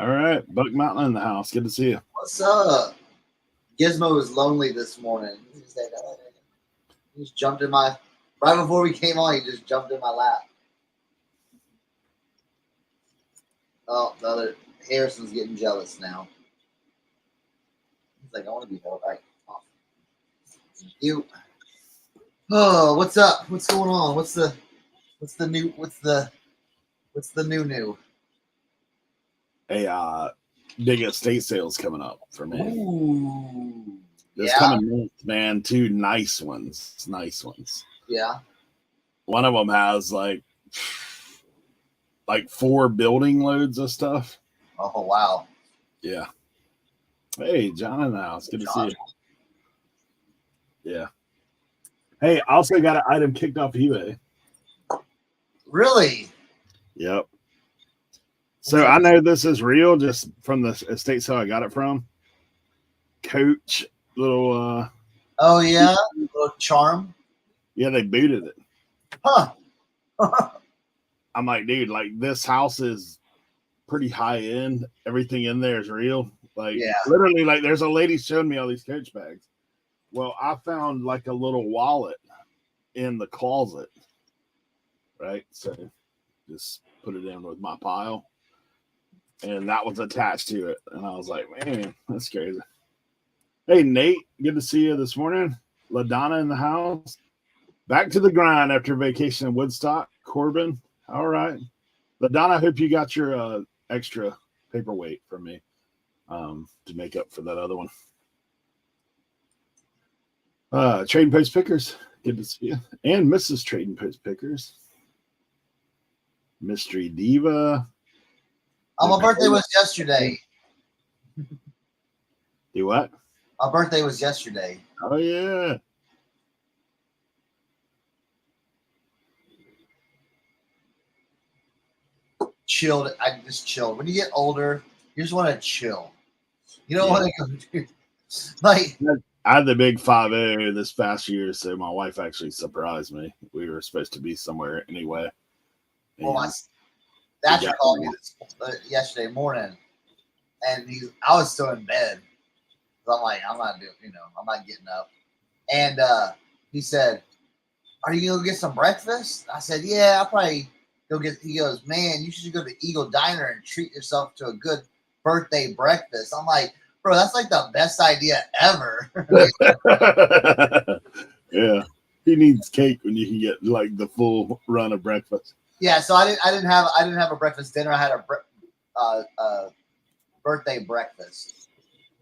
All right, Buck Mountain in the house. Good to see you. What's up? Gizmo was lonely this morning. He just jumped in my right before we came on. He just jumped in my lap. Oh, the other Harrison's getting jealous now. He's like, I want to be held. All right, off. You. Oh, what's up? What's going on? What's the new? Hey, big estate sales coming up for me. Ooh. This coming month, man, 2 nice ones. Nice ones. Yeah. One of them has like 4 building loads of stuff. Oh, wow. Yeah. Hey, John in the house. Good to see you. Yeah. Hey, I also got an item kicked off eBay. Really? Yep. So I know this is real just from the estate sale I got it from. Coach, little oh yeah, little charm. Yeah, they booted it. Huh. I'm like, dude, like this house is pretty high end. Everything in there is real. Like literally, like there's a lady showing me all these Coach bags. Well, I found like a little wallet in the closet. Right. So just put it in with my pile. And that was attached to it. And I was like, man, that's crazy. Hey, Nate, good to see you this morning. LaDonna in the house. Back to the grind after vacation in Woodstock. Corbin, all right. LaDonna, I hope you got your extra paperweight for me to make up for that other one. Trading Post Pickers, good to see you. And Mrs. Trading Post Pickers. Mystery Diva. Oh, my birthday was yesterday. Do what? My birthday was yesterday. Oh, yeah. Chilled. I just chilled. When you get older, you just want to chill. You don't want to go do like. I had the big 5-0 this past year, so my wife actually surprised me. We were supposed to be somewhere anyway. Well, that's what called me yesterday morning, and I was still in bed. So I'm like, I'm not getting up. And he said, "Are you gonna go get some breakfast?" I said, "Yeah, I'll probably go get." He goes, "Man, you should go to Eagle Diner and treat yourself to a good birthday breakfast." I'm like, "Bro, that's like the best idea ever." Yeah, he needs cake when you can get like the full run of breakfast. Yeah, so I didn't have a breakfast dinner. I had a birthday breakfast.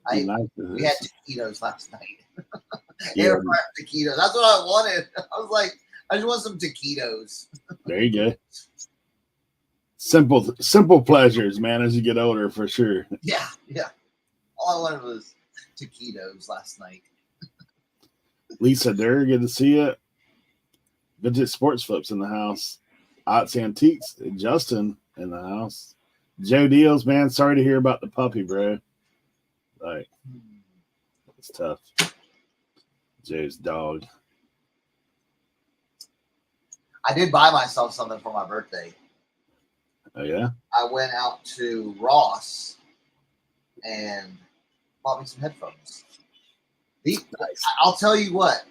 We had taquitos last night. Air fried taquitos. That's what I wanted. I was like, I just want some taquitos. There you go. Simple pleasures, man, as you get older, for sure. Yeah. All I wanted was taquitos last night. Lisa Durr, good to see you. Vintage Sports Flips in the house. Ots Antiques, Justin in the house. Joe Deals, man, sorry to hear about the puppy, bro. Like, it's tough. Joe's dog. I did buy myself something for my birthday. Oh, yeah? I went out to Ross and bought me some headphones. Nice. I'll tell you what.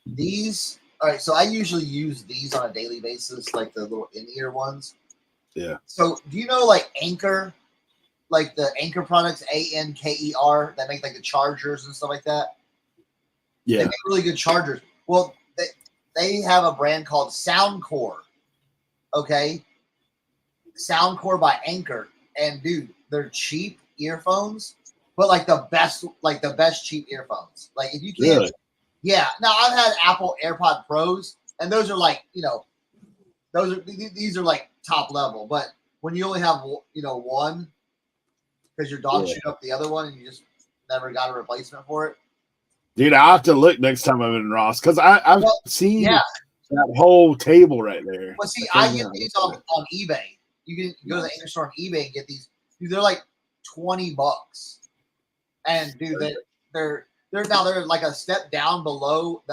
These, all right, so I usually use these on a daily basis, like the little in-ear ones. Yeah. So do you know like Anchor, like the Anchor products, ANKER, that make like the chargers and stuff like that? Yeah. They make really good chargers. Well, they have a brand called Soundcore. Okay. Soundcore by Anchor. And dude, they're cheap earphones, but like the best cheap earphones. Like if you can't, really? Yeah. Now I've had Apple AirPod Pros, and those are like, these are like top level. But when you only have one, because your dog chewed up the other one, and you just never got a replacement for it. Dude, I have to look next time I'm in Ross, because I've seen that whole table right there. Well, see, I get these on eBay. You can go to the Anchor store on eBay and get these. Dude, they're like $20, and dude, they're like a step down below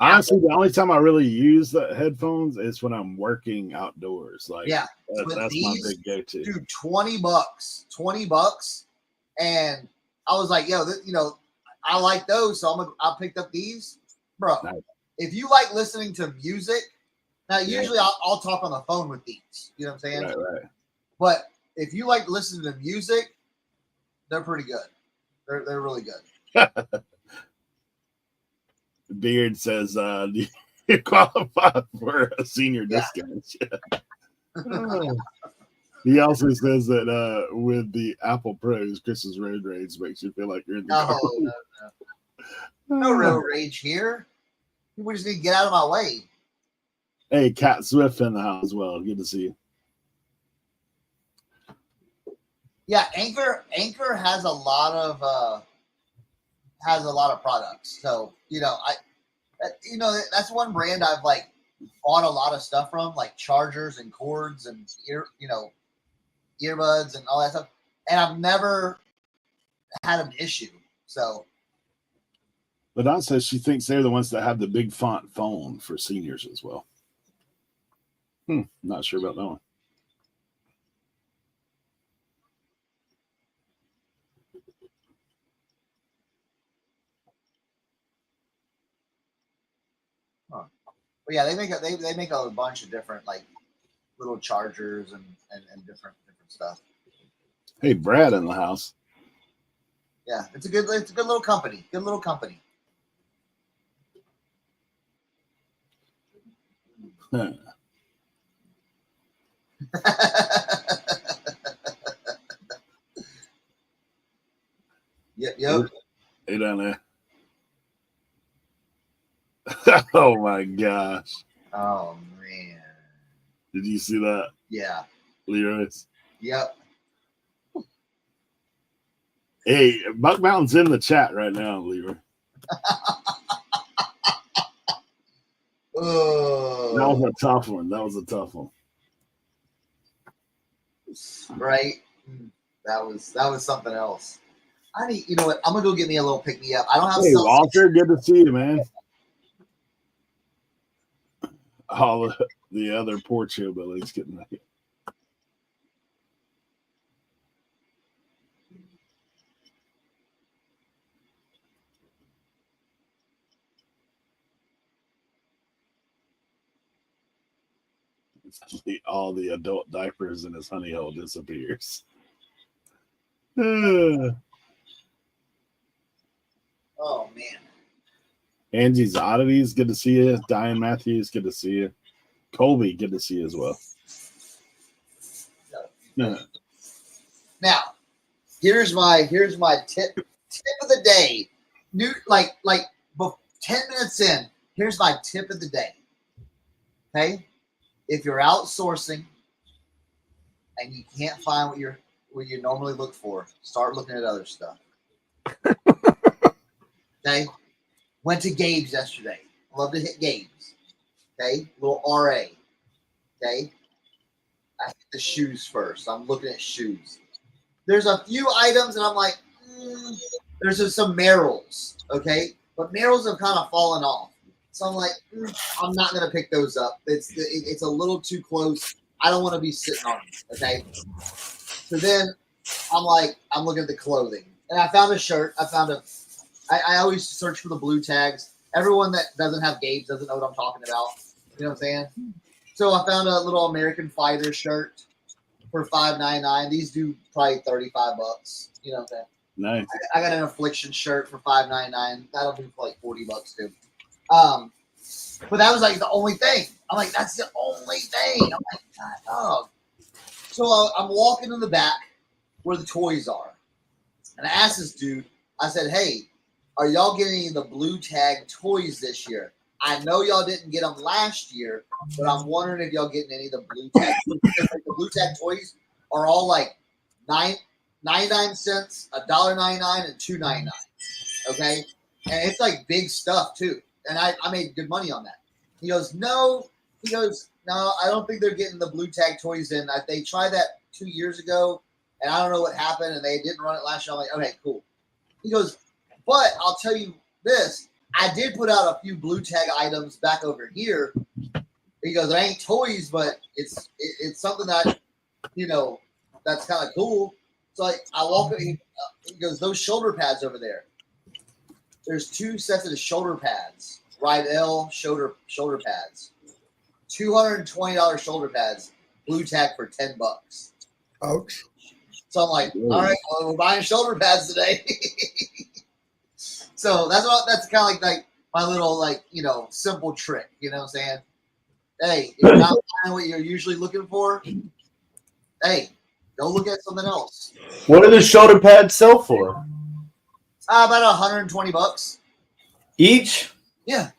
Honestly, the only time I really use the headphones is when I'm working outdoors. Like, yeah, that's my big go-to. Dude, $20, and I was like, yo, I like those, so I picked up these, bro. Nice. If you like listening to music, now usually I'll talk on the phone with these. You know what I'm saying? Right. But if you like listening to music, they're pretty good. They're really good. Beard says, do you qualify for a senior discount? He also says that with the Apple Pros, Chris's road rage makes you feel like you're in the car. No road rage here. We just need to get out of my way. Hey, Cat Swift in the house as well. Good to see you. Yeah, Anchor has a lot of products. So that's one brand I've like bought a lot of stuff from, like chargers and cords and earbuds and all that stuff, and I've never had an issue. So, but Don says she thinks they're the ones that have the big font phone for seniors as well. Not sure about that one. But yeah, they make a bunch of different like little chargers and different stuff. Hey, Brad in the house. Yeah, it's a good little company. Good little company. Yep. Hey down there. Oh my gosh. Oh man. Did you see that? Yeah. Leroy's. Yep. Hey, Buck Mountain's in the chat right now, Leroy. Oh. That was a tough one. Right. That was something else. You know what? I'm gonna go get me a little pick me up. I don't have. Hey, Walter, good to see you, man. All the other poor hillbillies getting that. All the adult diapers in his honey hole disappears. Oh man. Angie's Oddities, good to see you. Diane Matthews, good to see you. Colby, good to see you as well. Now, here's my tip of the day. New like 10 minutes in. Here's my tip of the day. Okay, if you're outsourcing and you can't find what you normally look for, start looking at other stuff. Okay, went to Gabe's yesterday. Love to hit Gabe's. Okay, little RA. Okay, I hit the shoes first. I'm looking at shoes. There's a few items and I'm like, there's just some Merrells, okay? But Merrells have kind of fallen off. So I'm like, I'm not going to pick those up. It's a little too close. I don't want to be sitting on them, okay? So then I'm looking at the clothing. And I found a shirt. I always search for the blue tags. Everyone that doesn't have Gabe's doesn't know what I'm talking about. You know what I'm saying? So I found a little American Fighter shirt for $5.99. These do probably $35. You know what I'm saying? Nice. I got an Affliction shirt for $5.99. That'll do for like $40 too. But that was like the only thing. I'm like, that's the only thing. I'm like, God, oh. So I'm walking in the back where the toys are, and I asked this dude. I said, "Hey, are y'all getting the blue tag toys this year? I know y'all didn't get them last year, but I'm wondering if y'all getting any of the blue tag toys. The blue tag toys are all like 99 cents, $1.99, and $2.99. Okay, and it's like big stuff too. And I made good money on that." He goes, no, I don't think they're getting the blue tag toys in. They tried that 2 years ago, and I don't know what happened, and they didn't run it last year. I'm like, okay, cool. He goes, but I'll tell you this. I did put out a few blue tag items back over here. He goes, it ain't toys, but it's something that, that's kind of cool. So I walk in, he goes, those shoulder pads over there. There's 2 sets of the shoulder pads, Rydell shoulder pads, $220 shoulder pads, blue tag for $10. Ouch. So I'm like, all right, well, we're buying shoulder pads today. So that's kind of like my little simple trick. You know what I'm saying? Hey, if you're not finding what you're usually looking for, hey, go look at something else. What do the shoulder pads sell for? About $120 each. Yeah.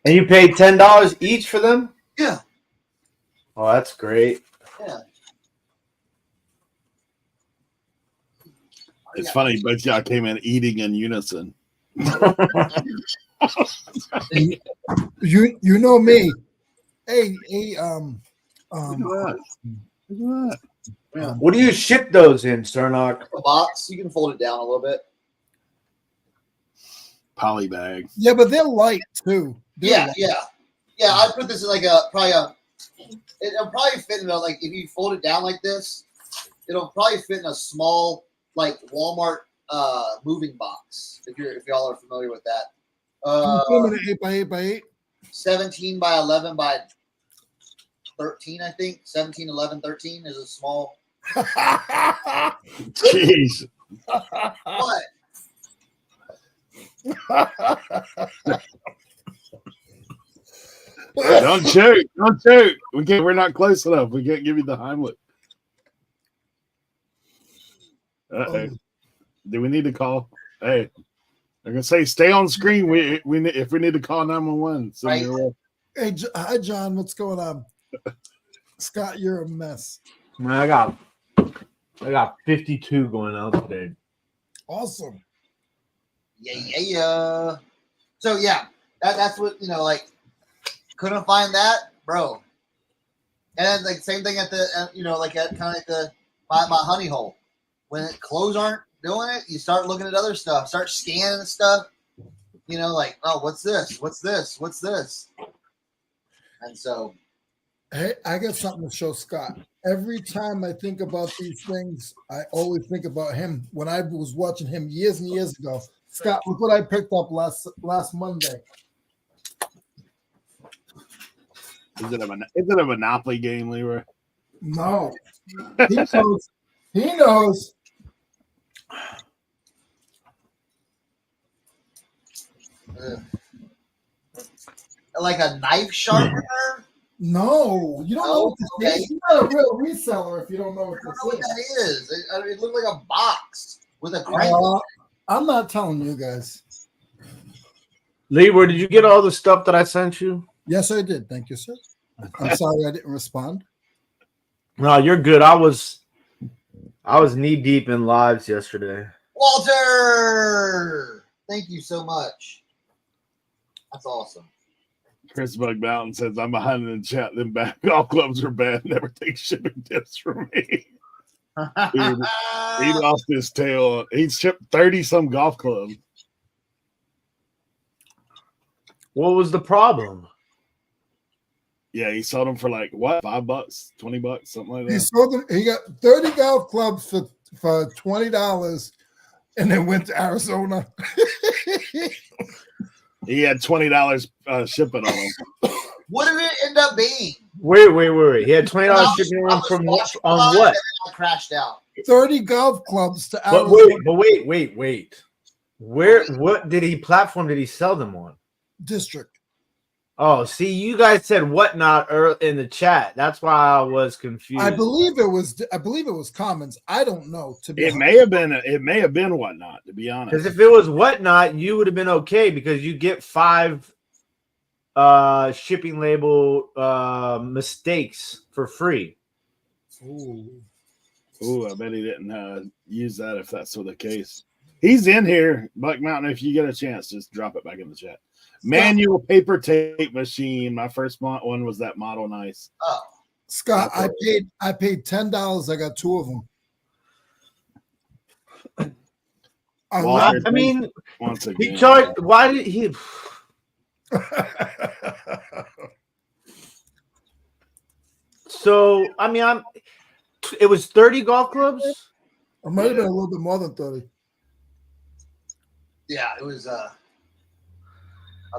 And you paid $10 each for them? Yeah. Oh, that's great. Yeah. It's funny, but y'all came in eating in unison. You know me. Hey, Look at that. Yeah. What do you ship those in, Cernoch? A box. You can fold it down a little bit. Poly bag. Yeah, but they're light too. Yeah. I put this in it'll probably fit in if you fold it down like this, it'll probably fit in a small Walmart moving box. If y'all are familiar with that. 8 by 8 by 8. 17 by 11 by 13, I think. 17, 11, 13 is a small. Jeez. What? Don't shoot. Don't shoot. We're not close enough. We can't give you the Heimlich. Uh-oh. Do we need to call? Hey, they're gonna say stay on screen. We if we need to call 911. Right. Hey, hi John. What's going on? Scott, you're a mess. I got 52 going out today. Awesome. Yeah. So yeah, that's what couldn't find that, bro. And then same thing at the my honey hole. When clothes aren't doing it, you start looking at other stuff, start scanning stuff. Oh, what's this? What's this? What's this? And so, hey, I got something to show Scott. Every time I think about these things, I always think about him. When I was watching him years and years ago, Scott, look what I picked up last Monday. Is it a Monopoly game, Leroy? No, he knows. He knows. Like a knife sharpener? No, you don't know what this is. You're not a real reseller if you don't know what I don't know what that is. It looked like a box with a crank. I'm not telling you guys. Leroy, did you get all the stuff that I sent you? Yes, I did. Thank you, sir. I'm sorry I didn't respond. No, you're good. I was knee deep in lives yesterday. Walter, thank you so much. That's awesome. Chris Bug Mountain says, I'm behind in the chat. Them back golf clubs are bad. Never take shipping tips from me. he lost his tail. He shipped 30-some golf clubs. What was the problem? Yeah, he sold them for $5, $20, something like that. He sold them. He got 30 golf clubs for $20, and then went to Arizona. He had $20 shipping on them. What did it end up being? Wait. He had $20 shipping on from on what? I crashed out. 30 golf clubs to Arizona. But wait. What platform did he sell them on? District. Oh, see, you guys said whatnot in the chat. That's why I was confused. I believe it was Commons. I don't know. It may have been whatnot, to be honest. Because if it was whatnot, you would have been okay because you get 5 shipping label mistakes for free. Ooh, I bet he didn't use that if that's the case. He's in here, Buck Mountain. If you get a chance, just drop it back in the chat. Manual paper tape machine. My first one was that Model Nice. Oh, Scott, I paid $10. I got 2 of them. Walter, I mean, once again, he charged. Why did he? So I mean, it was 30 golf clubs. It might have been a little bit more than 30. Yeah, it was a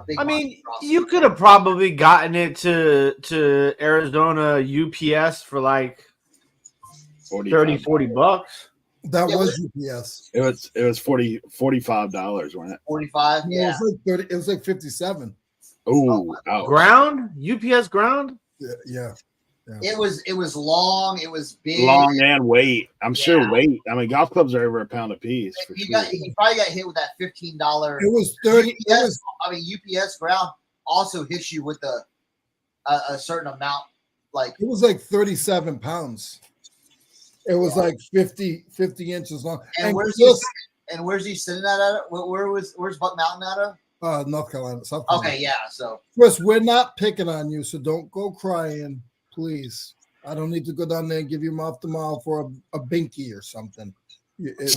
big. I mean, you could have probably gotten it to Arizona UPS for like 30-40 bucks. That was UPS. It was $45, wasn't it? 45. No, Yeah, it was like 30. It was like 57. Oh, ground UPS ground. Yeah. It was long. It was big. Long and weight. I'm sure weight. I mean, golf clubs are over a pound a piece. You probably got hit with that $15. It was 30. UPS, UPS ground also hits you with a certain amount. Like it was like 37 pounds. It was like 50 inches long. And where's he sitting at? Where's Buck Mountain out of? North Carolina. South Carolina. Okay, yeah. So Chris, we're not picking on you, so don't go crying, please. I don't need to go down there and give you mouth to mouth for a binky or something. Was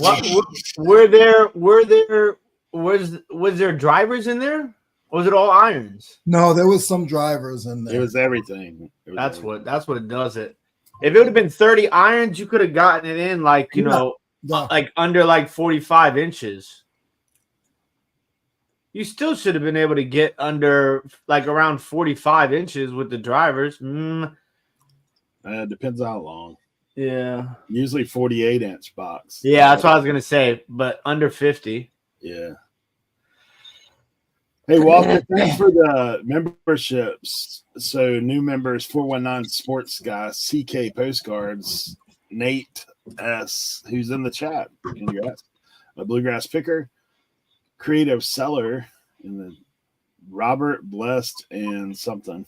there drivers in there? Or was it all irons? No, there was some drivers in there. It was everything. That's what it does it. If it would have been 30 irons, you could have gotten it in like, like under like 45 inches. You still should have been able to get under like around 45 inches with the drivers. Depends how long. Yeah. Usually 48-inch box. Yeah, that's what I was gonna say, but under 50. Yeah. Hey, Walter, thanks for the memberships. So new members, 419 Sports Guy, CK Postcards, Nate S, who's in the chat. Congrats. A Bluegrass Picker, Creative Seller, and then Robert Blessed and something.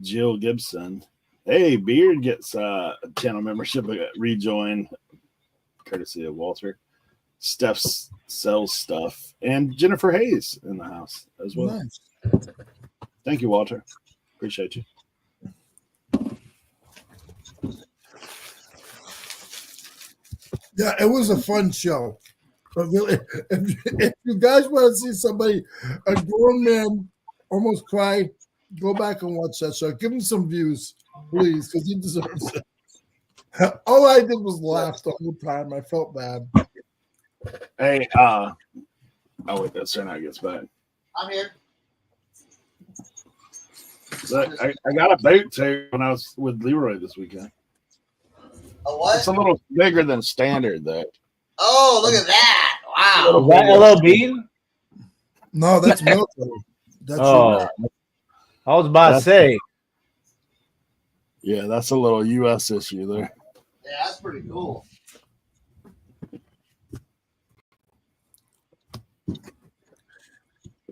Jill Gibson. Hey, Beard gets a channel membership rejoin, courtesy of Walter. Steph sells stuff, and Jennifer Hayes in the house as well. Nice. Thank you, Walter. Appreciate you. Yeah, it was a fun show. But really, if you guys want to see somebody, a grown man, almost cry, go back and watch that show. Give him some views, please, because he deserves it. All I did was laugh the whole time. I felt bad. Hey, oh wait, that's Cernoch gets back. I'm here. Look, I got a boat too when I was with Leroy this weekend. A what? It's a little bigger than standard though. Oh, look at that! Wow. Is that LOB? No, that's military. That's I was about to say. Yeah, that's a little U.S. issue there. Yeah, that's pretty cool.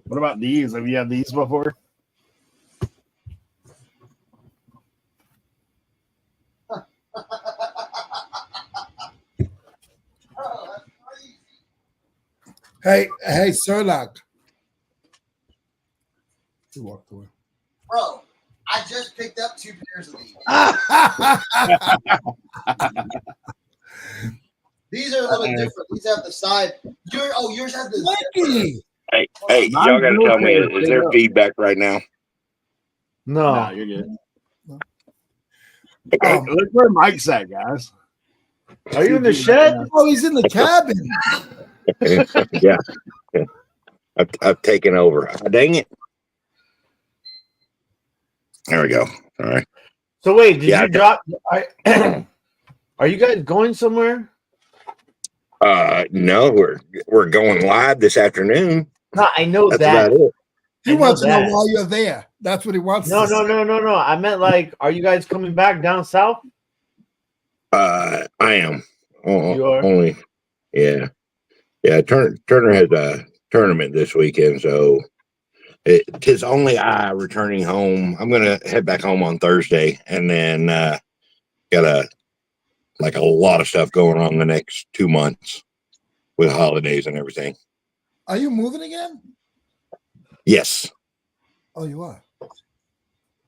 What about these? Have you had these before? Hey, Cernoch. He walked away. Bro, I just picked up 2 pairs of these. These are a little bit different. These have the side. Yours has the. Hey, y'all got to tell me, is there feedback right now? No, you're good. No. Okay, look where Mike's at, guys. Are you in the shed? Oh, he's in the cabin. Yeah. I've taken over. Dang it. There we go. All right. So wait, did you drop? Are you guys going somewhere? No, we're going live this afternoon. No, I know That's that. about it. He wants to know why you're there. That's what he wants. No. I meant like, are you guys coming back down south? I am. You are? Only. Yeah. Turner has a tournament this weekend, so tis only I returning home. I'm gonna head back home on Thursday, and then got a lot of stuff going on the next 2 months with holidays and everything. Are you moving again? Yes. Oh, you are.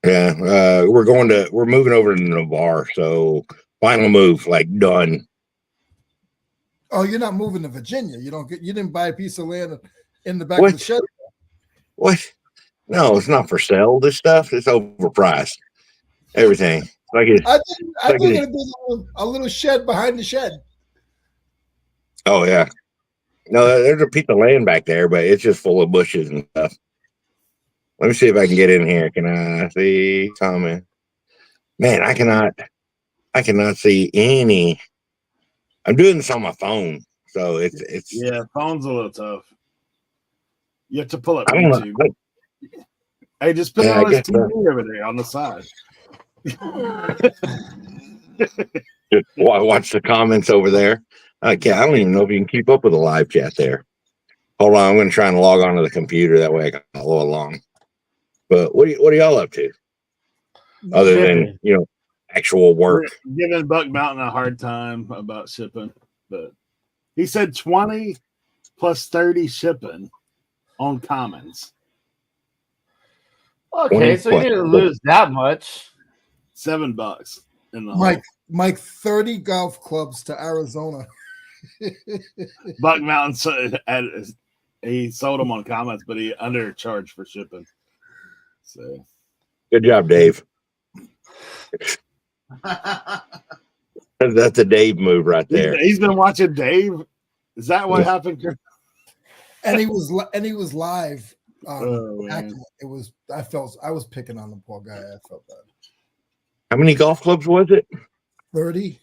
Yeah, we're moving over to Navarre, so final move, like done. Oh, you're not moving to Virginia. You didn't buy a piece of land in the back of the shed. What? No, it's not for sale. This stuff is overpriced. Everything. I think it'd be a little shed behind the shed. Oh yeah. No, there's a piece of land back there, but it's just full of bushes and stuff. Let me see if I can get in here. Can I see comment? Man, I cannot see any. I'm doing this on my phone, so it's yeah, phone's a little tough. You have to pull up I don't YouTube. know. Hey, just put it on his TV over there on the side. Just watch the comments over there. I don't even know if you can keep up with the live chat there. Hold on, I'm going to try and log on to the computer. That way I can follow along. But what are y'all up to? Other than, actual work. We're giving Buck Mountain a hard time about shipping. But he said 20 plus 30 shipping on commons. Okay, so you didn't lose that much. $7 in the Mike, 30 golf clubs to Arizona. Buck Mountain, he sold them on comments, but he undercharged for shipping. So good job, Dave. That's a Dave move right there. He's been watching Dave. Is that what happened? And he was live. It was. I was picking on the poor guy. I felt bad. How many golf clubs was it? 30.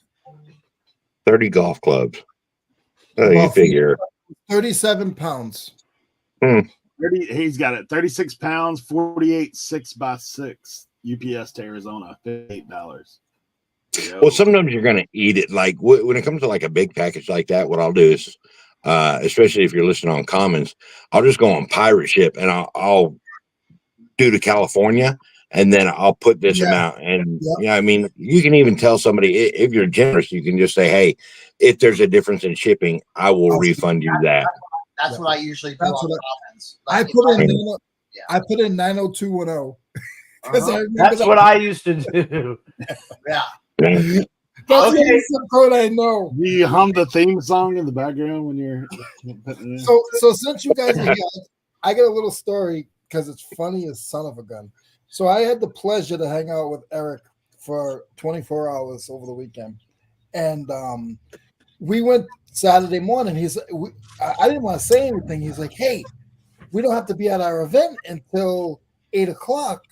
30 golf clubs. You figure 37 pounds. 30, he's got it. 36 pounds, 48 6x6 UPS to Arizona, $58. Well, sometimes you're going to eat it. Like when it comes to like a big package like that, what I'll do is, especially if you're listening on Commons, I'll just go on pirate ship and I'll do to California, and then I'll put this amount. And I mean, you can even tell somebody, if you're generous, you can just say, hey, if there's a difference in shipping, I will refund you that. That's what I usually do on the Commons. I put in 90210. That's what I used to do. Yeah. That's the code I know. Do you hum the theme song in the background when you're putting it in? So since you guys are here, I got a little story because it's funny as son of a gun. So I had the pleasure to hang out with Eric for 24 hours over the weekend, and we went Saturday morning. I didn't want to say anything. He's like, "Hey, we don't have to be at our event until 8 o'clock.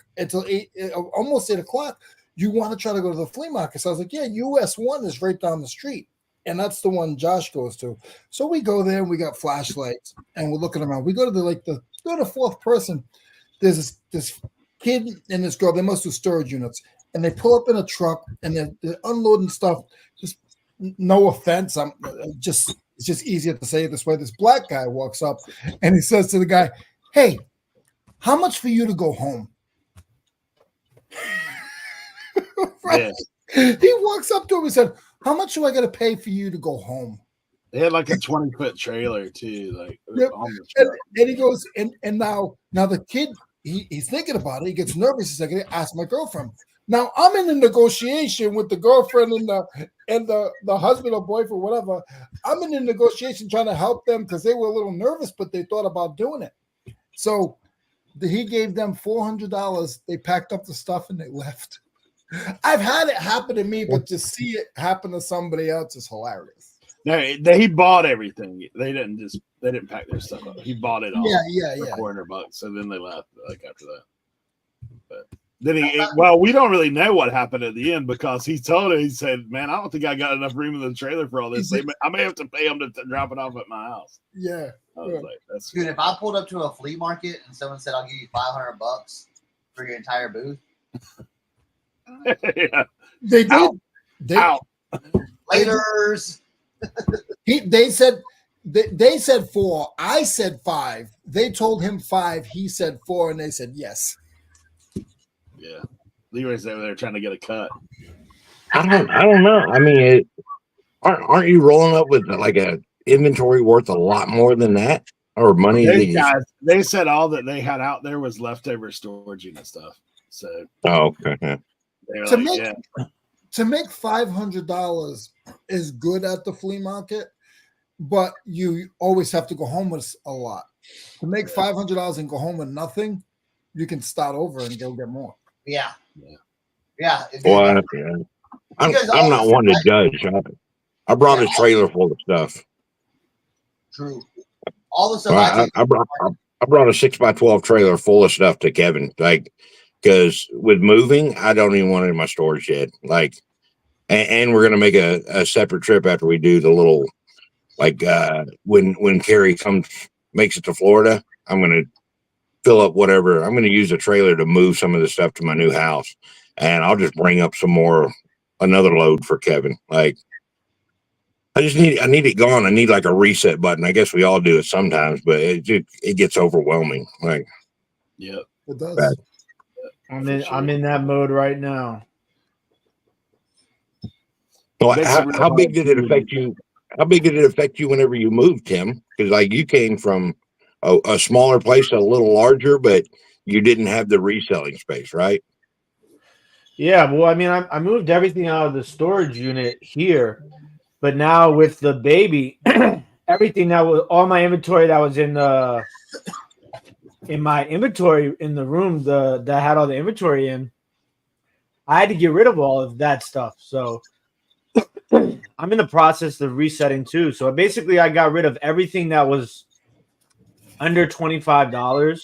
Almost 8 o'clock. You want to try to go to the flea market?" So I was like, "Yeah, US 1 is right down the street, and that's the one Josh goes to." So we go there and we got flashlights and we're looking around. We go to the fourth person. There's this kid and this girl. They must do storage units, and they pull up in a truck and they're unloading stuff. Just no offense, it's just easier to say it this way. This black guy walks up and he says to the guy, "Hey, how much for you to go home?" Right. Yeah. He walks up to him and said, "How much do I got to pay for you to go home?" They had like a 20-foot trailer too, and he goes, and now the kid, he's thinking about it. He gets nervous. He's like, "I ask my girlfriend." Now I'm in a negotiation with the girlfriend and the husband or boyfriend, whatever. I'm in a negotiation trying to help them because they were a little nervous, but they thought about doing it. So he gave them $400. They packed up the stuff and they left. I've had it happen to me, but to see it happen to somebody else is hilarious. No, he bought everything. They didn't pack their stuff up. He bought it all. Yeah. $400. So then they left after that. But then we don't really know what happened at the end because he said, "Man, I don't think I got enough room in the trailer for all this. I may have to pay them to drop it off at my house." Yeah. I was like, "That's dude." If I pulled up to a flea market and someone said, "I'll give you $500 for your entire booth," yeah. They did. Out. Laters. They said 4. I said 5. They told him 5. He said 4, and they said yes. Yeah, Leroy's over there trying to get a cut. I don't know. I mean, aren't you rolling up with like a inventory worth a lot more than that, or money? They said all that they had out there was leftover storage unit stuff. So okay. To make $500 is good at the flea market. but you always have to go home with a lot. To make $500 and go home with nothing, you can start over and go get more. Yeah. Well, I'm not one to judge. I brought a trailer full of stuff. True. All the stuff I brought a 6x12 trailer full of stuff to Kevin, like, because with moving, I don't even want it in my storage shed. Like, and we're gonna make a separate trip after we do the little, like, when Carrie makes it to Florida, I'm gonna fill up whatever. I'm gonna use a trailer to move some of the stuff to my new house, and I'll just bring up another load for Kevin. Like, I need it gone. I need like a reset button. I guess we all do it sometimes, but it gets overwhelming. Like, yeah, it does. I'm in that mode right now. Well, how big did it affect you? How big did it affect you whenever you moved, Tim? Because like you came from a smaller place to a little larger, but you didn't have the reselling space, right? Yeah, well, I mean, I moved everything out of the storage unit here. But now with the baby, everything that was all my inventory that was in my inventory in the room that had all the inventory in, I had to get rid of all of that stuff. So I'm in the process of resetting too. So basically, I got rid of everything that was under $25,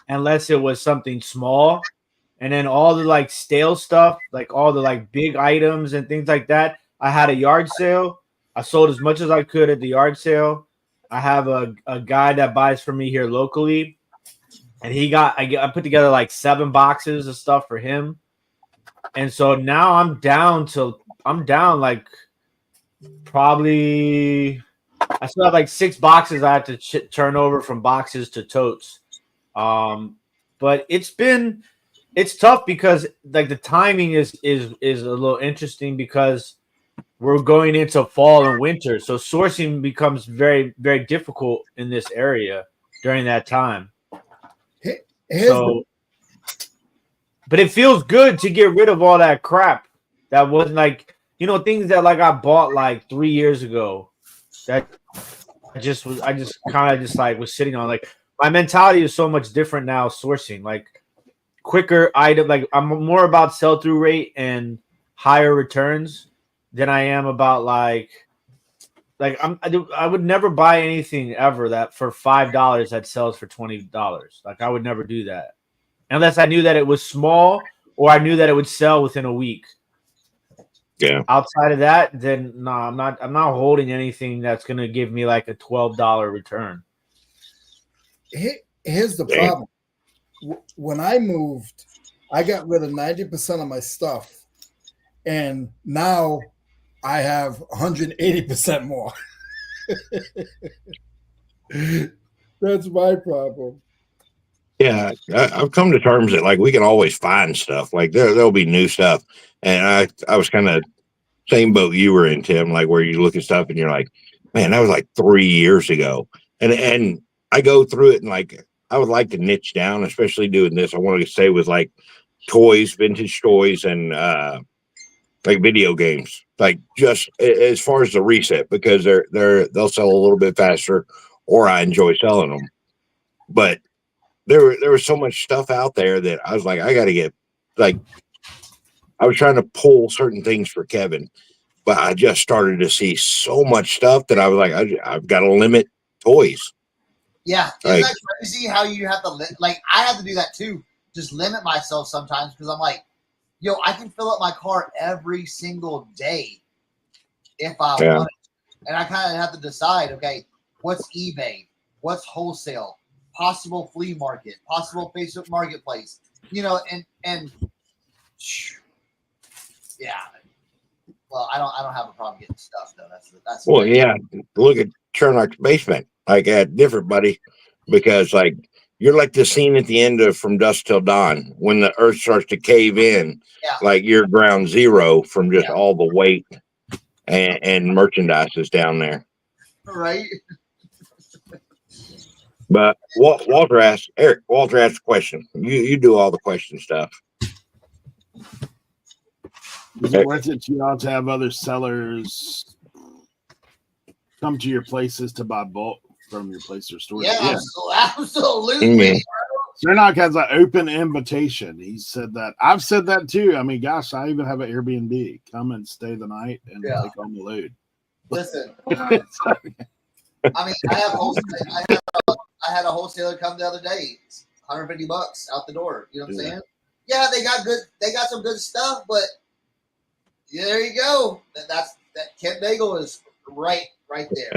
unless it was something small, and then all the like stale stuff, like all the like big items and things like that. I had a yard sale. I sold as much as I could at the yard sale. I have a guy that buys from me here locally, and I put together like 7 boxes of stuff for him. And so now I'm down like probably I still have like 6 boxes I have to turn over from boxes to totes. But it's tough because like the timing is a little interesting because we're going into fall and winter, so sourcing becomes very, very difficult in this area during that time. But it feels good to get rid of all that crap that wasn't like, things that like I bought like 3 years ago that I just kind of like was sitting on. Like my mentality is so much different now sourcing, like quicker item. Like I'm more about sell-through rate and higher returns than I am about like I would never buy anything ever that for $5 that sells for $20. Like I would never do that unless I knew that it was small or I knew that it would sell within a week. Yeah. Outside of that, then no, I'm not holding anything that's gonna give me like a $12 return. Here's the problem. When I moved, I got rid of 90% of my stuff, and now I have 180% more. That's my problem. Yeah, I've come to terms that like we can always find stuff. Like there'll be new stuff, and I was kind of same boat you were in, Tim. Like where you look at stuff and you're like, man, that was like 3 years ago, and I go through it and like I would like to niche down, especially doing this. I wanted to stay with like toys, vintage toys, and like video games, like just as far as the reset, because they'll sell a little bit faster, or I enjoy selling them. But there was so much stuff out there that I was like, I got to get like, I was trying to pull certain things for Kevin, but I just started to see so much stuff that I was like, I've got to limit toys. Yeah, isn't that crazy how you have to like? I have to do that too. Just limit myself sometimes because I'm like, yo, I can fill up my car every single day if I want it. And I kind of have to decide, okay, what's eBay? What's wholesale? Possible flea market? Possible Facebook marketplace? And yeah. Well, I don't have a problem getting stuff though. That's well, yeah. Look at Cernoch's basement, like at different, buddy, because like you're like the scene at the end of From Dusk Till Dawn when the earth starts to cave in. Yeah. Like you're ground zero from just all the weight and merchandise is down there. Right. But Walter asked a question. You do all the question stuff. Is it worth it to y'all to have other sellers come to your places to buy bulk from your place or store. Yeah. Absolutely. Cernoch has an open invitation. He said that. I've said that too. I mean, gosh, I even have an Airbnb. Come and stay the night and take on the load. Listen, I mean, I had a wholesaler come the other day, $150 out the door. You know what I'm saying? Yeah, they got some good stuff, but there you go. That Kent Bagel is right there.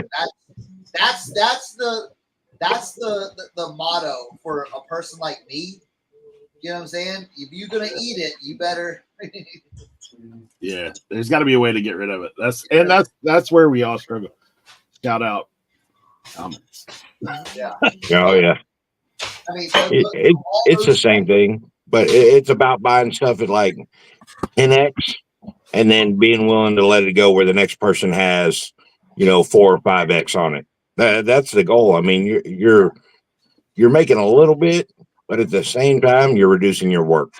That's the motto for a person like me. You know what I'm saying? If you're gonna eat it, you better. Yeah, there's got to be a way to get rid of it. That's where we all struggle. Shout out comments. Yeah. Oh yeah. I mean, it's the same thing, but it's about buying stuff at like 10x and then being willing to let it go where the next person has, 4 or 5x on it. That's the goal. I mean, you're making a little bit, but at the same time, you're reducing your work.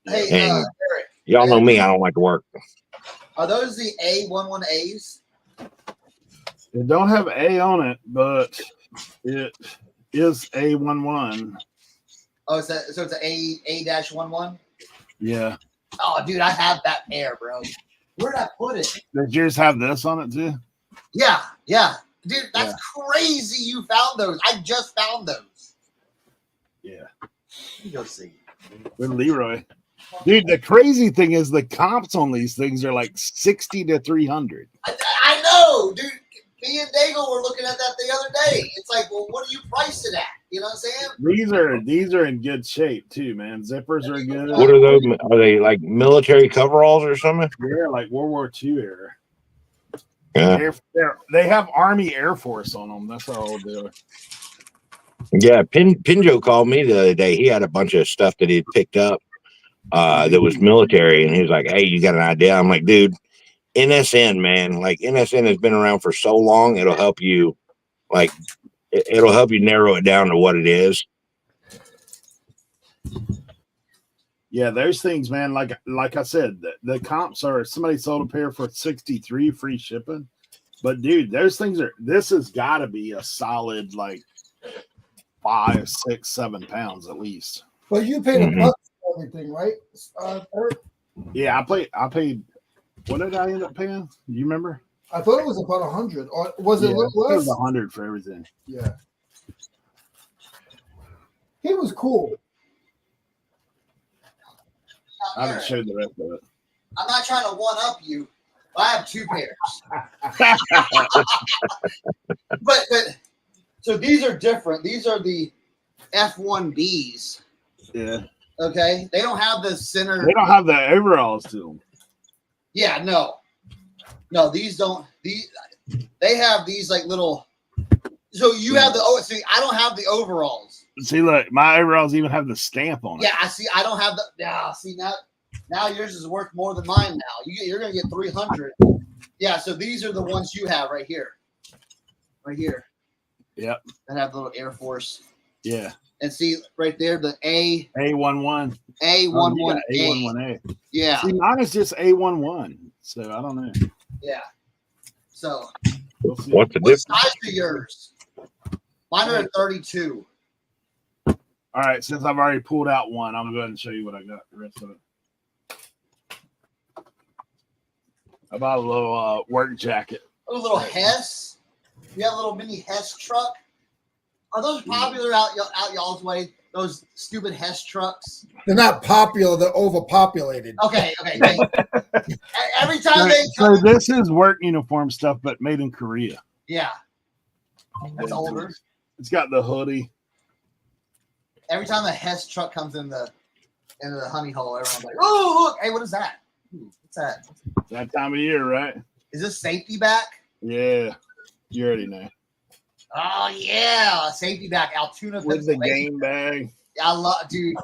Hey, and Eric, y'all know me, I don't like to work. Are those the A11As? It don't have A on it, but it is A11. Oh, so it's an A-11? Yeah. Oh, dude, I have that pair, bro. Where'd I put it? Does yours have this on it too? Yeah. Dude, that's crazy you found those. I just found those. Yeah. Let me go see. With Leroy. Dude, the crazy thing is the comps on these things are like 60 to 300. I know, dude. Me and Daigle were looking at that the other day. It's like, well, what do you price it at? You know what I'm saying? These are in good shape too, man. Zippers are good. What are those? Are they like military coveralls or something? Yeah, like World War II era. Yeah. They have Army Air Force on them. That's all they're. Yeah, Pinjo called me the other day. He had a bunch of stuff that he'd picked up that was military, and he was like, "Hey, you got an idea?" I'm like, "Dude, NSN, man. Like NSN has been around for so long. It'll help you, it'll help you narrow it down to what it is." Yeah, those things, man. Like I said, the comps are somebody sold a pair for 63 free shipping. But dude, those things this has got to be a solid 5, 6, 7 pounds at least. But you paid a buck for everything, right? Eric? Yeah, I paid. What did I end up paying? Do you remember? I thought it was about 100, or was it a little less? It was 100 for everything. Yeah. He was cool. I haven't showed the rest of it. I'm not trying to one up you. I have 2 pairs. but so these are different. These are the F1Bs. Yeah. Okay. They don't have the center. They don't have the overalls to them. Yeah, no, these don't. They have these like little. So you have see, I don't have the overalls. See, look, my overalls even have the stamp on it. Yeah, I see. I don't have the. Yeah, see now yours is worth more than mine. Now you're gonna get 300. Yeah, so these are the ones you have right here. Yep. That have the little Air Force. Yeah. And see right there the A11. A11A. A11A. Yeah. See, mine is just A11. So I don't know. Yeah. So We'll see. What's the what difference? size are yours? Mine are 32. All right, since I've already pulled out one, I'm gonna go ahead and show you what I got. The rest of it. I bought a little work jacket. A little Hess. You have a little mini Hess truck. Are those popular out y'all's way? Those stupid Hess trucks. They're not popular. They're overpopulated. Okay. Every time So this is work uniform stuff, but made in Korea. Yeah. That's older. It's got the hoodie. Every time the Hess truck comes in the honey hole, everyone's like, "Oh, look! Hey, what is that? What's that? That time of year, right? Is this safety back?" Yeah, you already know. Oh yeah, safety back, Altoona With the game bag. I love, dude.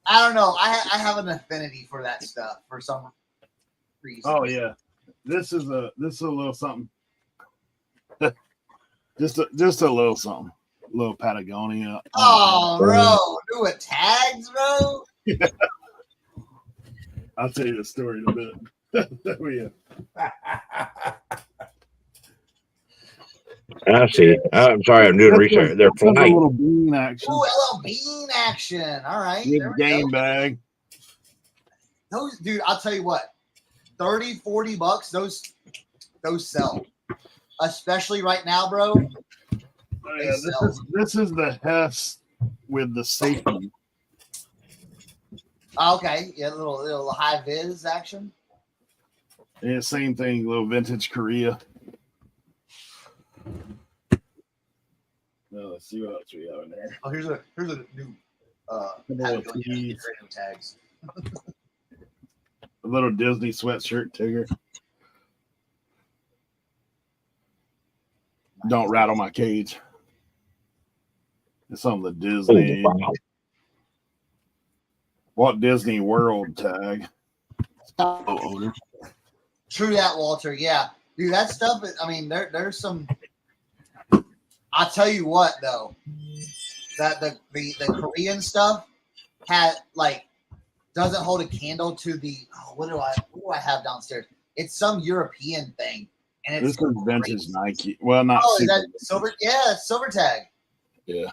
I don't know. I have an affinity for that stuff for some reason. Oh yeah, this is a little something. just a little something. A little Patagonia. Oh, bro, do it tags, bro. Yeah. I'll tell you the story in a bit. Oh, yeah. I see. I'm sorry, I'm doing research. They're A flying. little bean action. Ooh, a little bean action. All right. Good game bag. Those, dude, I'll tell you what, 30, 40 bucks, those sell. Especially right now, bro. Oh, yeah, this is the Hess with the safety. Okay, yeah, little high vis action. Yeah, same thing, little vintage Korea. No, let's see what else we have in there. Oh, here's a new tags. A little Disney sweatshirt Tigger. Don't rattle my cage. It's on the Disney. Oh, wow. Walt Disney World tag. True that, Walter. Yeah, dude, that stuff. I mean, there's some. I'll tell you what, though, that the Korean stuff doesn't hold a candle to the. Oh, what do I have downstairs? It's some European thing, and it's this is vintage Nike. Well, not. Oh, is that silver? Yeah, silver tag. Yeah.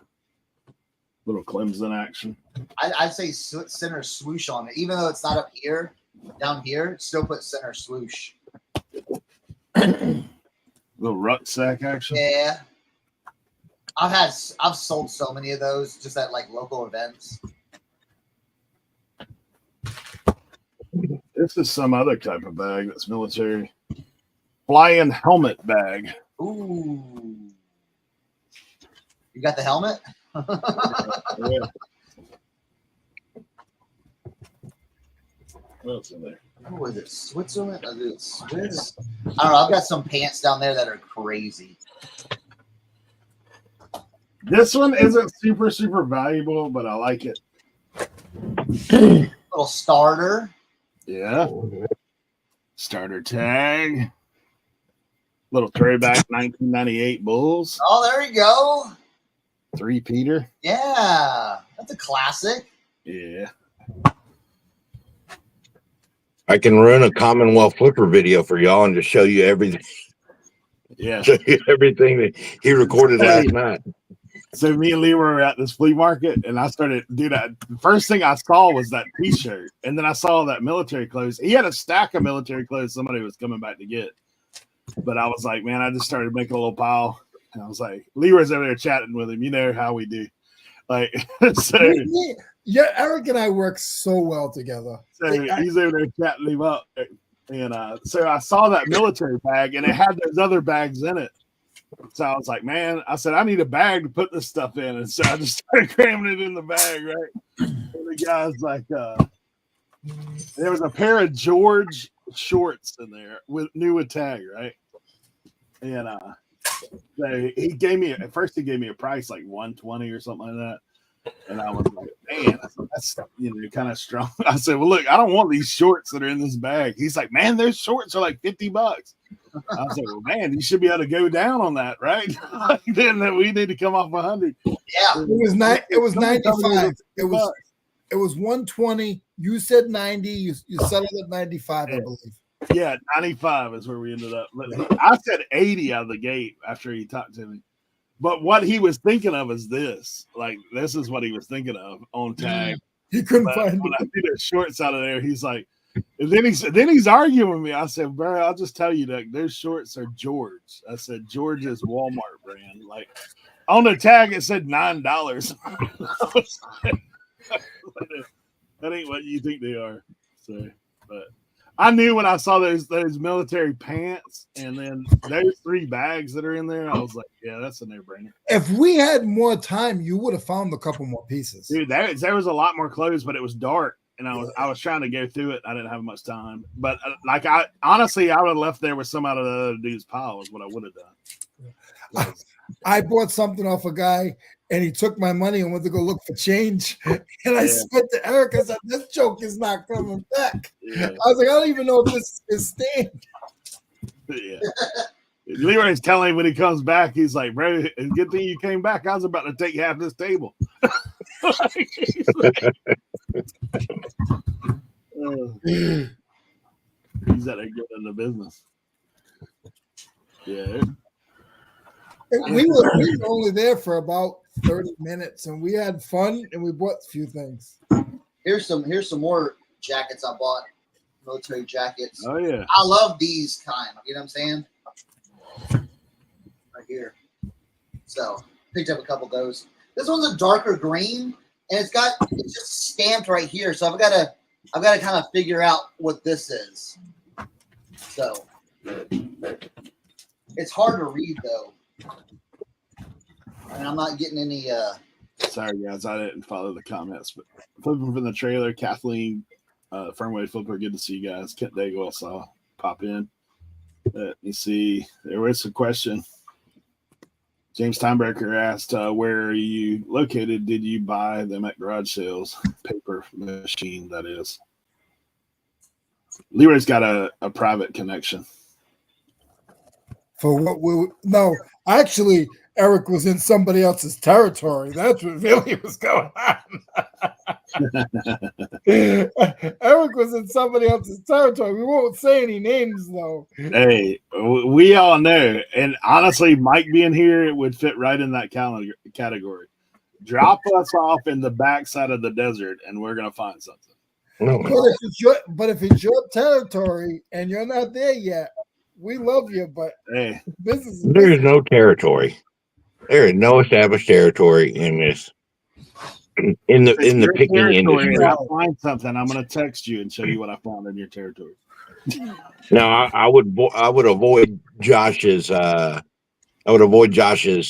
Little Clemson action. I'd say center swoosh on it, even though it's not up here, down here. Still put center swoosh. Little rucksack action. Yeah, I've sold so many of those just at like local events. This is some other type of bag that's military. Flying helmet bag. Ooh, you got the helmet? Yeah. What else in there? What was it? Switzerland? Is it Swiss? I don't know. I've got some pants down there that are crazy. This one isn't super valuable, but I like it. Little starter. Yeah. Starter tag. Little throwback 1998 Bulls. Oh, there you go. 3-peater. Yeah, that's a classic. Yeah. I can run a Commonwealth Flipper video for y'all and just show you everything. Yeah. Show you everything that he recorded last night. So me and Leroy were at this flea market, and I started, dude, the first thing I saw was that T-shirt, and then I saw that military clothes. He had a stack of military clothes somebody was coming back to get. But I was like, man, I just started making a little pile. And I was like, Leroy's over there chatting with him. You know how we do. Like, so yeah, Eric and I work so well together. So he's over there chatting him up. And so I saw that military bag, and it had those other bags in it. So I was like, man, I said, I need a bag to put this stuff in. And so I just started cramming it in the bag, right? And the guy's like, there was a pair of George shorts in there with new tag, right? And so he gave me at first he gave me a price like $120 or something like that. And I was like, man, that's kind of strong. I said, well, look, I don't want these shorts that are in this bag. He's like, man, those shorts are like $50. I was like, well, man, you should be able to go down on that, right? Then we need to come off 100. Yeah, it was 95. It was 120. You said 90. You settled at 95, I believe. Yeah, 95 is where we ended up. I said 80 out of the gate after he talked to me. But what he was thinking of is this. Like, this is what he was thinking of on tag. He couldn't find when I see the shorts out of there, he's like, and then he's arguing with me. I said, bro, I'll just tell you that those shorts are George. I said, George's Walmart brand. Like, on the tag, it said $9. That ain't what you think they are. So, but I knew when I saw those military pants and then those 3 bags that are in there, I was like, yeah, that's a no-brainer. If we had more time, you would have found a couple more pieces. Dude, there was a lot more clothes, but it was dark, and I was trying to go through it. I didn't have much time. But like I would have left there with some out of the other dude's pile is what I would have done. I bought something off a guy, and he took my money and went to go look for change. And I said to Eric, I said, this joke is not coming back. Yeah. I was like, I don't even know if this is staying. Yeah. Leroy's telling him when he comes back, he's like, bro, good thing you came back. I was about to take half this table. He's out there getting in the business. Yeah. We were only there for about 30 minutes, and we had fun, and we bought a few things. Here's some more jackets I bought. Military jackets. Oh yeah. I love these kind. You know what I'm saying? Right here. So picked up a couple of those. This one's a darker green, and it's just stamped right here. So I've got to kind of figure out what this is. So it's hard to read though. And I'm not getting any Sorry guys, I didn't follow the comments, but flipping from the trailer, Kathleen, Firmway Flipper, good to see you guys. Kent Daigle I saw pop in. Let me see. There was a question. James Timebreaker asked, where are you located? Did you buy them at garage sales? Paper machine, that is. Leroy's got a private connection. For what no, actually, Eric was in somebody else's territory. That's what really was going on. Eric was in somebody else's territory. We won't say any names, though. Hey, we all know. And honestly, Mike being here, it would fit right in that category. Drop us off in the backside of the desert, and we're going to find something. But if it's your territory and you're not there yet, we love you, but hey, there is no territory. There is no established territory in this. In the picking industry. I'll find something. I'm going to text you and show you what I found in your territory. Now I would avoid Josh's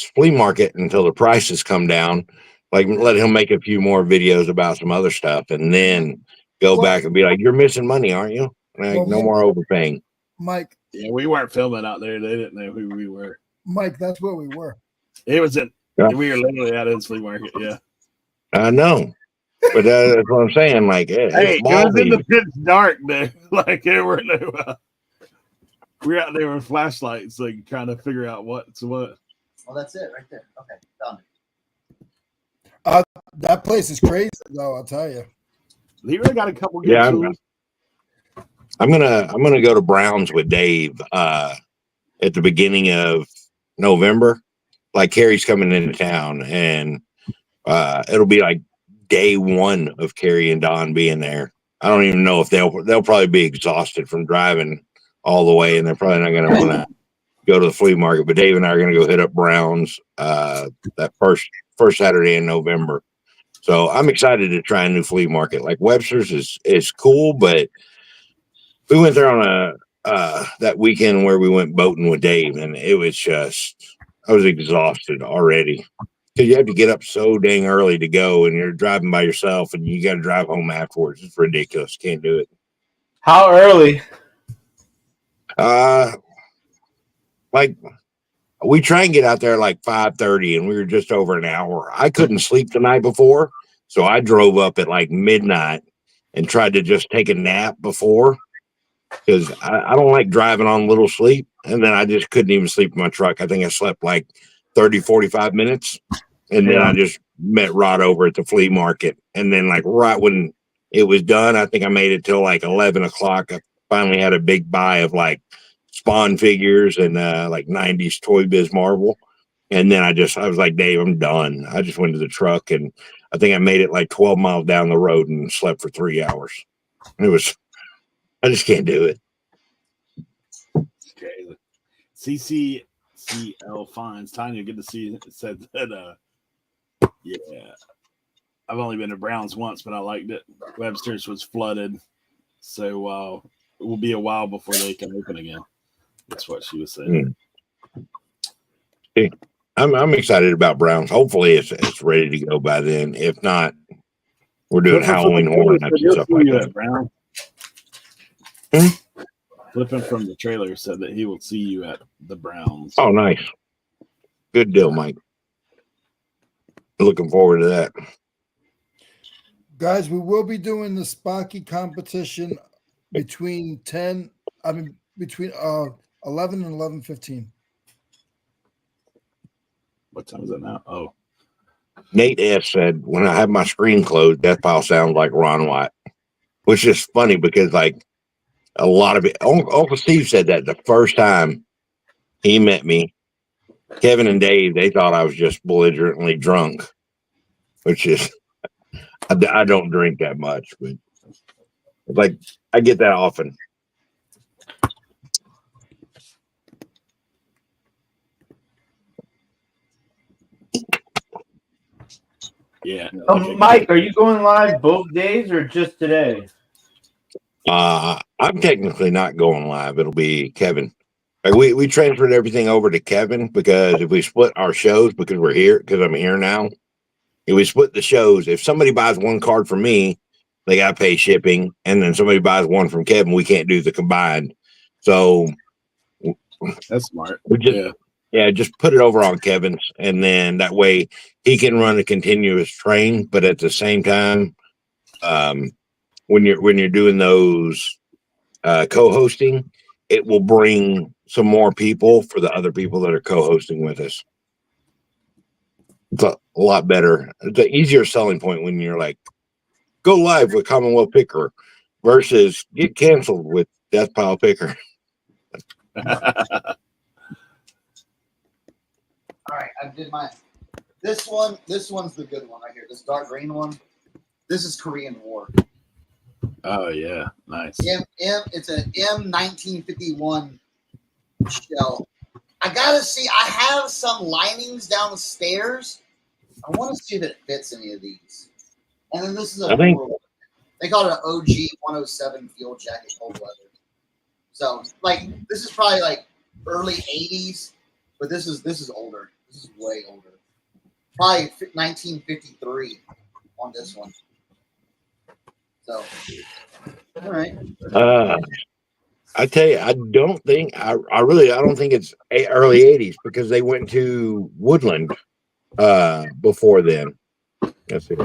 flea market until the prices come down. Like let him make a few more videos about some other stuff, and then go back and be like, "You're missing money, aren't you?" Like, no more overpaying. Mike. Yeah, we weren't filming out there. They didn't know who we were. Mike, that's where we were. It was we were literally at his flea market. Yeah, I know, but that's what I'm saying. Like, hey, it was in the pitch dark there. Like there were no. We were out there with flashlights, like trying to figure out what's what. Well, that's it right there. Okay, found it. That place is crazy, though. I'll tell you. Leroy got a couple good tools. I'm gonna go to Brown's with Dave at the beginning of November. Like Carrie's coming into town, and it'll be like day one of Carrie and Don being there. I don't even know if they'll probably be exhausted from driving all the way, and they're probably not going to want to go to the flea market. But Dave and I are going to go hit up Brown's that first Saturday in November. So I'm excited to try a new flea market. Like Webster's is cool, but we went there on that weekend where we went boating with Dave, and it was just I was exhausted already because you have to get up so dang early to go, and you're driving by yourself, and you got to drive home afterwards. It's ridiculous. Can't do it. How early? Like we try and get out there like 5:30, and we were just over an hour. I couldn't sleep the night before, so I drove up at like midnight and tried to just take a nap before because I don't like driving on little sleep. And then I just couldn't even sleep in my truck. I think I slept like 30, 45 minutes. And then I just met Rod over at the flea market. And then like right when it was done, I think I made it till like 11 o'clock. I finally had a big buy of like Spawn figures and like 90s Toy Biz Marvel. And then I was like, Dave, I'm done. I just went to the truck, and I think I made it like 12 miles down the road and slept for 3 hours. I just can't do it. Okay. CCCL Fines. Tanya, good to see you. It said that, yeah. I've only been to Brown's once, but I liked it. Webster's was flooded. So it will be a while before they can open again. That's what she was saying. Hey, I'm excited about Brown's. Hopefully it's ready to go by then. If not, we're doing Halloween Horror Nights and stuff like that. Brown. Flipping from the trailer said that he will see you at the Browns. Oh, nice. Good deal, Mike. Looking forward to that. Guys, we will be doing the Sparky competition between 11 and 11:15. What time is it now? Oh. Nate S. said, when I have my screen closed, Death Pile sounds like Ron White, which is funny because like a lot of it, Uncle Steve said that the first time he met me, Kevin and Dave, they thought I was just belligerently drunk, which is, I don't drink that much, but like I get that often. Yeah. Mike, are you going live both days or just today? I'm technically not going live. It'll be Kevin. Like we transferred everything over to Kevin because if we split our shows, because we're here, because I'm here now, if we split the shows, if somebody buys one card from me, they got to pay shipping, and then somebody buys one from Kevin, we can't do the combined. So that's smart. We just put it over on Kevin's, and then that way he can run a continuous train. But at the same time, when you're doing those co-hosting, it will bring some more people for the other people that are co-hosting with us. It's a lot better. It's an easier selling point when you're like, go live with Commonwealth Picker versus get canceled with Death Pile Picker. All right, I did mine. This one's the good one right here. This dark green one. This is Korean War. Oh yeah, nice. It's an M1951 shell. I gotta see. I have some linings downstairs. I want to see if it fits any of these. And then this is they call it an OG 107 field jacket cold weather. So like this is probably like early 80s, but this is older. This is way older. Probably 1953 on this one. So, all right. I tell you, I don't think it's early 80s because they went to Woodland before then. Let's see.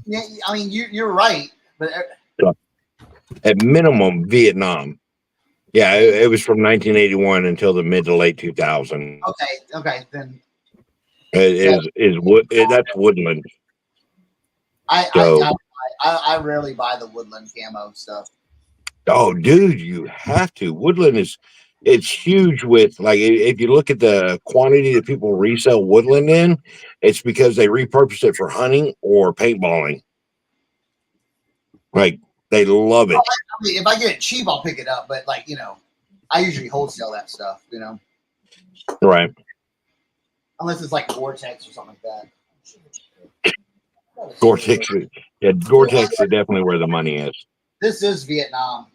Yeah, I mean you're right, but at minimum Vietnam. Yeah, it was from 1981 until the mid to late 2000. Okay, then that's Woodland. I rarely buy the Woodland camo stuff. Oh, dude, you have to. Woodland it's huge with, like, if you look at the quantity that people resell Woodland in, it's because they repurpose it for hunting or paintballing. Like, they love it. I mean, if I get it cheap, I'll pick it up. But, like, I usually wholesale that stuff, Right. Unless it's like Gore-Tex or something like that. Gore-Tex. Yeah, Gore-Tex is definitely where the money is. This is Vietnam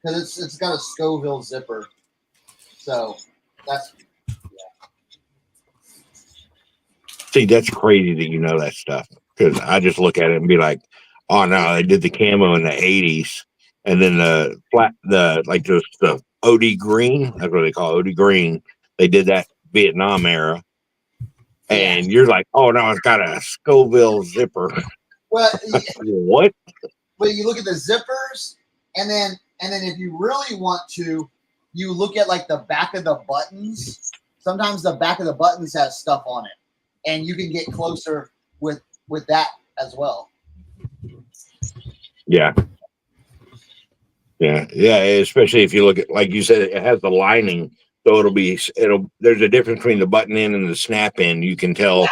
because it's got a Scoville zipper. So that's See, that's crazy that you know that stuff. Because I just look at it and be like, oh no, they did the camo in the 80s. And then the OD green, that's what they call it, OD green. They did that Vietnam era. And you're like, oh no, it's got a Scoville zipper. Well, what? But you look at the zippers, and then if you really want to, you look at like the back of the buttons. Sometimes the back of the buttons has stuff on it, and you can get closer with that as well. Yeah. Especially if you look at, like you said, it has the lining, so there's a difference between the button in and the snap in. You can tell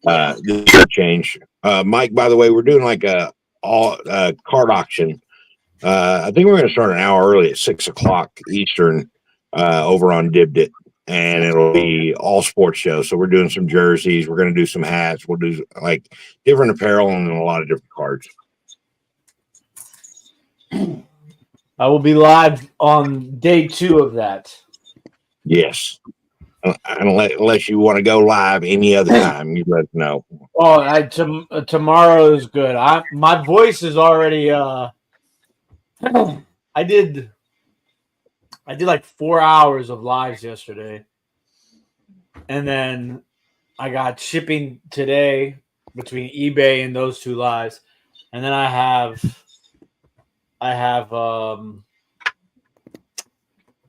the change. Mike, by the way, we're doing like a card auction. I think we're going to start an hour early at 6:00 Eastern over on Dibdit, and it'll be all sports shows. So we're doing some jerseys. We're going to do some hats. We'll do like different apparel and a lot of different cards. I will be live on day 2 of that. Yes. Unless you want to go live any other time, you let us know. Oh, tomorrow is good. My voice is already. I did like 4 hours of lives yesterday, and then I got shipping today between eBay and those 2 lives, and then I have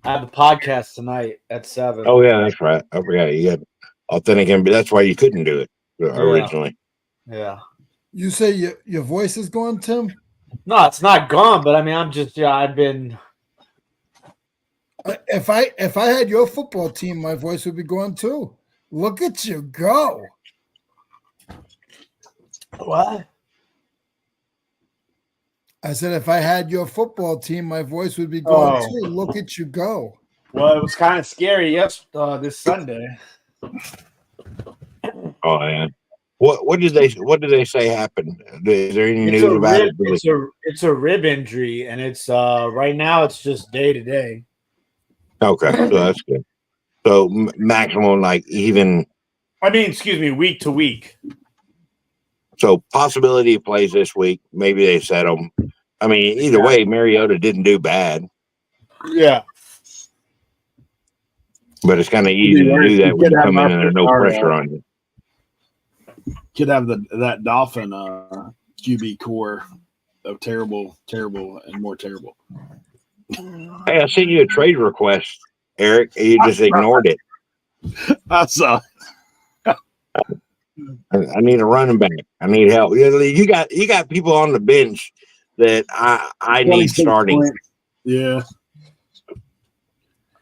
the podcast tonight at 7. Oh yeah, that's right. I forgot you had authentic, but that's why you couldn't do it originally. Yeah. You say your voice is gone, Tim? No, it's not gone, but I mean, I'm just I've been If I had your football team, my voice would be going too. Look at you go. What? I said, if I had your football team, my voice would be going too. Look at you go. Well, it was kind of scary this Sunday. Oh yeah. What did they say happened? Is there any news about it? It's a rib injury, and it's right now it's just day to day. Okay, so that's good. So maximum, like even. I mean, excuse me, week to week. So possibility of plays this week. Maybe they set him. I mean, either way, Mariota didn't do bad. Yeah. But it's kind of easy to do that when you come in and there's no pressure on you. Could have that Dolphin QB core of terrible, and more terrible. Hey, I sent you a trade request, Eric. You just ignored it. I saw. I need a running back. I need help. You got people on the bench that I need starting. Points. Yeah.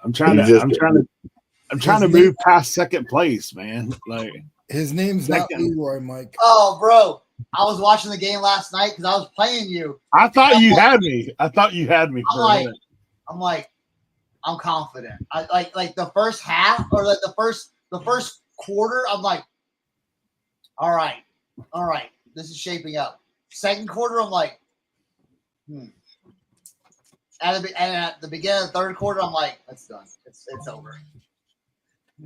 I'm trying to move past second place, man. Like his name's not Leroy, Mike. Oh, bro. I was watching the game last night because I was playing you. I thought you had me. I'm like, I'm confident. I like the first half or like the first quarter, I'm like, all right, this is shaping up. Second quarter, I'm like, at the beginning of the third quarter, I'm like, that's done. It's over.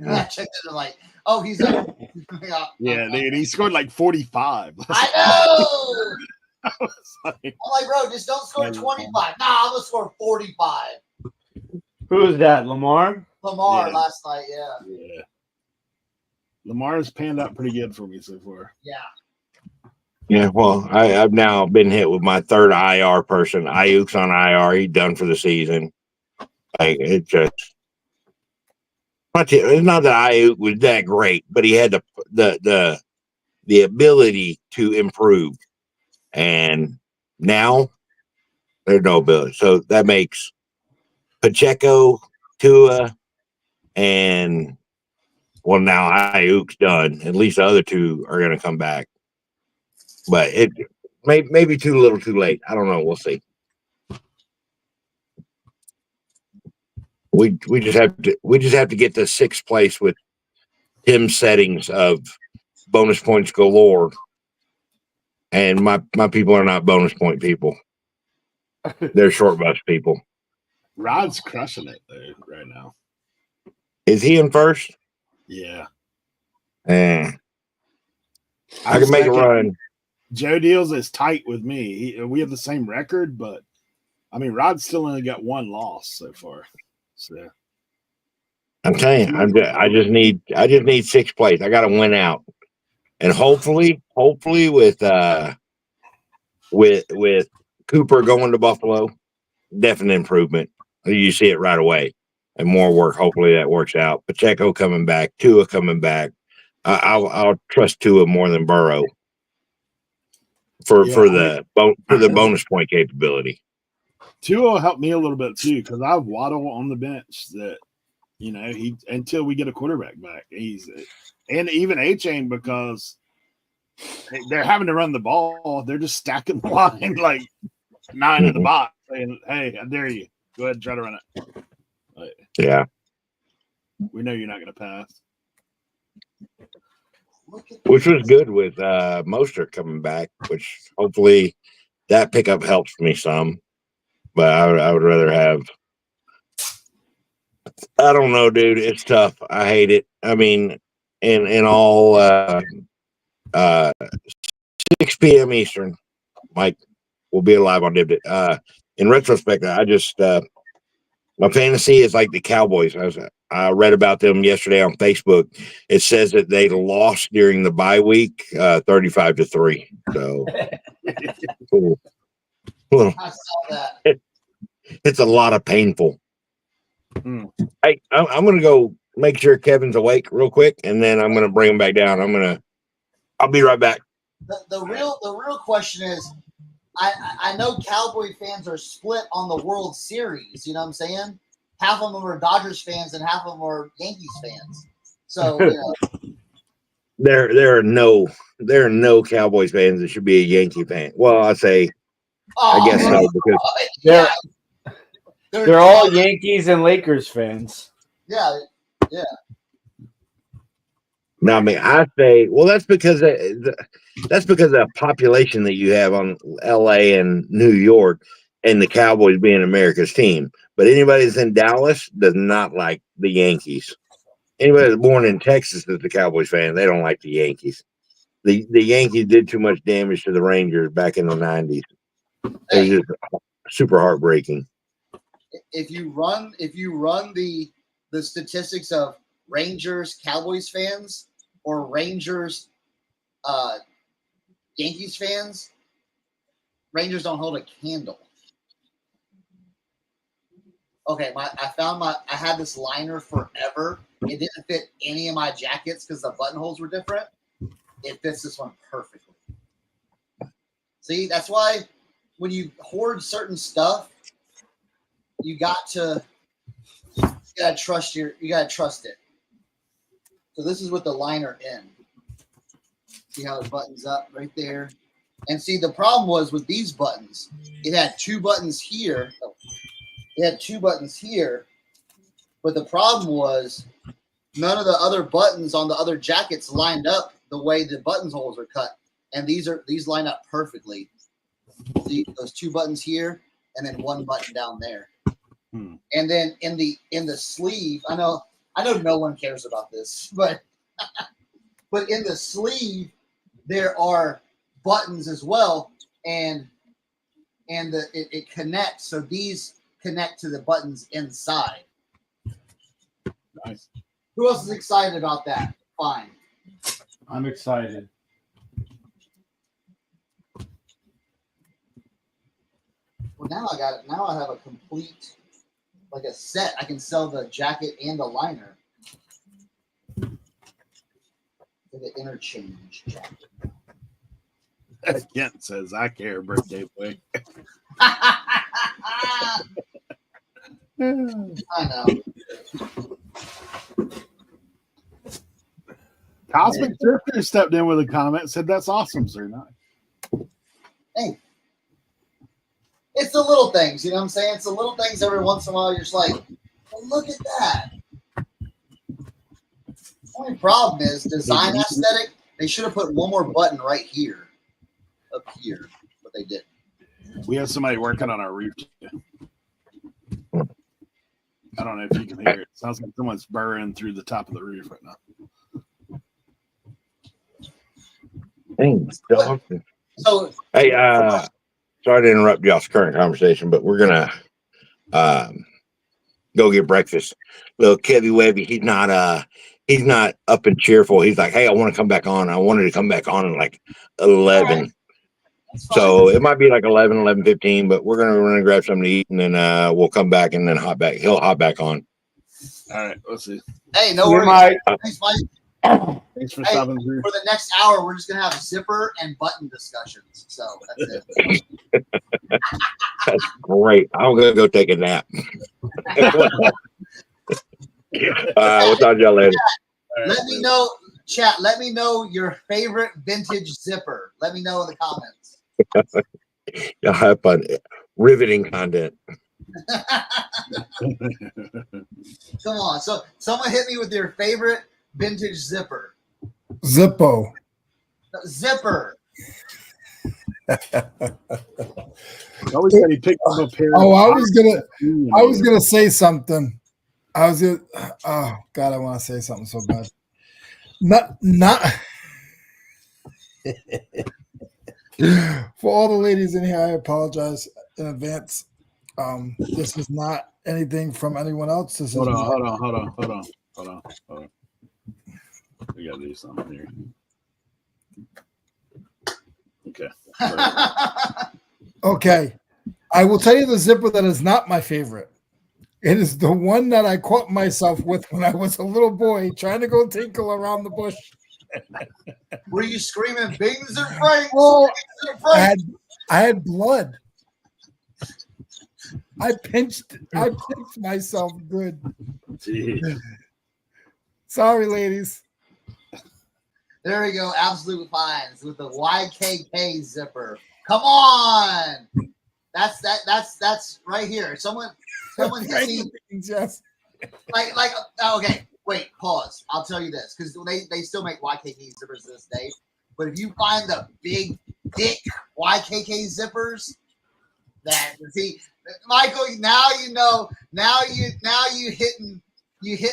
And I checked it and like, oh, he's up. Yeah, dude, he scored like 45. I know. I'm like, bro, just don't score 25. Nah, I'm gonna score 45. Who is that? Lamar last night, yeah. Lamar's panned out pretty good for me so far. Yeah. Yeah, well, I've now been hit with my third IR person. Ayuk's on IR. He's done for the season. Like it's not that Ayuk was that great, but he had the ability to improve. And now there's no ability. So that makes Pacheco, Tua, and well, now Ayuk's done. At least the other two are going to come back. But it may be too little, too late. I don't know. We'll see. We just have to get to sixth place with Tim's settings of bonus points galore. And my people are not bonus point people. They're short bus people. Rod's crushing it right now. Is he in first? Yeah. I can make a run. Joe Deals is tight with me. We have the same record, but I mean, Rod's still only got one loss so far. So I'm telling you, I just need sixth place. I got to win out, and hopefully with Cooper going to Buffalo, definite improvement. You see it right away, and more work. Hopefully that works out. Pacheco coming back, Tua coming back. I'll trust Tua more than Burrow for the bonus point capability. Tua will help me a little bit too because I have Waddle on the bench that he until we get a quarterback back. And even A-Chain because they're having to run the ball. They're just stacking the line like 9 in the box, saying, "Hey, I dare you. Go ahead and try to run it." Yeah, we know you're not going to pass. Which was good with Mostert coming back, which hopefully that pickup helps me some. But I would rather have. I don't know, dude. It's tough. I hate it. I mean, in all 6 p.m. Eastern, Mike will be alive on Dibdit. In retrospect, I just my fantasy is like the Cowboys. I read about them yesterday on Facebook. It says that they lost during the bye week, 35-3. So I saw that. It's a lot of painful. Hey, I'm going to go make sure Kevin's awake real quick, and then I'm going to bring him back down. I'll be right back. The real question is, I know Cowboy fans are split on the World Series. You know what I'm saying? half of them are Dodgers fans and half of them are Yankees fans. So you know, there are no Cowboys fans that should be a Yankee fan. Well, I guess so because they're all Yankees and Lakers fans. Yeah. No, I mean I say, well, that's because of the population that you have on L.A. and New York, and the Cowboys being America's team. But anybody that's in Dallas does not like the Yankees. Anybody that's born in Texas is a Cowboys fan. They don't like the Yankees. The Yankees did too much damage to the Rangers back in the 90s. It was just super heartbreaking. If you run the statistics of Rangers Cowboys fans or Rangers Yankees fans, Rangers don't hold a candle. Okay, I had this liner forever. It didn't fit any of my jackets because the buttonholes were different. It fits this one perfectly. See, that's why when you hoard certain stuff, you gotta trust it. So this is with the liner in. See how it buttons up right there? And see, the problem was with these buttons, it had two buttons here. It had two buttons here, but the problem was none of the other buttons on the other jackets lined up the way the buttons holes are cut. And these line up perfectly. See those two buttons here and then one button down there. And then in the sleeve, I know no one cares about this, but in the sleeve there are buttons as well, and it connects. So these connect to the buttons inside. Nice. Who else is excited about that? Fine. I'm excited. Well, now I got it. Now I have a complete, like a set. I can sell the jacket and the liner. Like an interchange jacket. Kent says, I care, birthday boy. I know. Cosmic Drifter stepped in with a comment, said, that's awesome, Cernoch. Hey. It's the little things, you know what I'm saying? It's the little things every once in a while you're just like, well, look at that. The only problem is design aesthetic. They should have put one more button right here. Up here. But they didn't. We have somebody working on our roof. I don't know if you can hear it. Sounds like someone's burrowing through the top of the roof right now. Thanks, dog. So, hey, sorry to interrupt y'all's current conversation, but we're gonna go get breakfast. Little Kevy Webby, he's not up and cheerful. He's like, hey, I want to come back on. I wanted to come back on at like 11. Right. So it might be like 11:15, but we're gonna run and grab something to eat, and then we'll come back and then hop back. He'll hop back on. All right, let's see. Hey, no worries. Thanks, Mike. Thanks for stopping through. For the next hour, we're just gonna have zipper and button discussions. So that's it. That's great. I'm gonna go take a nap. We'll talk to y'all later. Let me know, chat. Let me know your favorite vintage zipper. Let me know in the comments. Y'all have fun. Riveting content. Come on. So someone hit me with your favorite vintage zipper. Zippo. No, zipper. Always said he picked up a pair. Oh, I was gonna say something. Oh God, I want to say something so bad. Not for all the ladies in here, I apologize in advance. This is not anything from anyone else. This Hold on. We gotta do something here. Okay. Okay. I will tell you the zipper that is not my favorite. It is the one that I caught myself with when I was a little boy trying to go tinkle around the bush. Were you screaming Bings or Franks? Oh, I had blood. I pinched myself good. Jeez. Sorry, ladies. There we go. Absolute Finds with the YKK zipper. Come on. That's right here. Someone see like okay, wait, pause. I'll tell you this, because they still make YKK zippers to this day. But if you find the big dick YKK zippers, that see, Michael, now you know, now you hitting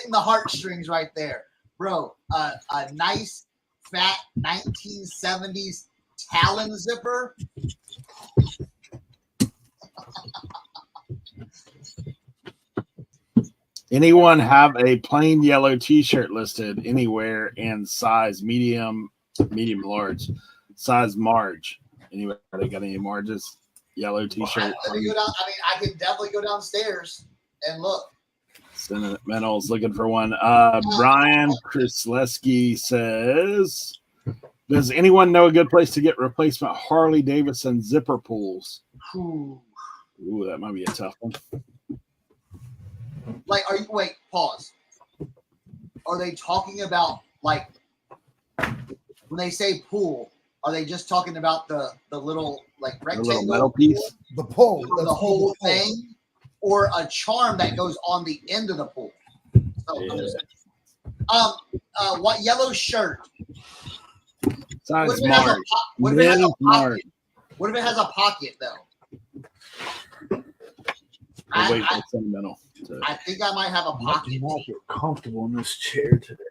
the heartstrings right there, bro. A nice fat 1970s Talon zipper. Anyone have a plain yellow T-shirt listed anywhere in size medium, large, size Marge? Anybody got any Marges? Yellow T-shirt. Let me go down. I mean, I can definitely go downstairs and look. Sentimental's looking for one. Brian Krisleski says, does anyone know a good place to get replacement Harley Davidson zipper pulls? Ooh, that might be a tough one. Like, wait, pause. Are they talking about, like, when they say pool, are they just talking about the little, like, rectangle, little metal piece? The pole. Or the whole thing? Or a charm that goes on the end of the pool? So, yeah. What yellow shirt? Size Marge. What if it has a pocket? What if it has a pocket, though? Wait for sentimental. I think I might have a pocket. I'm not comfortable in this chair today.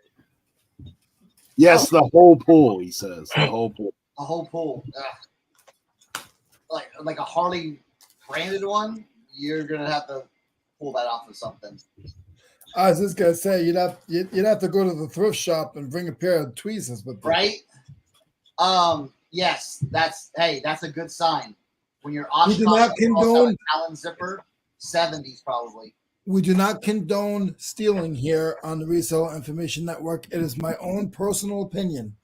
Yes, the whole pool, he says. The whole pool. A whole pool. Like a Harley branded one, you're gonna have to pull that off of something. I was just gonna say you'd have to go to the thrift shop and bring a pair of tweezers with them. Right? Yes, that's a good sign. When you're Allen zipper, 70s probably. We do not condone stealing here on the Reseller Information Network. It is my own personal opinion.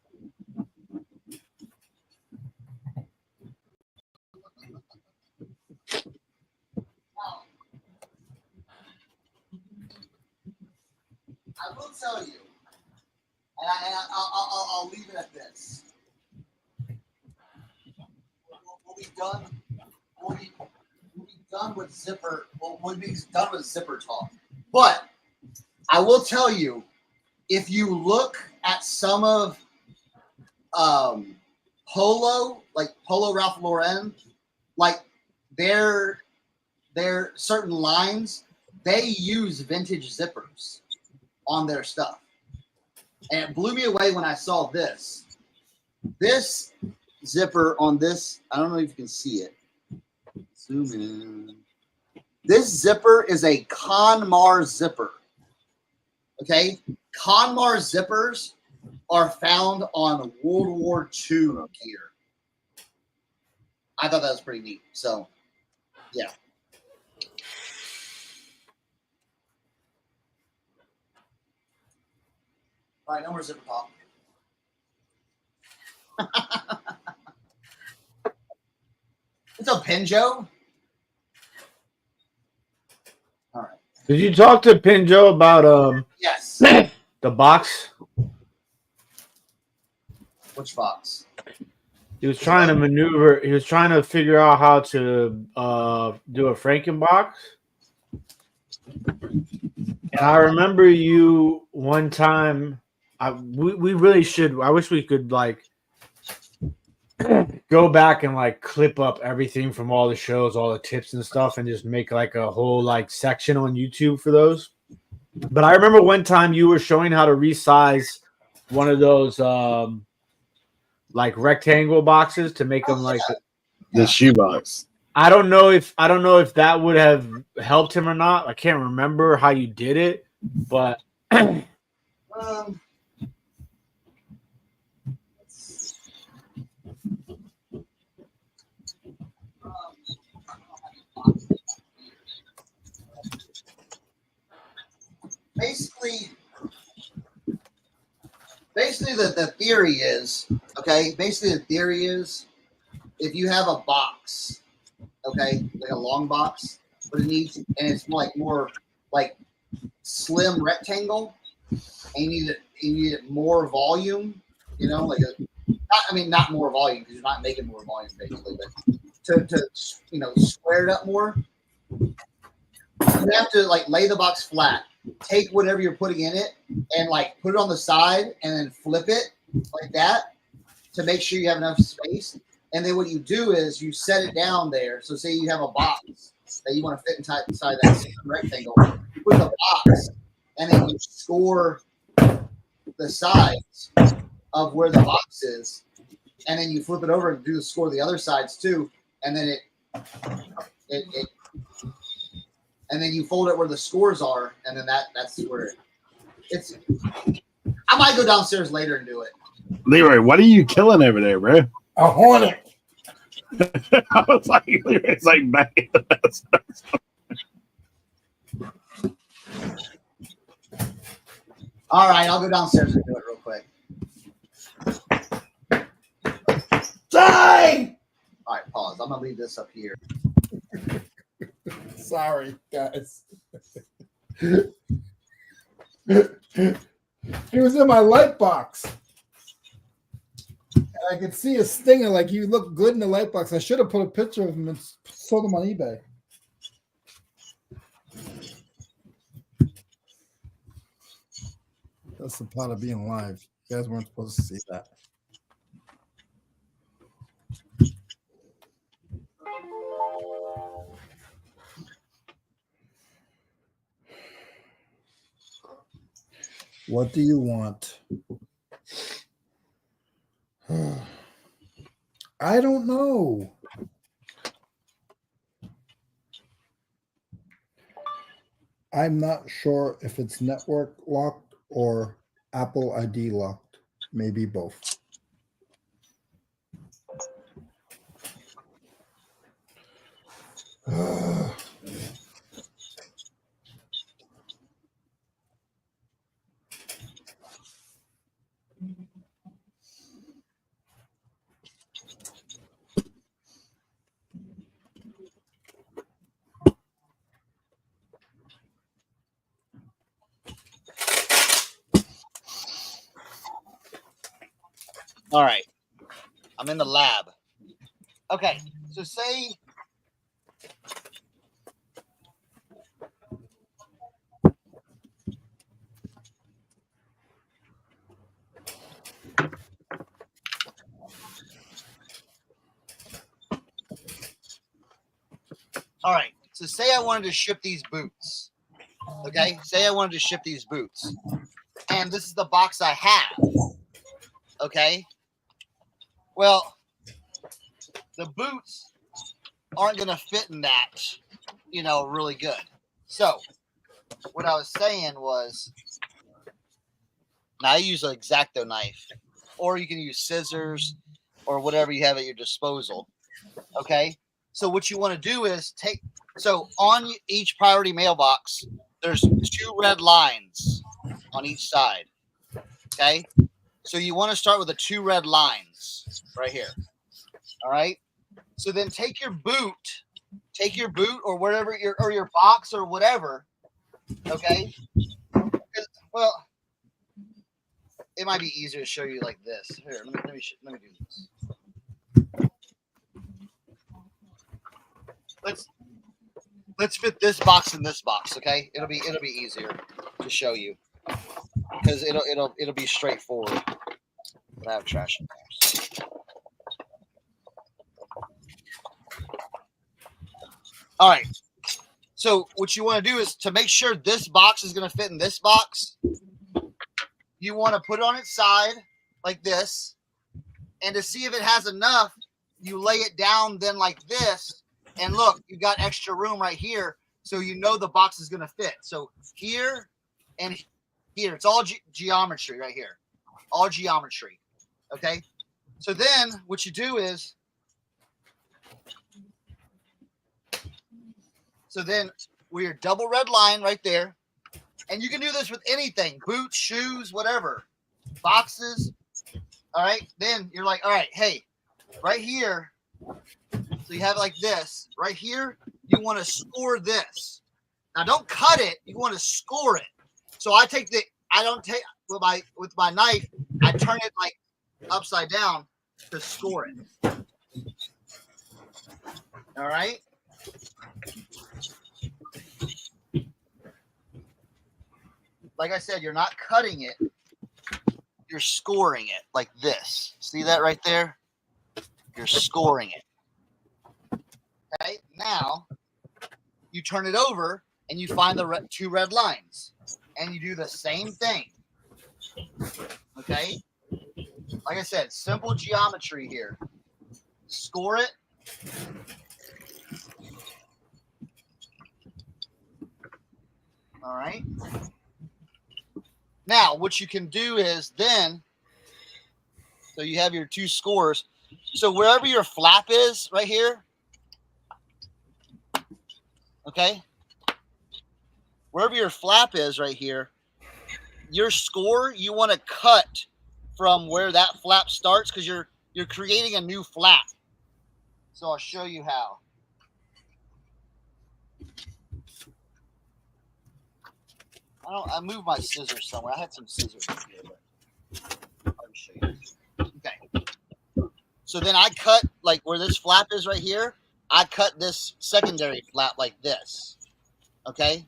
I will tell you, and I'll leave it at this. We'll be done. We'll be done with zipper. We'll be done with zipper talk. But I will tell you, if you look at some of Polo, like Polo Ralph Lauren, like their certain lines, they use vintage zippers on their stuff. And it blew me away when I saw this. This zipper on this, I don't know if you can see it. Zoom in. This zipper is a Conmar zipper. Okay? Conmar zippers are found on World War II gear. I thought that was pretty neat. So, yeah. All right, no more zipper talk. What's up, Pinjo? All right. Did you talk to Pinjo about Yes. the box? Which box? He was trying to maneuver. He was trying to figure out how to do a Frankenbox. And I remember you one time. We really should. I wish we could like go back and like clip up everything from all the shows, all the tips and stuff, and just make like a whole like section on YouTube for those. But I remember one time you were showing how to resize one of those like rectangle boxes to make them like the shoebox. I don't know if that would have helped him or not. I can't remember how you did it, but basically the theory is, okay, if you have a box, okay, like a long box, but it's more like slim rectangle, and you need it more volume, not more volume because you're not making more volume basically, but to square it up more, you have to like lay the box flat, take whatever you're putting in it and like put it on the side and then flip it like that to make sure you have enough space. And then what you do is you set it down there. So say you have a box that you want to fit inside that rectangle, you put the box and then you score the sides of where the box is, and then you flip it over and do the score the other sides too, and then and then you fold it where the scores are, and then that's where it's. I might go downstairs later and do it. Leroy, what are you killing over there, bro? A hornet. I was like, Leroy's like back. All right, I'll go downstairs and do it real quick. Die! All right, pause. I'm gonna leave this up here. Sorry, guys. He was in my light box. And I could see a stinger, like he looked good in the light box. I should have put a picture of him and sold him on eBay. That's the part of being live. You guys weren't supposed to see that. What do you want? I don't know. I'm not sure if it's network locked or Apple ID locked. Maybe both. All right. I'm in the lab. Okay. So say I wanted to ship these boots. Okay. Say I wanted to ship these boots. And this is the box I have. Okay. Well, the boots aren't going to fit in that, really good. So what I was saying was, now I use an X-Acto knife, or you can use scissors or whatever you have at your disposal. Okay. So what you want to do is on each priority mailbox, there's 2 red lines on each side. Okay. So you want to start with the 2 red lines right here. All right. So then take your boot or whatever your box or whatever. Okay. Well, it might be easier to show you like this. Here, let me do this. Let's fit this box in this box. Okay. It'll be easier to show you because it'll be straightforward. I have trash in there. All right. So what you want to do is to make sure this box is going to fit in this box, you want to put it on its side like this. And to see if it has enough, you lay it down then like this. And look, you got extra room right here. So the box is going to fit. So here and here, it's all geometry right here. All geometry. Okay. So then what you do is, we're double red line right there. And you can do this with anything, boots, shoes, whatever, boxes. All right. Then you're like, all right, hey, right here, So you have it like this. Right here, you want to score this. Now don't cut it. You want to score it. So I don't take with my knife, I turn it like upside down to score it. All right. Like I said, you're not cutting it. You're scoring it like this. See that right there? You're scoring it. Okay. Now you turn it over and you find the two red lines and you do the same thing. Okay. Like I said, simple geometry here. Score it. All right. Now, what you can do is then, so you have your two scores. So wherever your flap is right here, okay, wherever your flap is right here, your score, you want to cut from where that flap starts because you're creating a new flap. So I'll show you how. I moved my scissors somewhere. I had some scissors here, but I'll show you. Okay. So then I cut like where this flap is right here. I cut this secondary flap like this. Okay.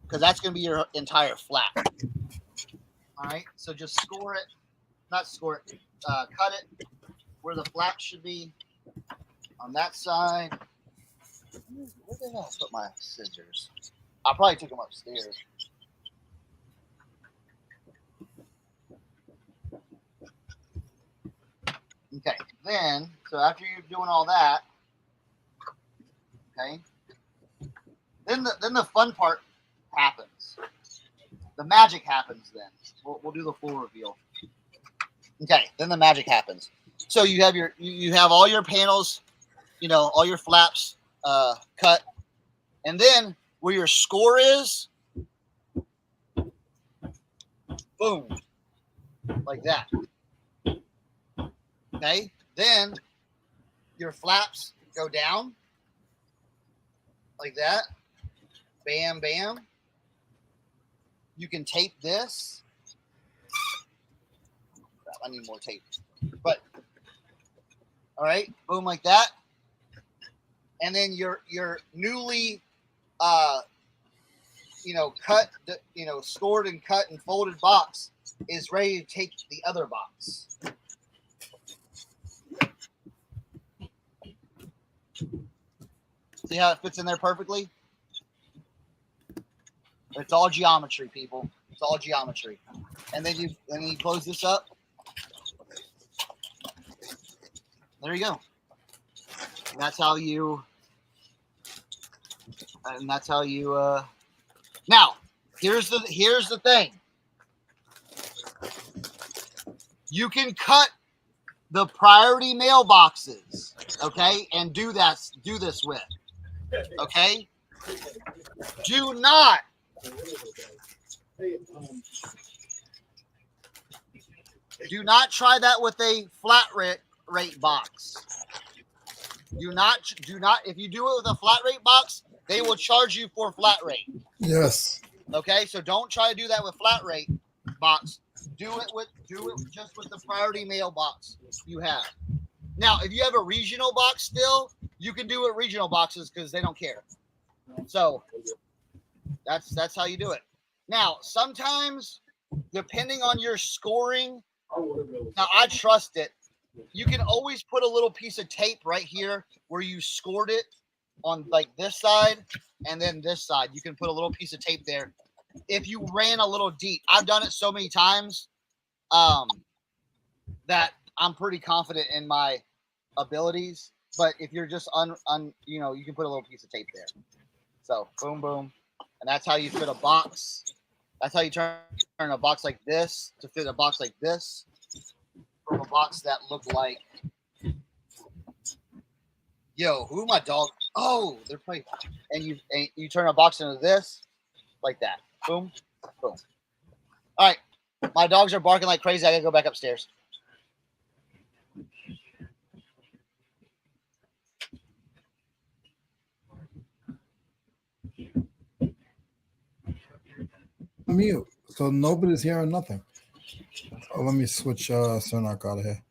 Because that's going to be your entire flap. All right. So just score it. Not score it. Cut it where the flap should be on that side. Where the hell I put my scissors? I probably took them upstairs. Okay, then, so after you're doing all that, okay, then the fun part happens. The magic happens then. We'll do the full reveal. Okay, then the magic happens. So you have you have all your panels, you know, all your flaps cut, and then where your score is, boom, like that. Okay, then your flaps go down like that. Bam, bam. You can tape this. I need more tape. But all right, boom, like that. And then your newly cut, scored and cut and folded box is ready to take the other box. See how it fits in there perfectly? It's all geometry, people. It's all geometry. And then you close this up. There you go. And that's how you. Now, here's the thing. You can cut the priority mailboxes, okay, and do this with, okay. Do not try that with a flat rate box. Do not. If you do it with a flat rate box, they will charge you for flat rate. Yes. Okay, so don't try to do that with flat rate box. Do it just with the priority mailbox you have. Now, if you have a regional box still, you can do it regional boxes because they don't care. So that's how you do it. Now, sometimes depending on your scoring, now I trust it. You can always put a little piece of tape right here where you scored it on like this side and then this side. You can put a little piece of tape there. If you ran a little deep, I've done it so many times that I'm pretty confident in my abilities. But if you're just you can put a little piece of tape there. So boom, boom, and that's how you fit a box. That's how you turn a box like this to fit a box like this from a box that looked like. Yo, who my dog? Oh, they're playing. And you turn a box into this like that. Boom, boom. All right, my dogs are barking like crazy. I gotta go back upstairs. Mute. So nobody's hearing nothing. Oh, let me switch Cernoch out of here.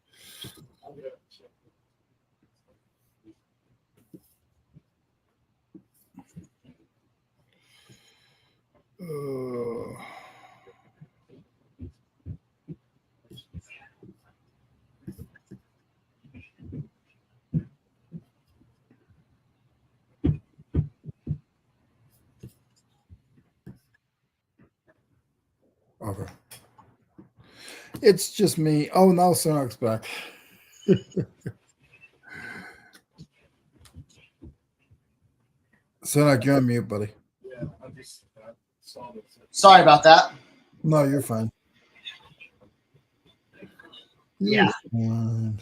Okay. It's just me. Oh, now Cernoch's back. Cernoch, you're on mute, buddy. Yeah, I saw this. Sorry about that. No, you're fine. Yeah. You're fine.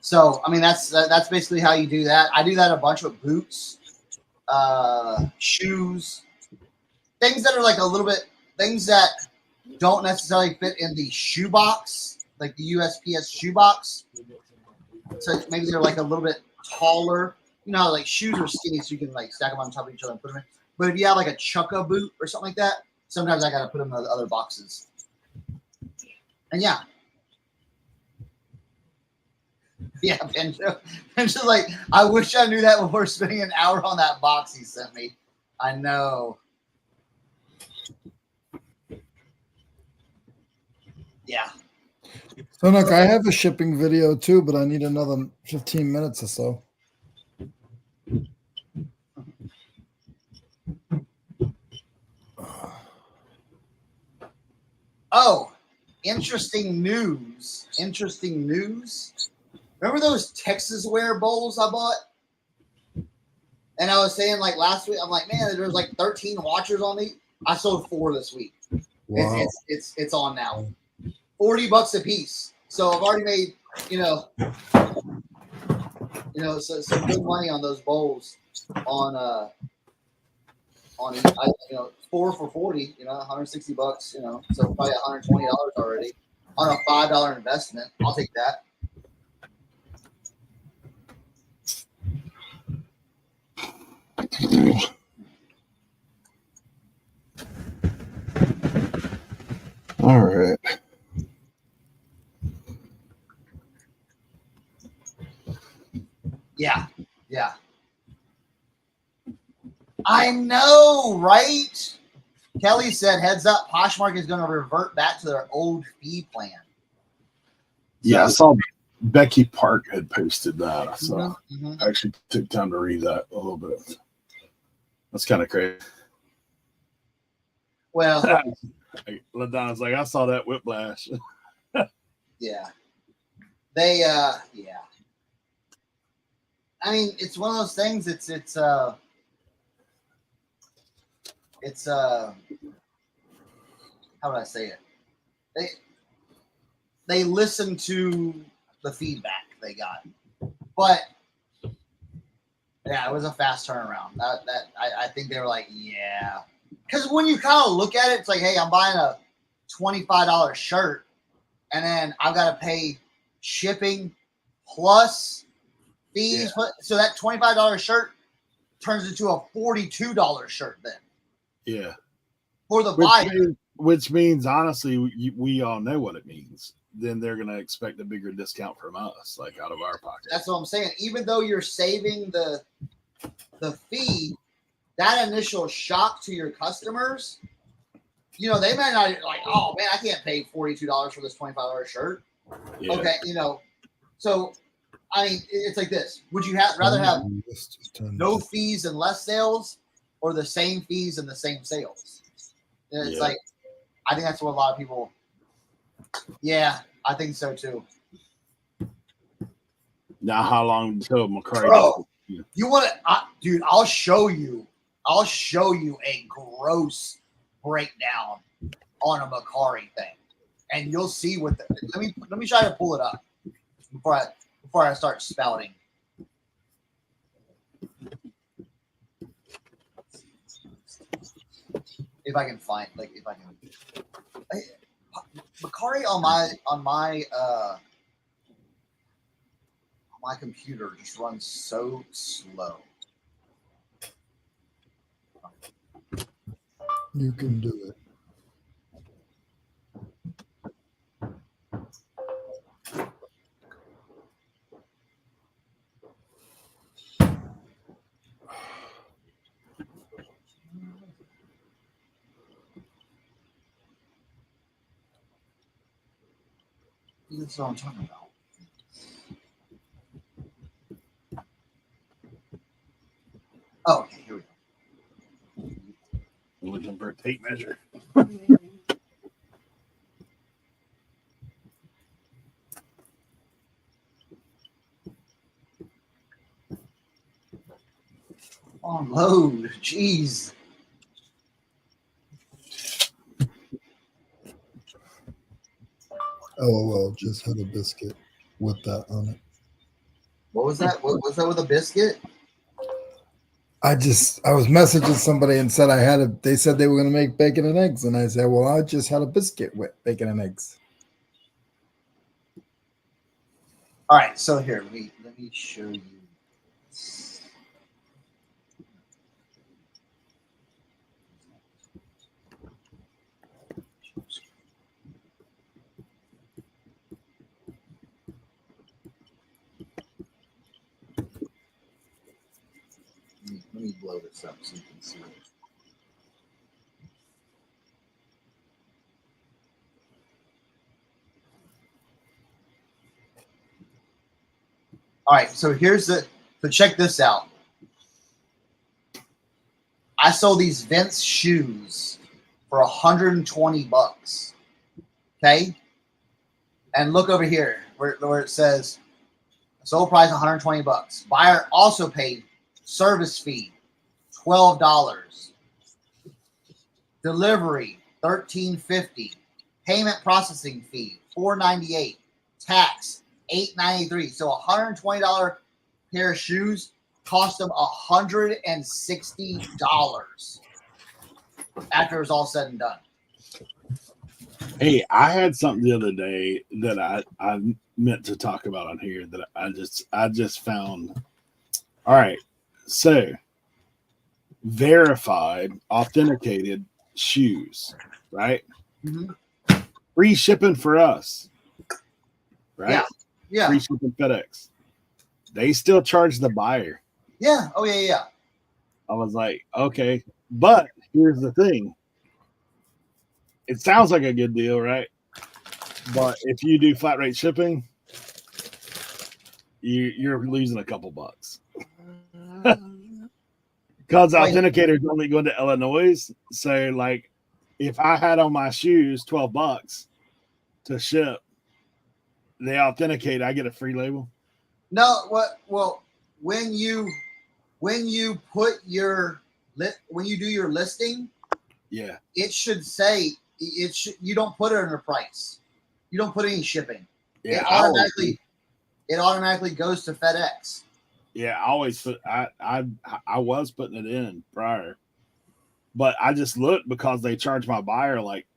So, I mean, that's basically how you do that. I do that a bunch with boots, shoes, things that are like a little bit, things that don't necessarily fit in the shoe box, like the USPS shoe box. So maybe they're like a little bit taller. You know how like shoes are skinny, so you can like stack them on top of each other and put them in. But if you have like a chukka boot or something like that, sometimes I got to put them in the other boxes. And yeah. Yeah, Ben's like, I wish I knew that before spending an hour on that box he sent me. I know. Yeah. So look, I have a shipping video too, but I need another 15 minutes or so. Oh, interesting news. Interesting news. Remember those Texas wear bowls I bought? And I was saying like last week, I'm like, man, there's like 13 watchers on these. I sold 4 this week. Wow. It's on now. $40 a piece. So I've already made, so some good money on those bowls on 4 for 40, $160, so probably $120 already on a $5 investment. I'll take that. All right. Yeah. I know, right? Kelly said, heads up, Poshmark is going to revert back to their old fee plan. Yeah, I saw Becky Park had posted that. So Mm-hmm. I actually took time to read that a little bit. That's kind of crazy. Well, LaDonna's like, I saw that whiplash. yeah. They, yeah. I mean, it's one of those things. It's how would I say it? They listen to the feedback they got, but yeah, it was a fast turnaround. I think they were like, yeah, because when you kind of look at it, it's like, hey, I'm buying a $25 shirt, and then I've got to pay shipping plus fees. Yeah. So that $25 shirt turns into a $42 shirt then. Yeah. For the buyer. Which means, honestly, we all know what it means. Then they're going to expect a bigger discount from us, like out of our pocket. That's what I'm saying. Even though you're saving the fee, that initial shock to your customers, they may not like, oh man, I can't pay $42 for this $25 shirt. Yeah. Okay, so I mean, it's like this. Would you rather have no fees and less sales, or the same fees and the same sales? And it's like, I think that's what a lot of people. Yeah, I think so too. Now, how long until McCarty? Bro, you want to, dude? I'll show you a gross breakdown on a Macari thing, and you'll see what. Let me try to pull it up before I start spouting. If I can find, Macari on my computer just runs so slow. You can do it. That's what I'm talking about. Oh, okay, here we go. Looking for a tape measure. Load, jeez. LOL, just had a biscuit with that on it. What was that? What was that with a biscuit? I was messaging somebody and said they said they were going to make bacon and eggs. And I said, well, I just had a biscuit with bacon and eggs. All right, so here, let me show you. Let me blow this up so you can see it. All right, so so check this out. I sold these Vince shoes for $120. Okay? And look over here where it says sold price $120. Buyer also paid service fee $12. Delivery $13.50. Payment processing fee $4.98. Tax $8.93. So $120 pair of shoes cost them $160 after it was all said and done. Hey, I had something the other day that I meant to talk about on here that I just found. All right, so verified, authenticated shoes, right? Mm-hmm. Free shipping for us, right? Yeah. Free shipping FedEx. They still charge the buyer. Yeah. Oh yeah. I was like, okay, but here's the thing. It sounds like a good deal, right? But if you do flat rate shipping, you're losing a couple bucks. Because Authenticator's only going to Illinois. So, like, if I had on my shoes $12 to ship, they authenticate, I get a free label. No, well, when you put your when you do your listing, yeah, it should say you don't put it in the price. You don't put any shipping. Yeah, it automatically goes to FedEx. Yeah, I always put I was putting it in prior, but I just looked because they charge my buyer like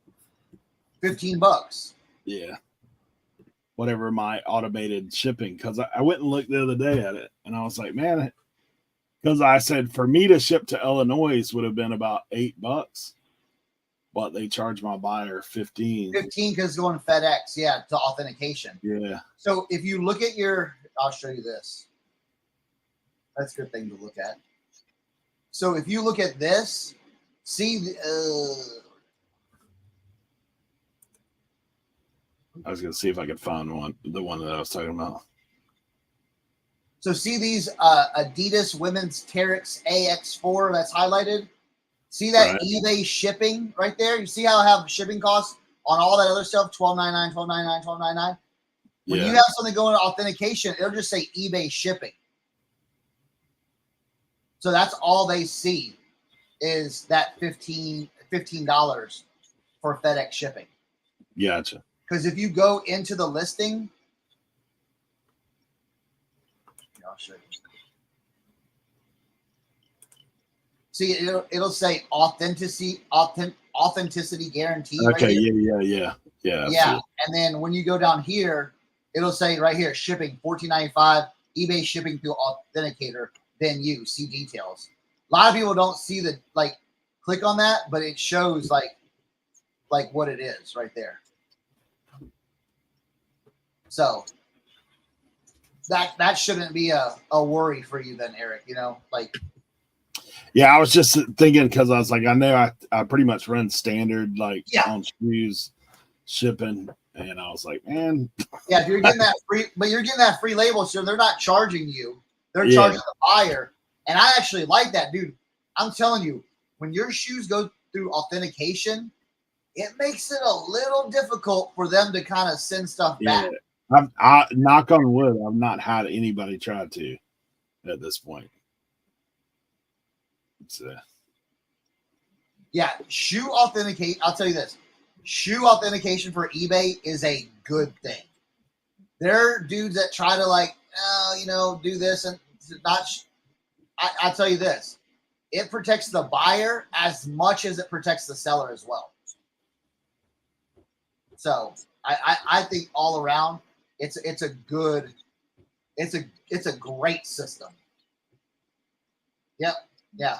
$15. Yeah, whatever my automated shipping. Because I went and looked the other day at it, and I was like, man, because I said for me to ship to Illinois would have been about $8, but they charge my buyer 15. 15 because going FedEx, yeah, to authentication. Yeah. So if you look at I'll show you this. That's a good thing to look at. So if you look at this, see I was going to see if I could find the one that I was talking about. So see these Adidas Women's Terex AX4 that's highlighted? See that eBay shipping right there? You see how I have shipping costs on all that other stuff? $12.99, $12.99, $12.99. When you have something going to authentication, it'll just say eBay shipping. So that's all they see is that $15 for FedEx shipping. Gotcha. Because if you go into the listing, I'll show you. See, it'll say authenticity guarantee. Okay, right yeah. And then when you go down here, it'll say right here, shipping $14.95, eBay shipping through Authenticator. Then you see details. A lot of people don't see click on that, but it shows like what it is right there. So that shouldn't be a worry for you then, Eric, you know, like. Yeah, I was just thinking because I was like, I know I pretty much run standard like on shoes shipping, and I was like, man. Yeah, if you're getting that free, but you're getting that free label, so they're not charging you. They're charging the buyer. And I actually like that, dude. I'm telling you, when your shoes go through authentication, it makes it a little difficult for them to kind of send stuff back. I knock on wood, I've not had anybody try to at this point. Yeah, shoe authenticate. I'll tell you this: shoe authentication for eBay is a good thing. There are dudes that try to do this and not. I tell you this: it protects the buyer as much as it protects the seller as well. So I think all around, it's a great system. Yep. Yeah.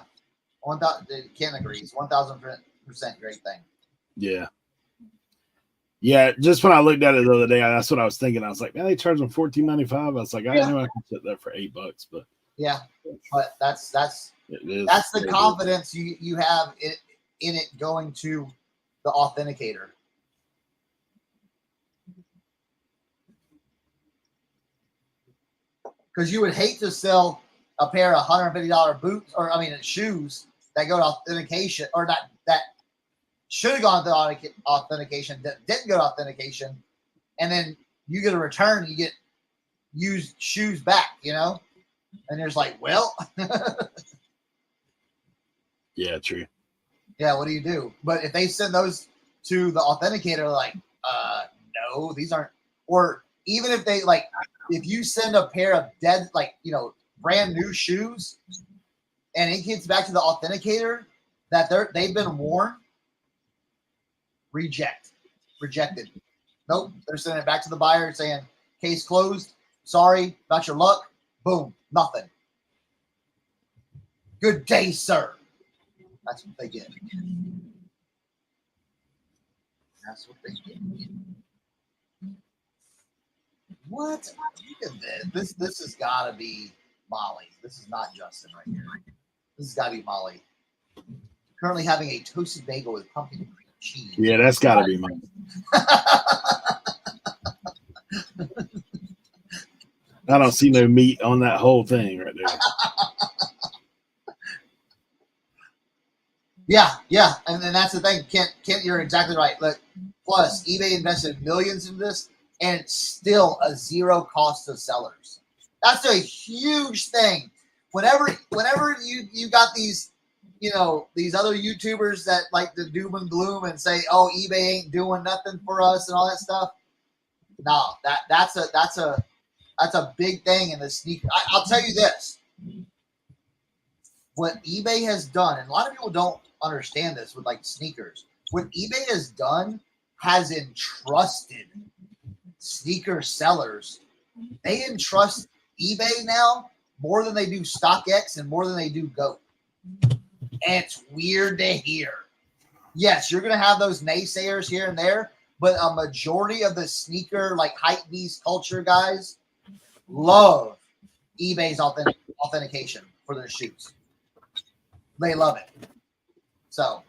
1,000. Ken agrees. 1,000% great thing. Yeah. Yeah. Just when I looked at it the other day, that's what I was thinking. I was like, man, they charge them $14.95. I was like, I knew I could sit there for $8, but yeah. But that's the confidence you have in it going to the authenticator. Because you would hate to sell a pair of $150 boots, shoes that go to authentication, or that should have gone to authentication, that didn't go to authentication, and then you get a return, you get used shoes back, you know? And there's like, well. Yeah, true. Yeah, what do you do? But if they send those to the authenticator, like, no, these aren't, or even if they, like, if you send a pair of brand new shoes and it gets back to the authenticator that they've been worn, rejected. Nope, they're sending it back to the buyer saying, case closed, sorry about your luck, boom, nothing. Good day, sir. That's what they get. That's what they get. What? Look at this. This has got to be Molly. This is not Justin right here. This has got to be Molly. Currently having a toasted bagel with pumpkin cream cheese. Yeah, that's got to be Molly. I don't see no meat on that whole thing right there. Yeah, and that's the thing, Kent, you're exactly right. Look, plus, eBay invested millions in this, and it's still a zero cost to sellers. That's a huge thing. Whenever you got these, these other YouTubers that like to doom and gloom and say, "Oh, eBay ain't doing nothing for us" and all that stuff. No, that's a big thing in the sneaker. I'll tell you this: what eBay has done, and a lot of people don't understand this with like sneakers. What eBay has done has entrusted sneaker sellers. They entrust eBay now more than they do StockX and more than they do GOAT. And it's weird to hear. Yes, you're going to have those naysayers here and there, but a majority of the sneaker, like hype beast culture guys, love eBay's authentication for their shoes. They love it. So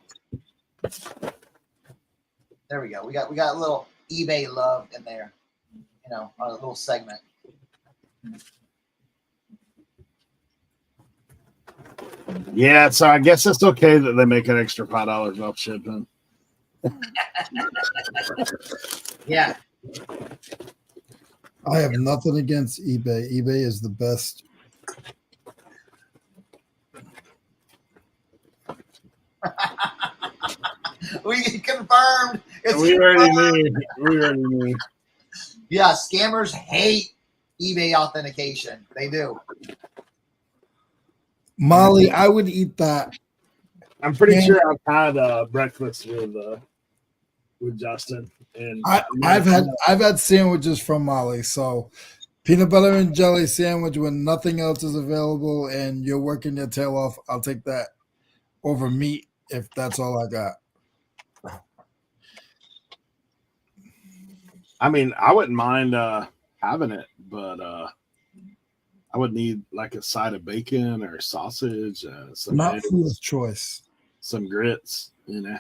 there we go. We got a little eBay love in there, our little segment. Yeah, so I guess it's okay that they make an extra $5 off shipping. Yeah. I have nothing against eBay. eBay is the best. We confirmed. We already knew. Yeah, scammers hate eBay authentication. They do. Molly, I would eat that. I'm pretty sure I've had breakfast with Justin, and I've had sandwiches from Molly. So peanut butter and jelly sandwich when nothing else is available and you're working your tail off, I'll take that over meat if that's all I got. I mean, I wouldn't mind having it, but I would need like a side of bacon or sausage, some Not eggs, food of choice. some grits, you know.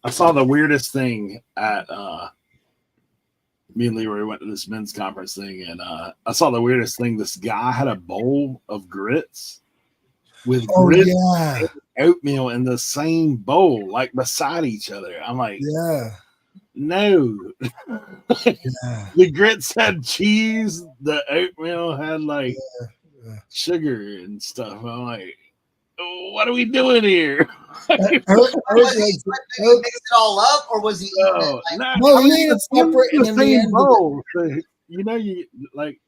I saw the weirdest thing at me and Leroy went to this men's conference thing, and I saw the weirdest thing. This guy had a bowl of grits with grits and oatmeal in the same bowl, like beside each other. I'm like, yeah. No. Yeah. The grits had cheese, the oatmeal had like sugar and stuff. I'm like, what are we doing here? Eric mix it all up, or was he eating it? Like, no, he ate it separate in the end bowl. So, you know, you like,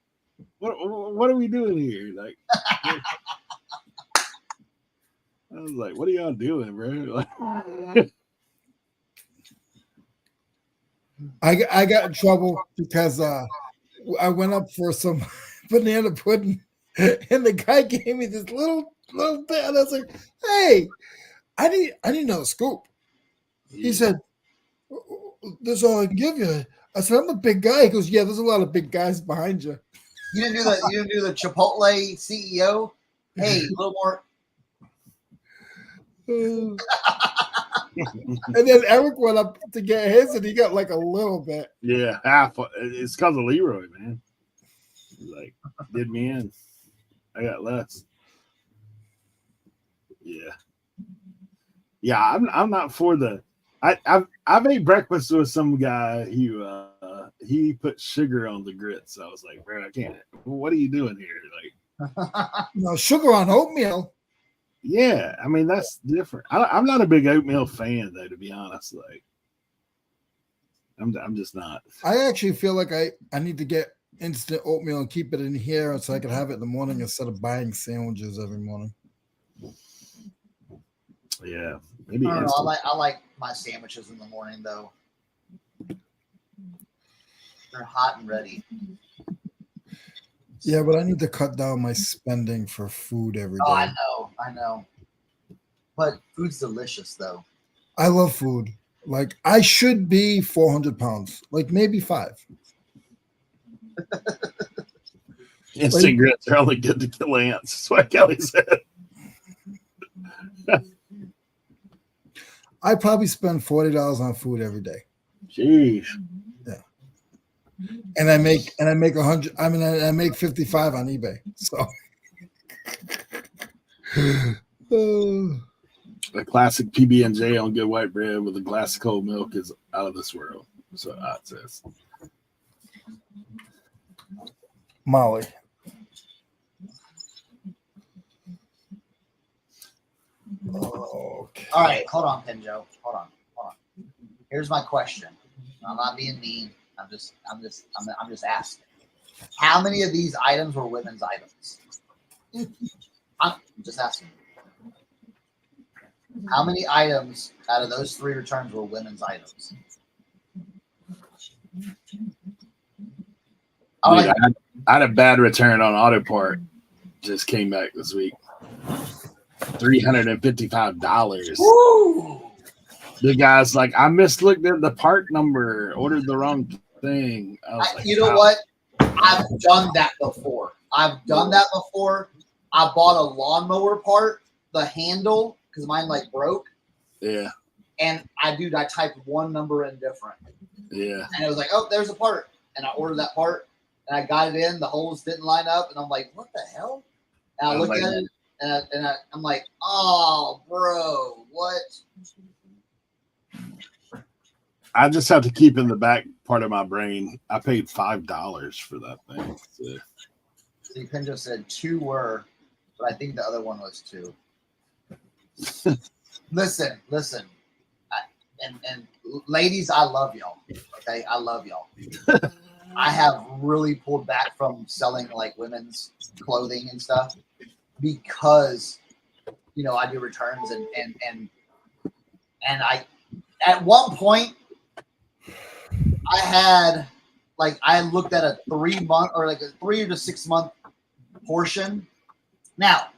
what are we doing here? Like, I was like, what are y'all doing, bro? Like, I got in trouble because I went up for some banana pudding, and the guy gave me this little bit, and I was like, "Hey, I need another scoop." He said, "That's all I can give you." I said, "I'm a big guy." He goes, "Yeah, there's a lot of big guys behind you." You didn't do the Chipotle CEO. Hey, a little more. And then Eric went up to get his, and he got like a little bit. Yeah, half. It's because of Leroy, man. Like, did me in. I got less. Yeah. I'm not for the. I've ate breakfast with some guy who he put sugar on the grits. So I was like, bro, I can't. What are you doing here? Like, no sugar on oatmeal. Yeah, I mean that's different. I'm not a big oatmeal fan, though, to be honest. Like, I'm just not. I actually feel like I need to get instant oatmeal and keep it in here so I can have it in the morning instead of buying sandwiches every morning. Yeah, maybe. I don't know. I like my sandwiches in the morning though. They're hot and ready. Yeah, but I need to cut down my spending for food every day. Oh, I know. But food's delicious, though. I love food. Like, I should be 400 pounds, like maybe 5. Instant grits are only good to kill ants. That's what Kelly said. I probably spend $40 on food every day. Jeez. Yeah. And I make 100. I mean, I make 55 on eBay. So, a classic PB&J on good white bread with a glass of cold milk is out of this world. So it says. Molly. Okay. All right, hold on, Pinjo. Hold on. Here's my question. I'm not being mean. I'm just asking. How many of these items were women's items? I'm just asking. How many items out of those 3 returns were women's items? I had a bad return on auto part. Just came back this week. $355. Woo! The guy's like, I mislooked at the part number, ordered the wrong thing. I was like, you know what? I've done that before. I bought a lawnmower part, the handle, because mine like broke. Yeah. And I typed one number in different. Yeah. And it was like, oh, there's a part. And I ordered that part and I got it in. The holes didn't line up. And I'm like, what the hell? And I looked at it and I'm like, oh, bro, what? I just have to keep in the back part of my brain. I paid $5 for that thing. So. See, Pinjo said 2 were, but I think the other one was 2. Listen. And ladies, I love y'all. Okay, I love y'all. I have really pulled back from selling like women's clothing and stuff because I do returns and I at one point I had like I looked at a 3 month or like a 3 to 6 month portion. Now,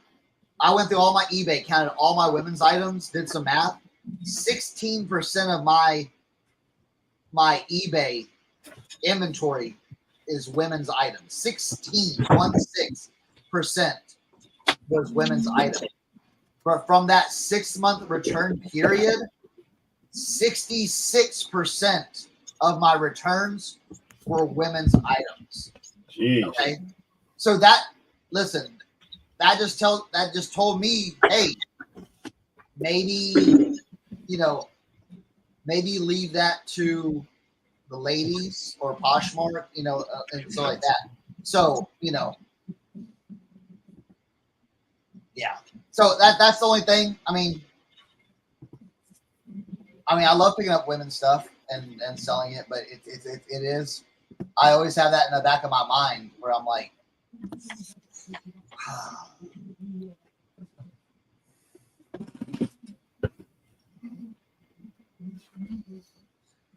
I went through all my eBay, counted all my women's items, did some math. 16% of my eBay inventory is women's items. 16% was women's items. But from that 6 month return period, 66% of my returns were women's items. Jeez. Okay. So that just told me, hey, maybe, maybe leave that to the ladies or Poshmark, and so like that. So, yeah. So that's the only thing. I mean, I love picking up women's stuff and selling it, but it is. I always have that in the back of my mind where I'm like,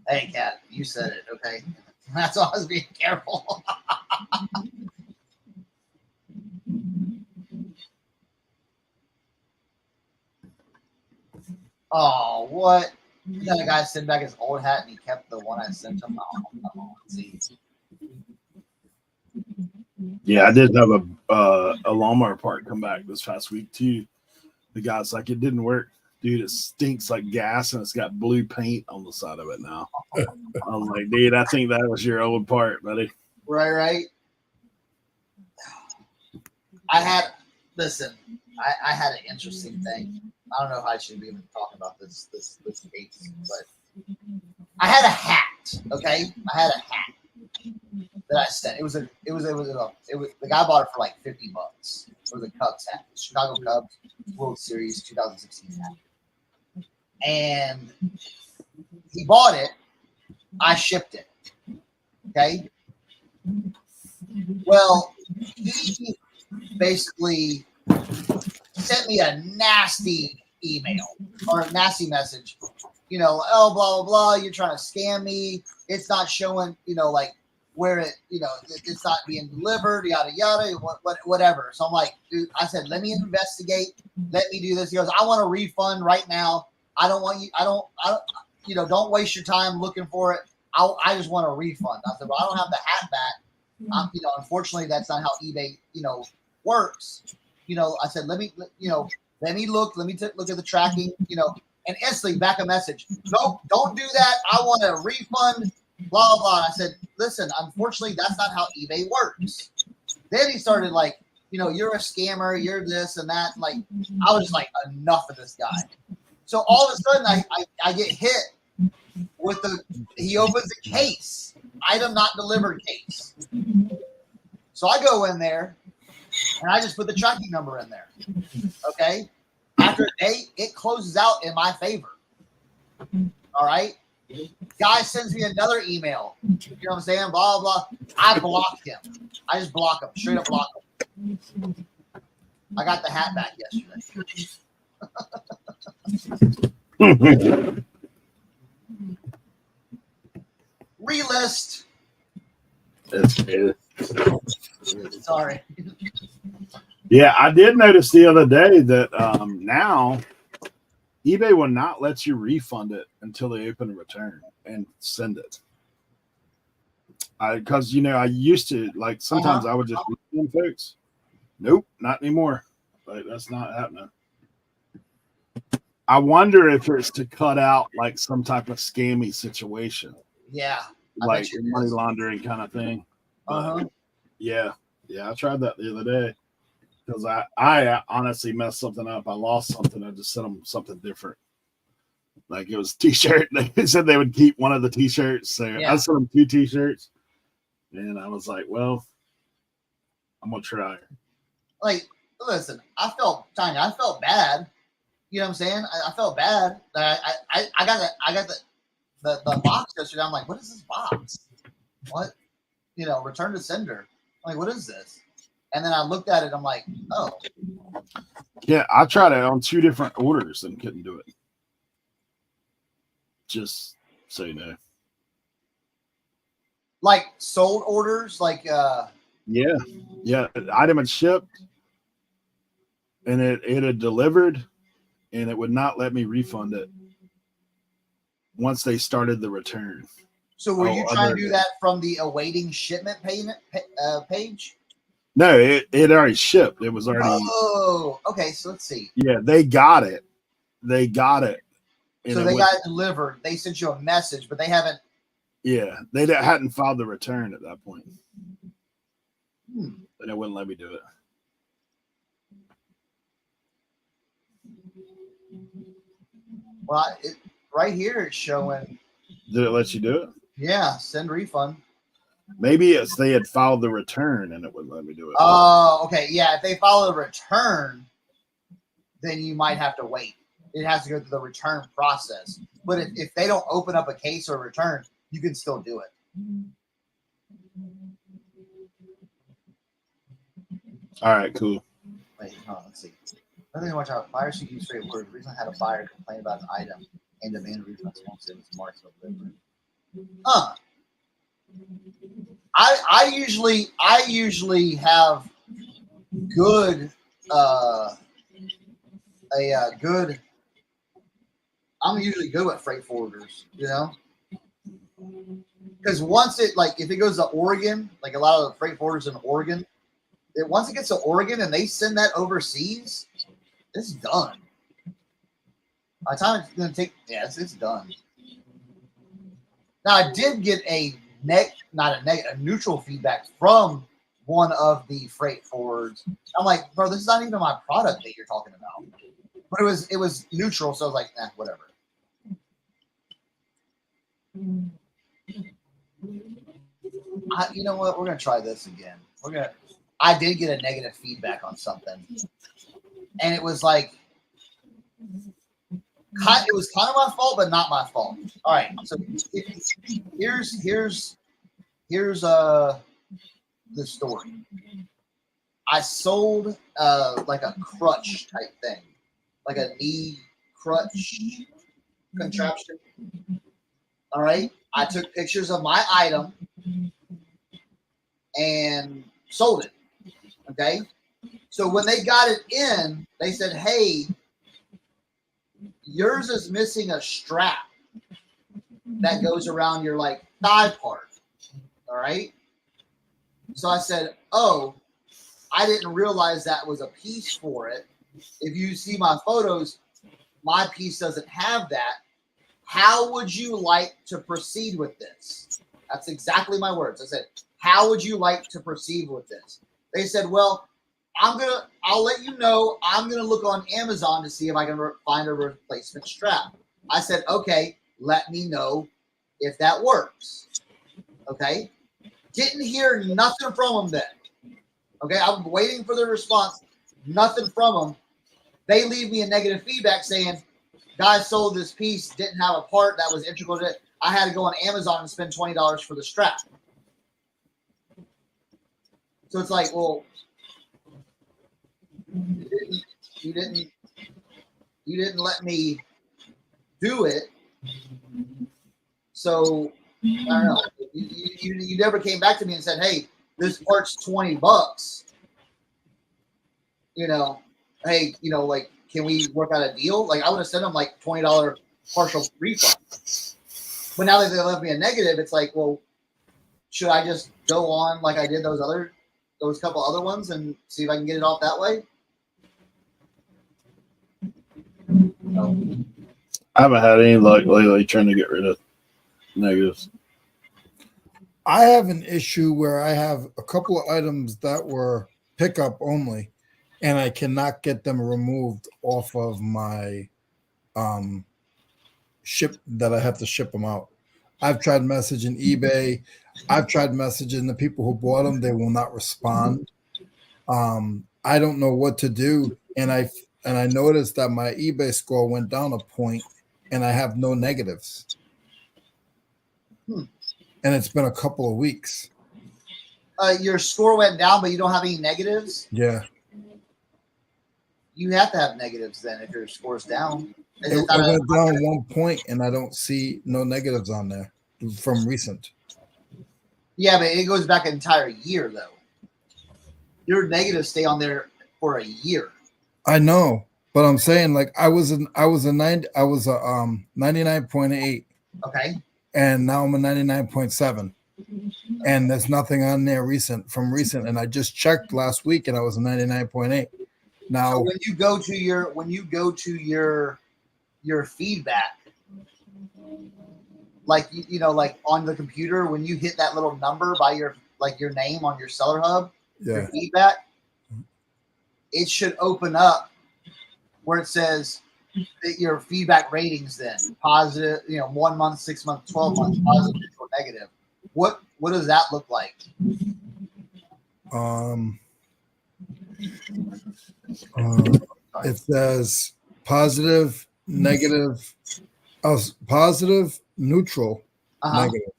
hey, Kat, you said it, okay? That's why I was being careful. Oh, what? You got a guy send back his old hat and he kept the one I sent him. Oh, come on. See. Yeah, I did have a lawnmower part come back this past week too. The guy's like, it didn't work. Dude, it stinks like gas and it's got blue paint on the side of it now. I'm like, dude, I think that was your old part, buddy. Right. I had an interesting thing. I don't know if I should be even talking about this case, but I had a hat. Okay, I had a hat that I sent. The guy bought it for like $50. It was a Cubs hat, Chicago Cubs World Series 2016 hat, and he bought it. I shipped it. Okay. Well, he basically sent me a nasty email or a nasty message, oh, blah, blah, blah. You're trying to scam me. It's not showing, like where it's not being delivered, yada, yada, whatever. So I'm like, dude, I said, let me investigate. Let me do this. He goes, I want a refund right now. I don't want you. I don't, don't waste your time looking for it. I just want a refund. I said, well, I don't have the hat back. Unfortunately, that's not how eBay, works. I said, let me look. Let me look at the tracking. And instantly back a message. No, don't do that. I want a refund. Blah blah blah. I said, listen. Unfortunately, that's not how eBay works. Then he started like, you're a scammer. You're this and that. Like, I was just like, enough of this guy. So all of a sudden, I get hit with he opens the case, item not delivered case. So I go in there and I just put the tracking number in there. Okay. After a day, it closes out in my favor. All right. Guy sends me another email. You know what I'm saying? Blah, blah. I blocked him. I just block him. Straight up block him. I got the hat back yesterday. Relist. That's good. Sorry. Yeah, I did notice the other day that now eBay will not let you refund it until they open a return and send it. Because I used to like sometimes I would just refund folks. Nope, not anymore. Like that's not happening. I wonder if it's to cut out like some type of scammy situation. Yeah, like money laundering kind of thing. Yeah, I tried that the other day because I honestly messed something up. I lost something. I just sent them something different. Like it was a t-shirt. They said they would keep one of the t-shirts. So I sent them 2 t-shirts, and I was like, "Well, I'm gonna try." Like, listen, I felt bad. You know what I'm saying? I felt bad. I got the box yesterday. I'm like, what is this box? What? Return to sender. I'm like, what is this? And then I looked at it. I'm like, oh. Yeah, I tried it on 2 different orders and couldn't do it. Just so you know. Like sold orders, like yeah. The item had shipped, and it had delivered, and it would not let me refund it once they started the return. So were you trying to do that from the awaiting shipment payment page? No, it already shipped. It was already. Oh, okay. So let's see. Yeah, they got it. They got it. So they got it delivered. They sent you a message, but they haven't. Yeah, they hadn't filed the return at that point. And it wouldn't let me do it. Well, right here it's showing. Did it let you do it? Yeah, send refund. Maybe it's they had filed the return and it wouldn't let me do it. Oh, okay. Yeah, if they file a return, then you might have to wait. It has to go through the return process. But if they don't open up a case or a return, you can still do it. All right, cool. Wait, hold on, let's see. Another thing to watch out. Buyers who use straight words. Recently had a buyer complain about an item and demand refunds once it was marked for delivery. I usually have good I'm usually good with freight forwarders, you know, because once it, like, if it goes to Oregon, like a lot of the freight forwarders in Oregon, once it gets to Oregon and they send that overseas, it's done. By the time it's going to take, it's done. Now I did get a neutral feedback from one of the freight forwards. I'm like, bro, this is not even my product that you're talking about. But it was neutral, so I was like, whatever. You know what? We're gonna try this again. I did get a negative feedback on something, and it was like, it was kind of my fault, but not my fault. All right, so here's the story. I sold like a crutch type thing, like a knee crutch contraption. All right, I took pictures of my item and sold it. Okay, so when they got it in, they said, "Hey, yours is missing a strap that goes around your like thigh part." All right. So I said, "Oh, I didn't realize that was a piece for it. If you see my photos, my piece doesn't have that. How would you like to proceed with this?" That's exactly my words. I said, "How would you like to proceed with this?" They said, "Well, I'll let you know. I'm going to look on Amazon to see if I can find a replacement strap." I said, "Okay, let me know if that works." Okay. Didn't hear nothing from them then. Okay. I'm waiting for the response. Nothing from them. They leave me a negative feedback saying, "Guy sold this piece, didn't have a part that was integral to it. I had to go on Amazon and spend $20 for the strap." So it's like, well, you didn't let me do it. So I don't know. You never came back to me and said, "Hey, this part's $20. You know, hey, like, can we work out a deal?" Like, I would have sent them like $20 partial refund. But now that they left me a negative, it's like, well, should I just go on like I did those couple other ones and see if I can get it off that way? No. I haven't had any luck lately trying to get rid of negatives. I have an issue where I have a couple of items that were pickup only, and I cannot get them removed off of my ship that I have to ship them out. I've tried messaging eBay. I've tried messaging the people who bought them. They will not respond. I don't know what to do. And I noticed that my eBay score went down a point and I have no negatives. And it's been a couple of weeks. Your score went down, but you don't have any negatives? Yeah. You have to have negatives then if your score's down. It went down 1 point and I don't see no negatives on there from recent. Yeah, but it goes back an entire year though. Your negatives stay on there for a year. I know, but I'm saying like I was a 99.8. Okay. And now I'm a 99.7. And there's nothing on there recent. And I just checked last week and I was a 99.8. Now so when you go to your feedback, like you know, like on the computer, when you hit that little number by your name on your Seller Hub, your feedback, it should open up where it says that your feedback ratings then positive, 1 month, 6 months, 12 months, positive or negative. What does that look like? It says positive, negative, positive, neutral, negative.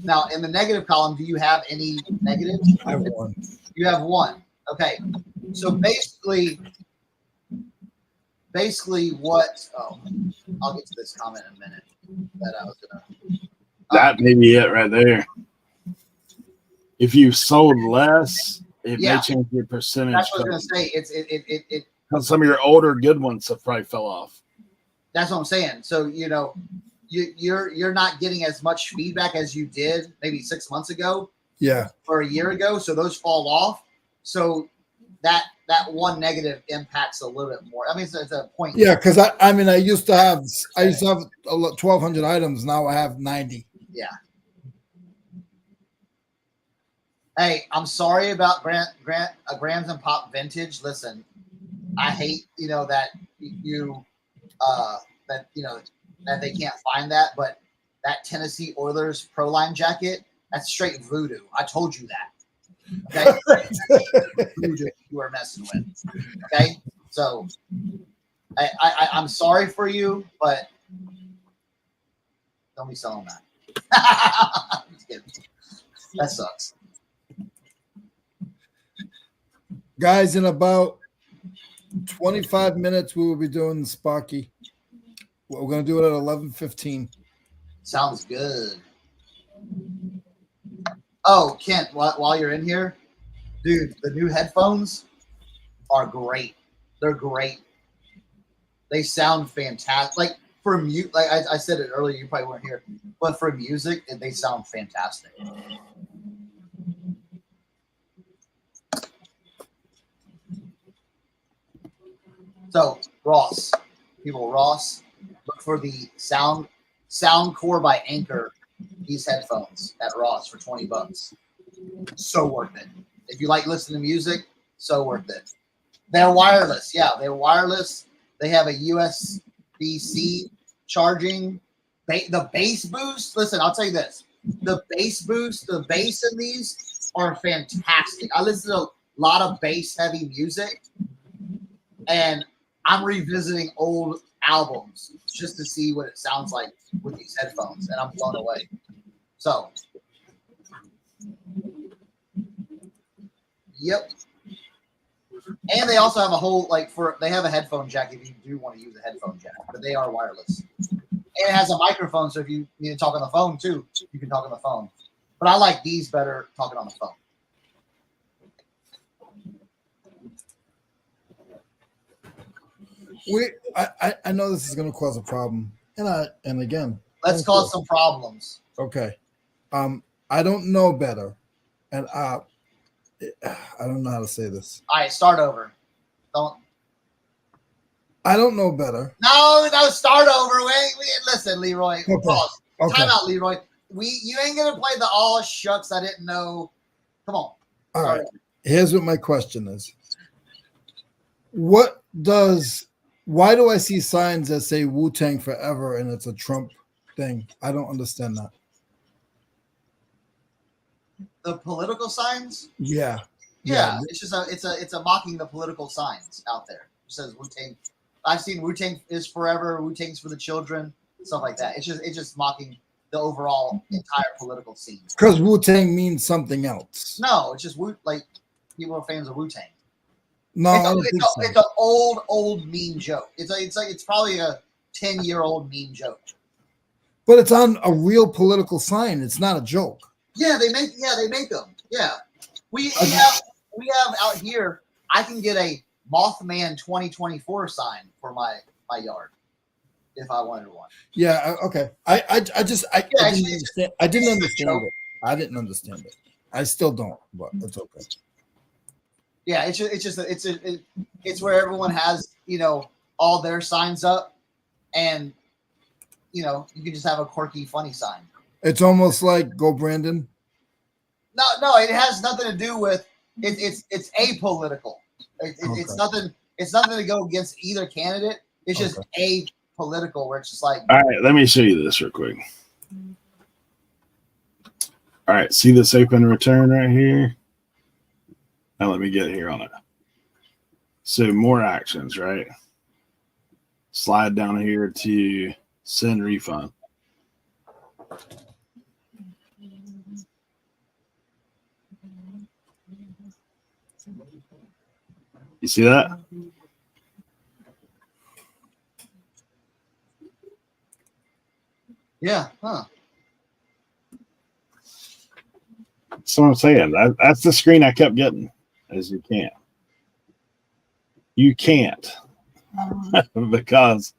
Now in the negative column, do you have any negatives? I have one. You have one. Okay. So basically what I'll get to this comment in a minute that I was gonna that may be it right there. If you sold less, it may change your percentage. That's what I was gonna say. It some of your older good ones have probably fell off. That's what I'm saying. So you're not getting as much feedback as you did maybe 6 months ago. Yeah. Or a year ago. So those fall off. So that one negative impacts a little bit more. I mean, it's a point. Yeah, because I used to have 1,200 items. Now I have 90. Yeah. Hey, I'm sorry about Grams and Pop Vintage. Listen, I hate that that they can't find that, but that Tennessee Oilers Pro Line jacket, that's straight voodoo. I told you that. Okay, you were messing with. Okay, so I'm sorry for you, but don't be selling that. Just kidding. That sucks. Guys, in about 25 minutes, we will be doing the Sparky. We're going to do it at 11:15. Sounds good. Oh, Kent, while you're in here, dude, the new headphones are great. They're great. They sound fantastic. Like for mute, like I said it earlier, you probably weren't here, but for music, they sound fantastic. So Ross, look for the Soundcore by Anchor. These headphones at Ross for $20. So worth it. If you like listening to music, so worth it. They're wireless. Yeah, they're wireless. They have a USB-C charging. The bass boost. Listen, I'll tell you this. The bass boost, the bass in these are fantastic. I listen to a lot of bass-heavy music, and I'm revisiting old albums just to see what it sounds like with these headphones, and I'm blown away. So, yep. And they also have a whole they have a headphone jack if you do want to use a headphone jack, but they are wireless. And it has a microphone, so if you need to talk on the phone too, you can talk on the phone. But I like these better talking on the phone. I know this is going to cause a problem, and again, let's cause some problems. Okay, I don't know better, and I don't know how to say this. All right, start over. I don't know better. No, start over. Wait, listen, Leroy. Okay. Pause. Okay. Time out, Leroy. You ain't gonna play the all shucks. I didn't know. Come on. All right. Here's what my question is. Why do I see signs that say Wu-Tang Forever and it's a Trump thing? I don't understand that. The political signs? Yeah. It's just it's a mocking the political signs out there. It says Wu-Tang. I've seen Wu-Tang is forever, Wu-Tang's for the children, stuff like that. It's just mocking the overall entire political scene. Because Wu-Tang means something else. No, it's just people are fans of Wu-Tang. No, it's an old meme joke. It's probably a 10-year-old meme joke. But it's on a real political sign. It's not a joke. Yeah, they make them. Yeah, we have out here. I can get a Mothman 2024 sign for my yard if I wanted one. Yeah. Okay. I didn't understand it. I didn't understand it. I still don't, but it's okay. Yeah, it's where everyone has, you know, all their signs up, and you know, you can just have a quirky, funny sign. It's almost like Go Brandon. No, it has nothing to do with it. It's apolitical. It's nothing. It's nothing to go against either candidate. It's just apolitical, where it's just like. All right, let me show you this real quick. All right, see this open return right here? Now let me get here on it. So more actions, right? Slide down here to send refund. You see that? Yeah. Huh. That's what I'm saying. That's the screen I kept getting. As you can't. You can't. Because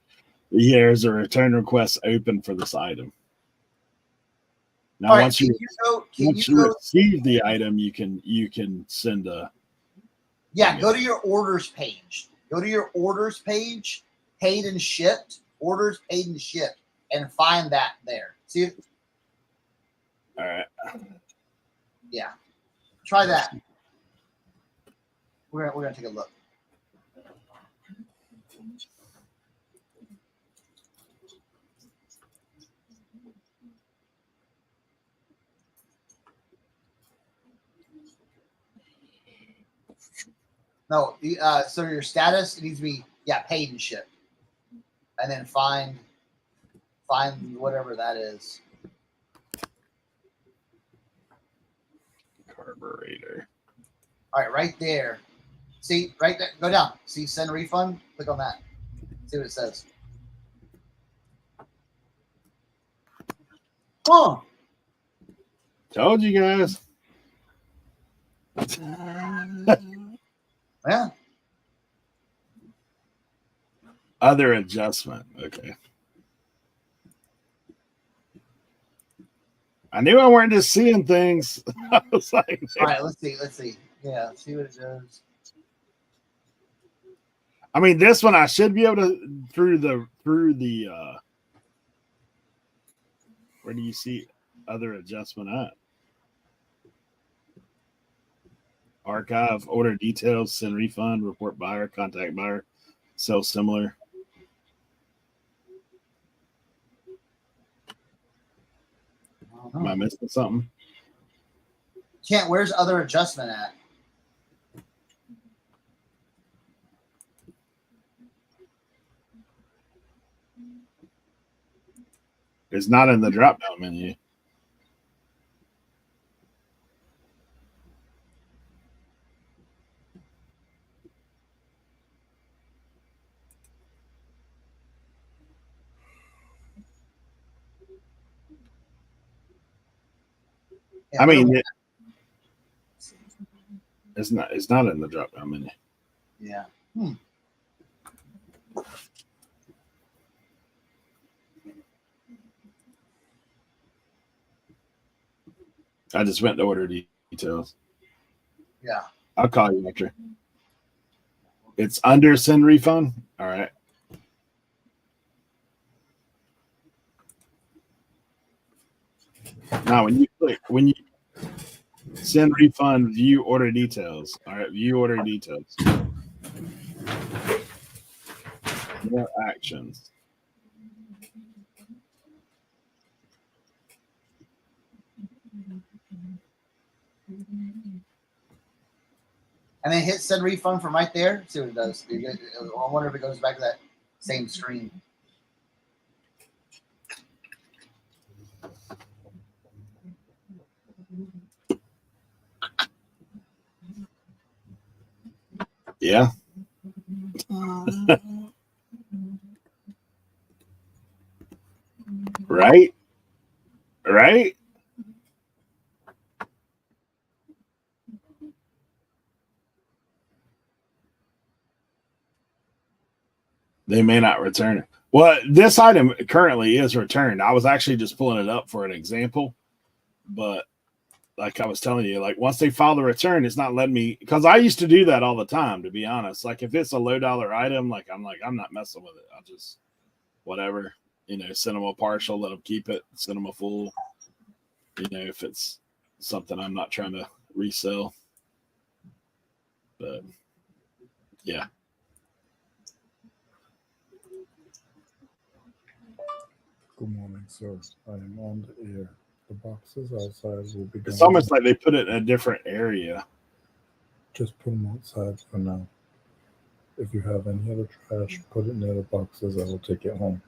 there's a return request open for this item. Now, right, once you receive the item, you can send a. Yeah, go to your orders page. Go to your orders page, paid and shipped, orders paid and shipped, and find that there. See? All right. Yeah. Try that. We're gonna take a look. No, so your status, it needs to be paid and shipped, and then find whatever that is. Carburetor. All right, right there. See, right there. Go down. See, send refund. Click on that. See what it says. Oh, Told you guys. yeah. Other adjustment. Okay. I knew I weren't just seeing things. I was like, all right, let's see. Yeah, see what it does. I mean, this one I should be able to through the where do you see other adjustment at? Archive, order details, send refund, report buyer, contact buyer, sell similar. Am I missing something? Can't. Where's other adjustment at? It's not in the drop down menu. Yeah, I mean, it's not in the drop down menu. Yeah. I just went to order details. Yeah. I'll call you after. It's under send refund. All right. Now, when you send refund, view order details. All right, view order details. More actions. And then hit send refund from right there. See what it does. I wonder if it goes back to that same screen. Yeah. Right? They may not return it. Well, this item currently is returned. I was actually just pulling it up for an example, but like I was telling you, like once they file the return, it's not letting me, because I used to do that all the time, to be honest. Like if it's a low dollar item, I'm not messing with it. I'll just whatever, send them a partial, let them keep it, send them a full, if it's something I'm not trying to resell. But yeah. Good morning, sir. I am on the air. The boxes outside will be. It's almost like they put it in a different area. Just put them outside for now. If you have any other trash, put it near the boxes. I will take it home.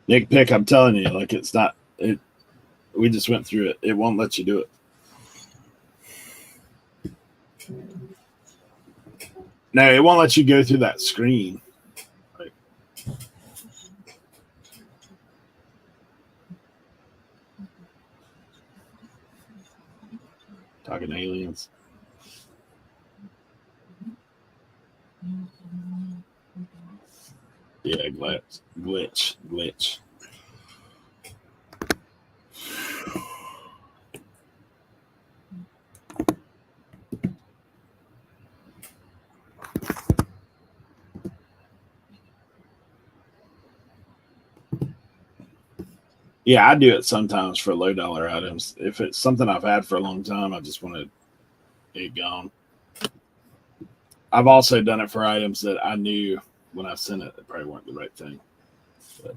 Nick Pick, I'm telling you, like it's not it. We just went through it. It won't let you do it. No, it won't let you go through that screen. Like, talking aliens. Yeah, glitch. Yeah, I do it sometimes for low dollar items. If it's something I've had for a long time, I just want it gone. I've also done it for items that I knew when I sent it probably weren't the right thing. But.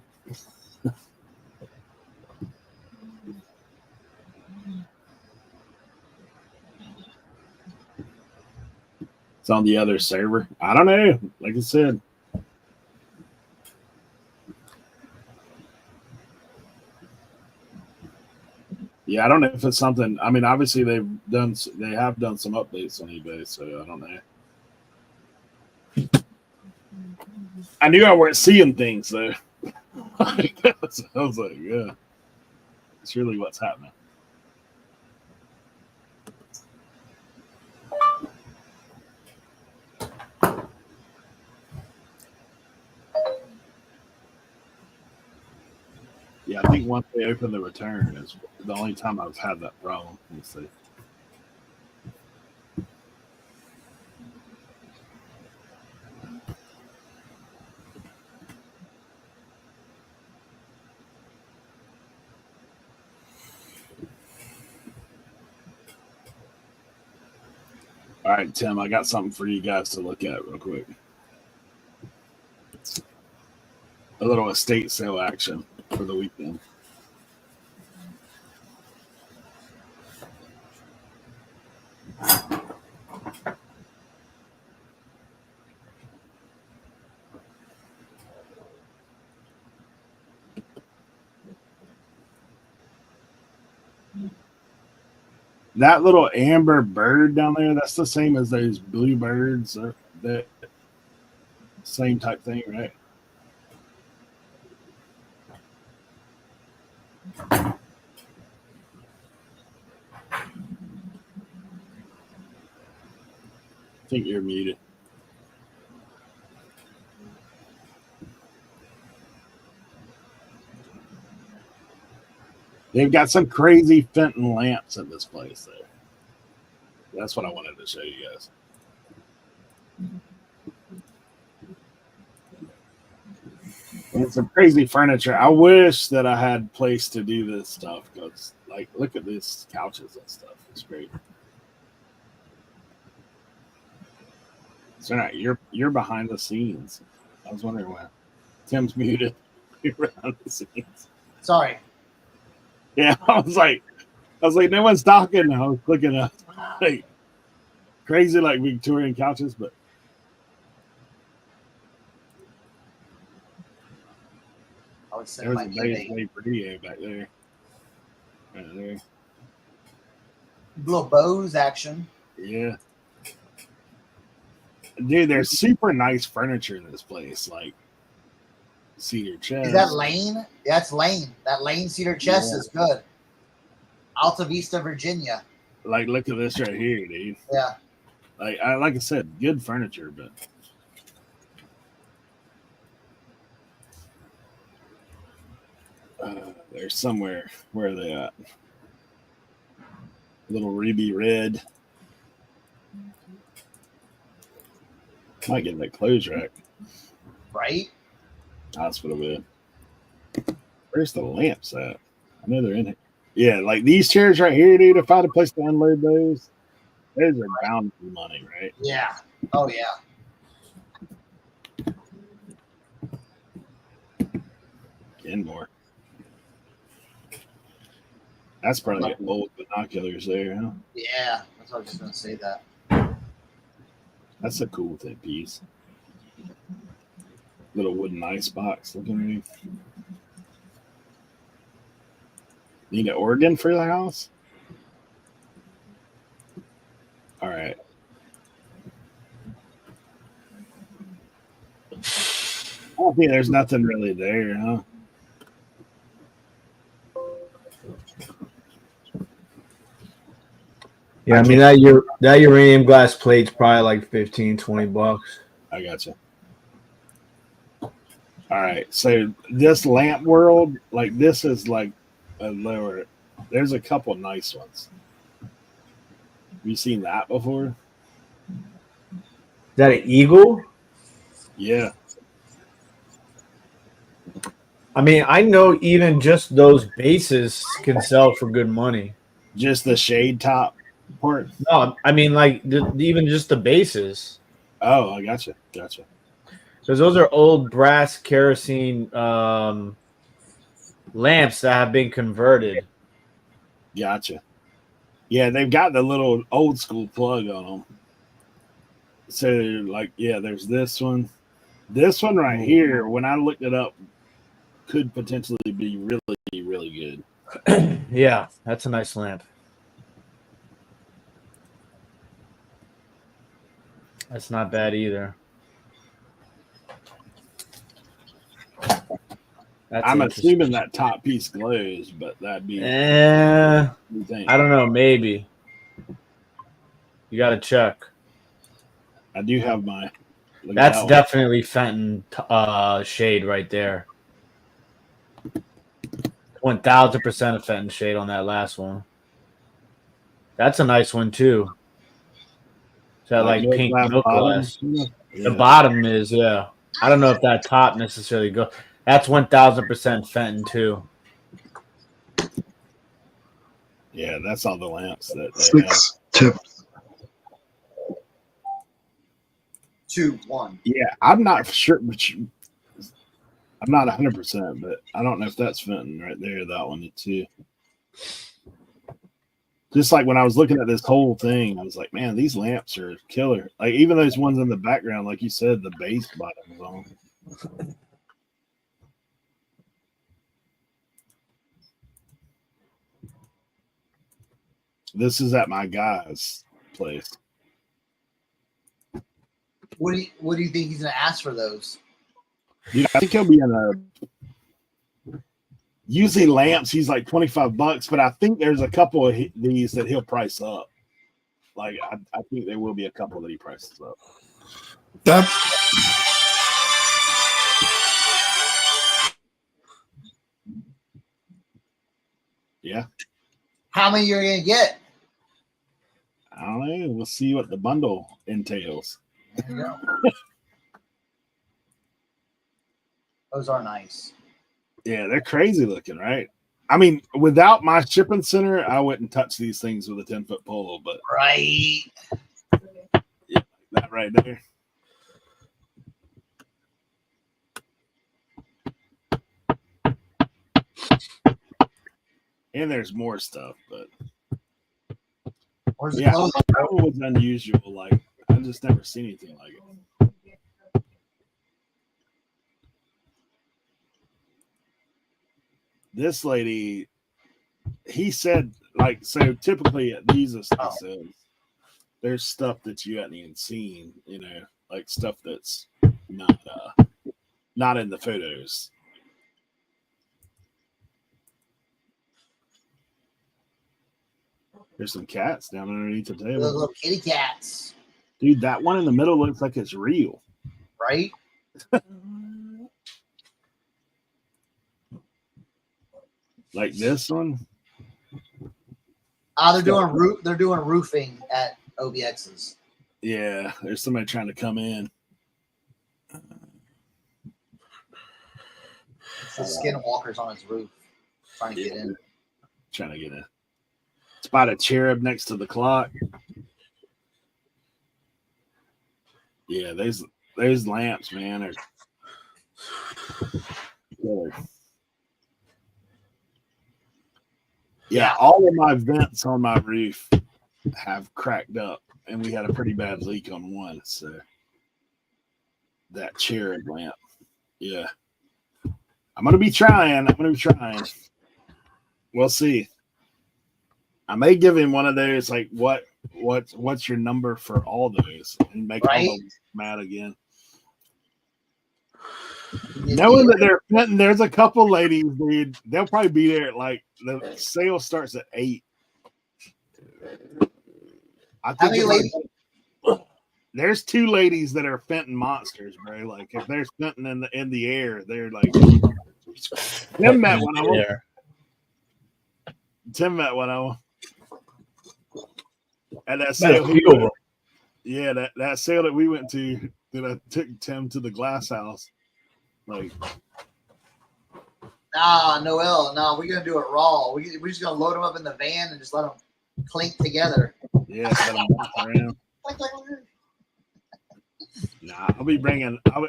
It's on the other server. I don't know. Like I said. Yeah, I don't know if it's something. I mean, obviously they have done some updates on eBay, so I don't know. I knew I weren't seeing things though. I was like, yeah, it's really what's happening. Yeah, I think once they open the return is the only time I've had that problem. Let me see. All right, Tim, I got something for you guys to look at real quick. A little estate sale action for the weekend. That little amber bird down there, that's the same as those blue birds. Or that same type thing, right? I think you're muted. They've got some crazy Fenton lamps in this place there. That's what I wanted to show you guys. And some crazy furniture. I wish that I had place to do this stuff because, like, look at these couches and stuff. It's great. So now you're behind the scenes. I was wondering why Tim's muted. You're behind the scenes. Sorry. Yeah, I was like, no one's talking. I was clicking up like crazy, like Victorian couches, but would say There was it a might be base made for DA back there. Right there. little bows action. Yeah. Dude, there's super nice furniture in this place. Like cedar chest. Is that Lane? That's Lane. That Lane cedar chest is good. Alta Vista, Virginia. Like, look at this right here, dude. Yeah. Like I said, good furniture, but there's somewhere. Where are they at? Little ruby red. Might get that clothes rack. Right? That's what it would. Where's the lamps at? I know they're in here. Yeah, like these chairs right here, dude. If I had a place to unload those are bound to be money, right? Yeah. Oh yeah. And more. That's probably old binoculars there, huh? Yeah. That's what I was just gonna say that. That's a cool thing piece. Little wooden ice box looking at me. Need an organ for the house? All right. I don't think there's nothing really there, huh? Yeah, I mean that uranium glass plate's probably like $15-$20. I gotcha. All right, so this lamp world, like this is like a lower. There's a couple nice ones. Have you seen that before? Is that an eagle? Yeah. I mean, I know even just those bases can sell for good money. Just the shade top part? No, I mean like even just the bases. Oh, I gotcha. Gotcha. Because those are old brass kerosene lamps that have been converted. Gotcha. Yeah, they've got the little old school plug on them. So, like, yeah, there's this one. This one right here, when I looked it up, could potentially be really, really good. Yeah, that's a nice lamp. That's not bad either. I'm assuming that top piece glows, but that'd be. I don't know. Maybe. You got to check. I do have my. That's definitely Fenton shade right there. 1000% of Fenton shade on that last one. That's a nice one too. That like pink milk glass. Yeah. The bottom is, yeah. I don't know if that top necessarily goes. That's 1000% Fenton too. Yeah, that's all the lamps that they 6 tips. 2, 1. Yeah, I'm not sure, but I'm not 100%, but I don't know if that's Fenton right there. That one too. Just like when I was looking at this whole thing, I was like, man, these lamps are killer. Like even those ones in the background, like you said, the base bottom is on. This is at my guy's place. What do you think he's gonna ask for those? Dude, I think he'll be in a. Usually lamps, he's like $25, but I think there's a couple of these that he'll price up. Like I think there will be a couple that he prices up. That Yeah. How many you're gonna get? I don't know. We'll see what the bundle entails. There you go. Those are nice. Yeah, they're crazy looking, right? I mean, without my shipping center, I wouldn't touch these things with a 10-foot pole, but Right. yeah, that right there. And there's more stuff, but Where's the yeah, clothes? that one was unusual. Like I've just never seen anything like it. this lady, he said, like, so typically at these estates, there's stuff that you hadn't even seen, you know, like stuff that's not in the photos. There's some cats down underneath the table. Those little kitty cats. Dude, that one in the middle looks like it's real. Right? Like this one? They're doing roofing at OBX's. Yeah, there's somebody trying to come in. It's the skinwalkers on its roof. Trying to get in. Trying to get in. Spot a cherub next to the clock. Yeah, those lamps, man, are killer. Yeah, all of my vents on my roof have cracked up, and we had a pretty bad leak on one. So that cherub lamp, yeah. I'm gonna be trying. We'll see. I may give him one of those, like, what's your number for all those, and make all of them mad again. Knowing that they're fitting, there's a couple ladies, dude. They'll probably be there at, like, the sale starts at 8. I think there's 2 ladies that are fenting monsters, bro. Like, if they're fenting in the air, they're like. Tim met one of them. At that sale, that sale that we went to, that I took Tim to the glass house. Like, Noel, we're gonna do it raw. We're just gonna load them up in the van and just let them clink together. Yeah, let them walk around. Nah,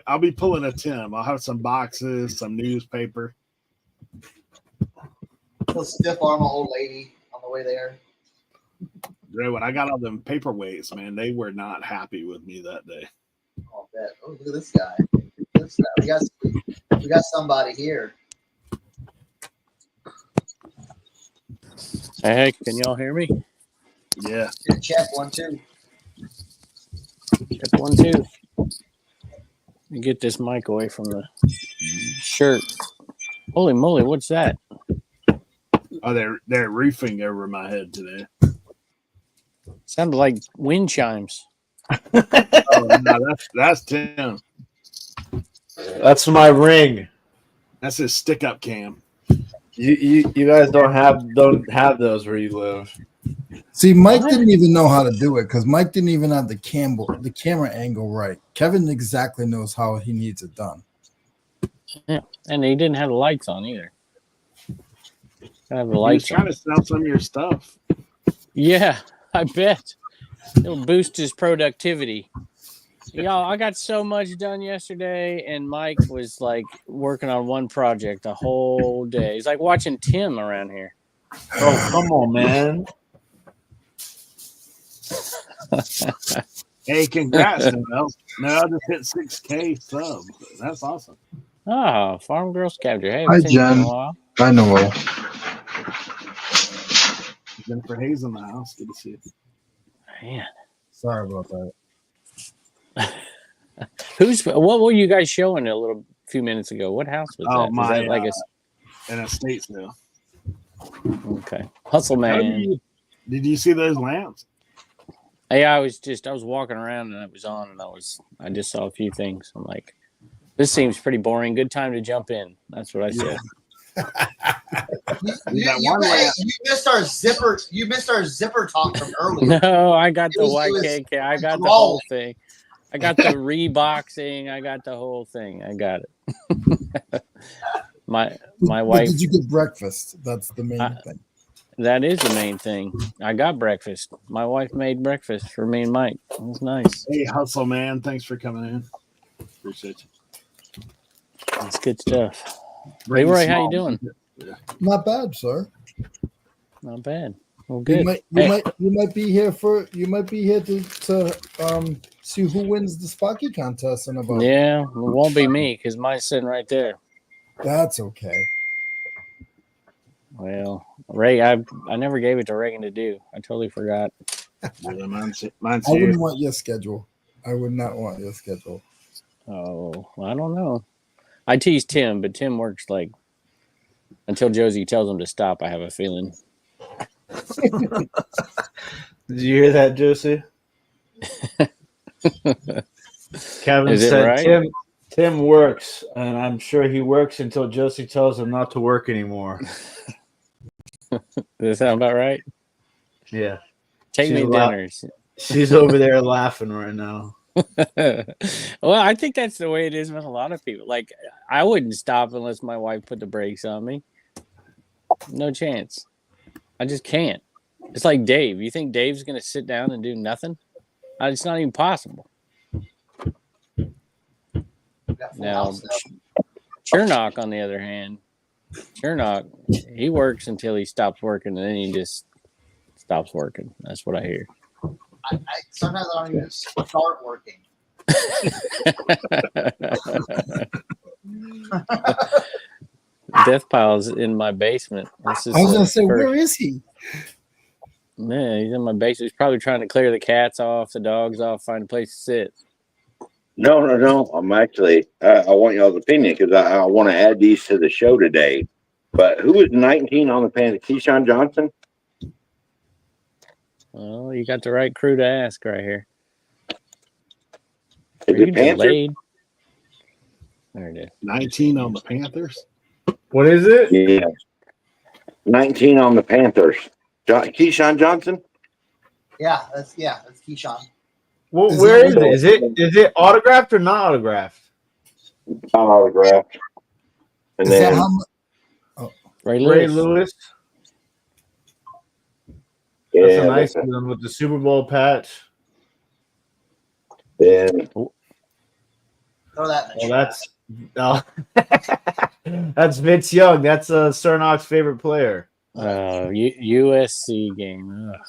I'll be pulling a Tim. I'll have some boxes, some newspaper. Little stiff arm old lady on the way there. Bro, when I got all them paperweights, man, they were not happy with me that day. Oh, bet. Oh, look at this guy. We got somebody here. Hey, can y'all hear me? Yeah. Check 1 2. Check 1 2. Let me get this mic away from the shirt. Holy moly, what's that? Oh, they're roofing over my head today. Sounded like wind chimes. Oh, no, that's Tim. That's my ring. That's his stick-up cam. You guys don't have those where you live. See, Mike didn't even know how to do it because Mike didn't even have the camera angle right. Kevin exactly knows how he needs it done. Yeah, and he didn't have the lights on either. Have the He was lights trying on. to sell some of your stuff. Yeah, I bet. It'll boost his productivity. Y'all, I got so much done yesterday, and Mike was like working on one project the whole day. He's like watching Tim around here. Oh, come on, man. Hey, congrats, Noel. Noel just hit 6K subs. That's awesome. Oh, Farm Girl Scavenger. Hey, Hi, I've seen you in Jen. a while. I know. Jennifer Hayes in the house. Good to see you. Man. Sorry about that. What were you guys showing a few minutes ago? What house was that? My, Is that like an estate sale. okay. Hustle man. Did you see those lamps? Hey, I was walking around and it was on, and I just saw a few things. I'm like, this seems pretty boring. Good time to jump in. That's what I said. You missed our zipper. You missed our zipper talk from earlier. No, I got the YKK. I got the whole thing. I got the reboxing. I got the whole thing. I got it. my wife. Did you get breakfast? That's the main thing. That is the main thing. I got breakfast. My wife made breakfast for me and Mike. It was nice. Hey, hustle man. Thanks for coming in. Appreciate you. That's good stuff. Leroy, how you doing? Not bad, sir. Not bad. Well, good. You might be here to see who wins the Spocky contest in about. Yeah, it won't be me because mine's sitting right there. That's okay. Well, Ray, I never gave it to Reagan to do. I totally forgot. Yeah, mine's I here. wouldn't want your schedule. I would not want your schedule. Oh, I don't know. I tease Tim, but Tim works like until Josie tells him to stop. I have a feeling. Did you hear that, Josie? Kevin Is it said right? Tim works, and I'm sure he works until Josie tells him not to work anymore. Does that sound about right? Yeah. Take me to dinners. She's over there laughing right now. Well, I think that's the way it is with a lot of people. Like, I wouldn't stop unless my wife put the brakes on me. No chance. I just can't. It's like Dave. You think Dave's going to sit down and do nothing? It's not even possible. Now, Cernoch, on the other hand, Cernoch, he works until he stops working, and then he just stops working. That's what I hear. Sometimes I don't even start working. Death Pile's in my basement. I was going to say, where is he? Man, he's in my basement. He's probably trying to clear the cats off, the dogs off, find a place to sit. No. I'm actually, I want y'all's opinion because I want to add these to the show today. But who is 19 on the Panther? Keyshawn Johnson? Well, you got the right crew to ask right here. Is it Panthers? There it is. 19 on the Panthers. What is it? Yeah. 19 on the Panthers. Keyshawn Johnson? Yeah, that's Keyshawn. Well, where is it? Is it autographed or not autographed? Not autographed. And Is then Ray Lewis. Yeah, that's a nice one with the Super Bowl patch. Then Throw that in the that's Vince Young. That's Cernoch's favorite player. USC game. Ugh,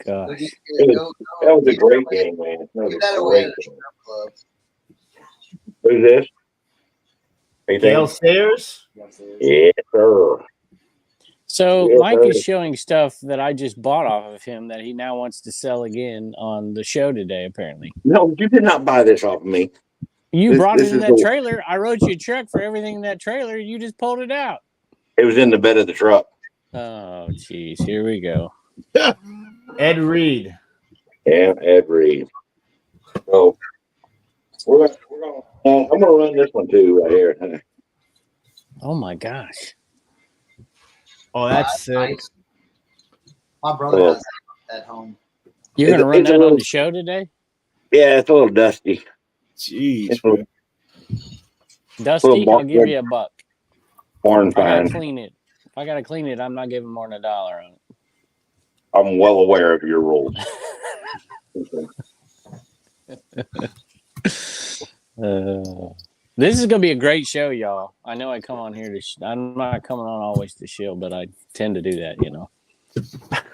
gosh. That was a great game, man. Give that away at the strip club. Who's this? Gale Sayers? Yeah, sir. So Mike is showing stuff that I just bought off of him that he now wants to sell again on the show today, apparently. No, you did not buy this off of me. You brought it in that trailer. I wrote you a check for everything in that trailer. You just pulled it out. It was in the bed of the truck. Oh, jeez. Here we go. Ed Reed. Yeah, Ed Reed. So I'm going to run this one too right here. Oh, my gosh. Oh, that's sick. My brother has that at home. You're going to run that on the show today? Yeah, it's a little dusty. Jeez. Dusty, I'll give you $1. Barn If I gotta find. clean it. If I gotta clean it, I'm not giving more than $1 on it. I'm well aware of your rules. This is gonna be a great show, y'all. I know I come on here to. I'm not coming on always to shill, but I tend to do that, you know.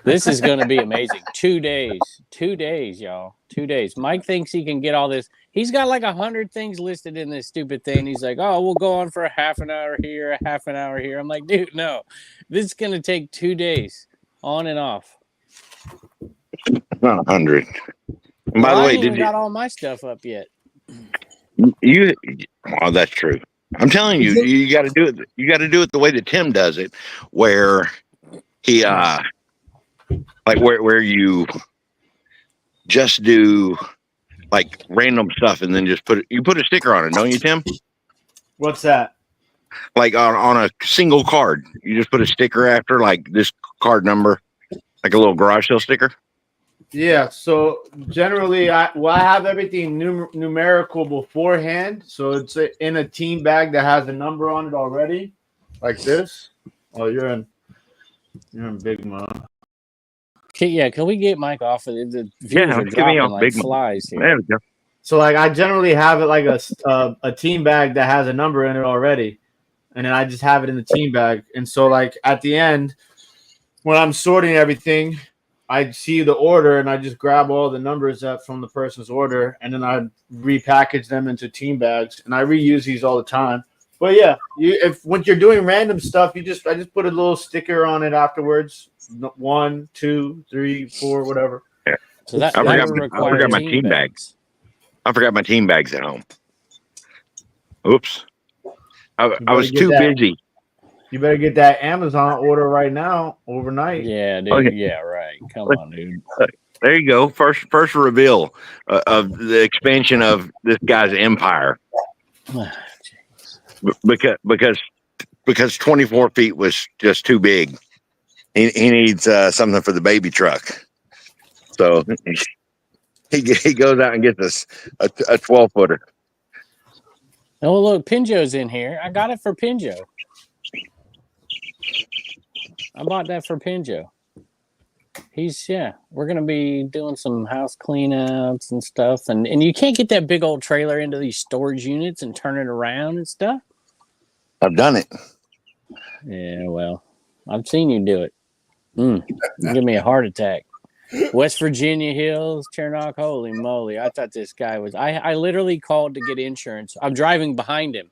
This is gonna be amazing. 2 days, y'all. 2 days. Mike thinks he can get all this. He's got like 100 things listed in this stupid thing. He's like, "Oh, we'll go on for a half an hour here, a half an hour here." I'm like, "Dude, no. This is gonna take 2 days, on and off." Not 100. And by the way, I ain't even got all my stuff up yet. you? Oh, that's true. I'm telling you, you got to do it. You got to do it the way that Tim does it, where he like where you just do like random stuff and then just put a sticker on it, don't you, Tim? What's that? Like on a single card, you just put a sticker after like this card number, like a little garage sale sticker. Yeah, so generally, I have everything numerical beforehand. So it's in a team bag that has a number on it already, like this. Oh, you're in Big Mom. Yeah, can we get Mike off of it? The views are dropping like flies here. There we go. So like I generally have it like a team bag that has a number in it already, and then I just have it in the team bag. And so like at the end, when I'm sorting everything, I see the order and I just grab all the numbers from the person's order, and then I repackage them into team bags, and I reuse these all the time. But yeah, if when you're doing random stuff, I just put a little sticker on it afterwards. 1, 2, 3, 4, whatever. Yeah. So that I would forgot require my team bags. I forgot my team bags at home. Oops. I was too busy. You better get that Amazon order right now, overnight. Yeah, dude. Okay. Yeah, right. Come on, dude. There you go. First reveal of the expansion of this guy's empire. Because 24 feet was just too big. He needs something for the baby truck. So he goes out and gets us a 12-footer. Oh, look, Pinjo's in here. I got it for Pinjo. I bought that for Pinjo. We're going to be doing some house cleanouts and stuff. And you can't get that big old trailer into these storage units and turn it around and stuff. I've done it. Yeah, well, I've seen you do it. Give me a heart attack. West Virginia Hills, Cernoch, holy moly. I thought this guy was... I literally called to get insurance. I'm driving behind him.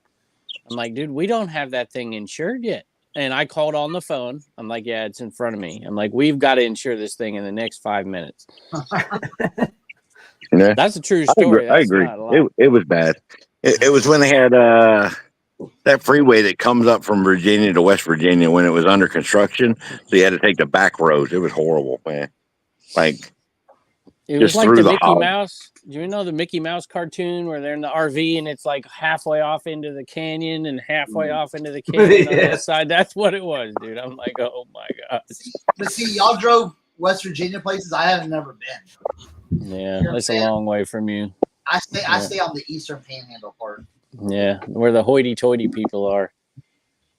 I'm like, dude, we don't have that thing insured yet. And I called on the phone. I'm like, yeah, it's in front of me. I'm like, we've got to insure this thing in the next 5 minutes. Yeah. That's a true story. I agree. It was bad. It was when they had that freeway that comes up from Virginia to West Virginia when it was under construction. So you had to take the back roads. It was horrible, man. Like it was like the Mickey Mouse. Do you know the Mickey Mouse cartoon where they're in the RV and it's like halfway off into the canyon and halfway off into the canyon on the side? That's what it was, dude. I'm like, oh my gosh. But see, y'all drove West Virginia places I have never been. Yeah, that's a long way from you. I stay on the eastern panhandle part. Yeah, where the hoity-toity people are.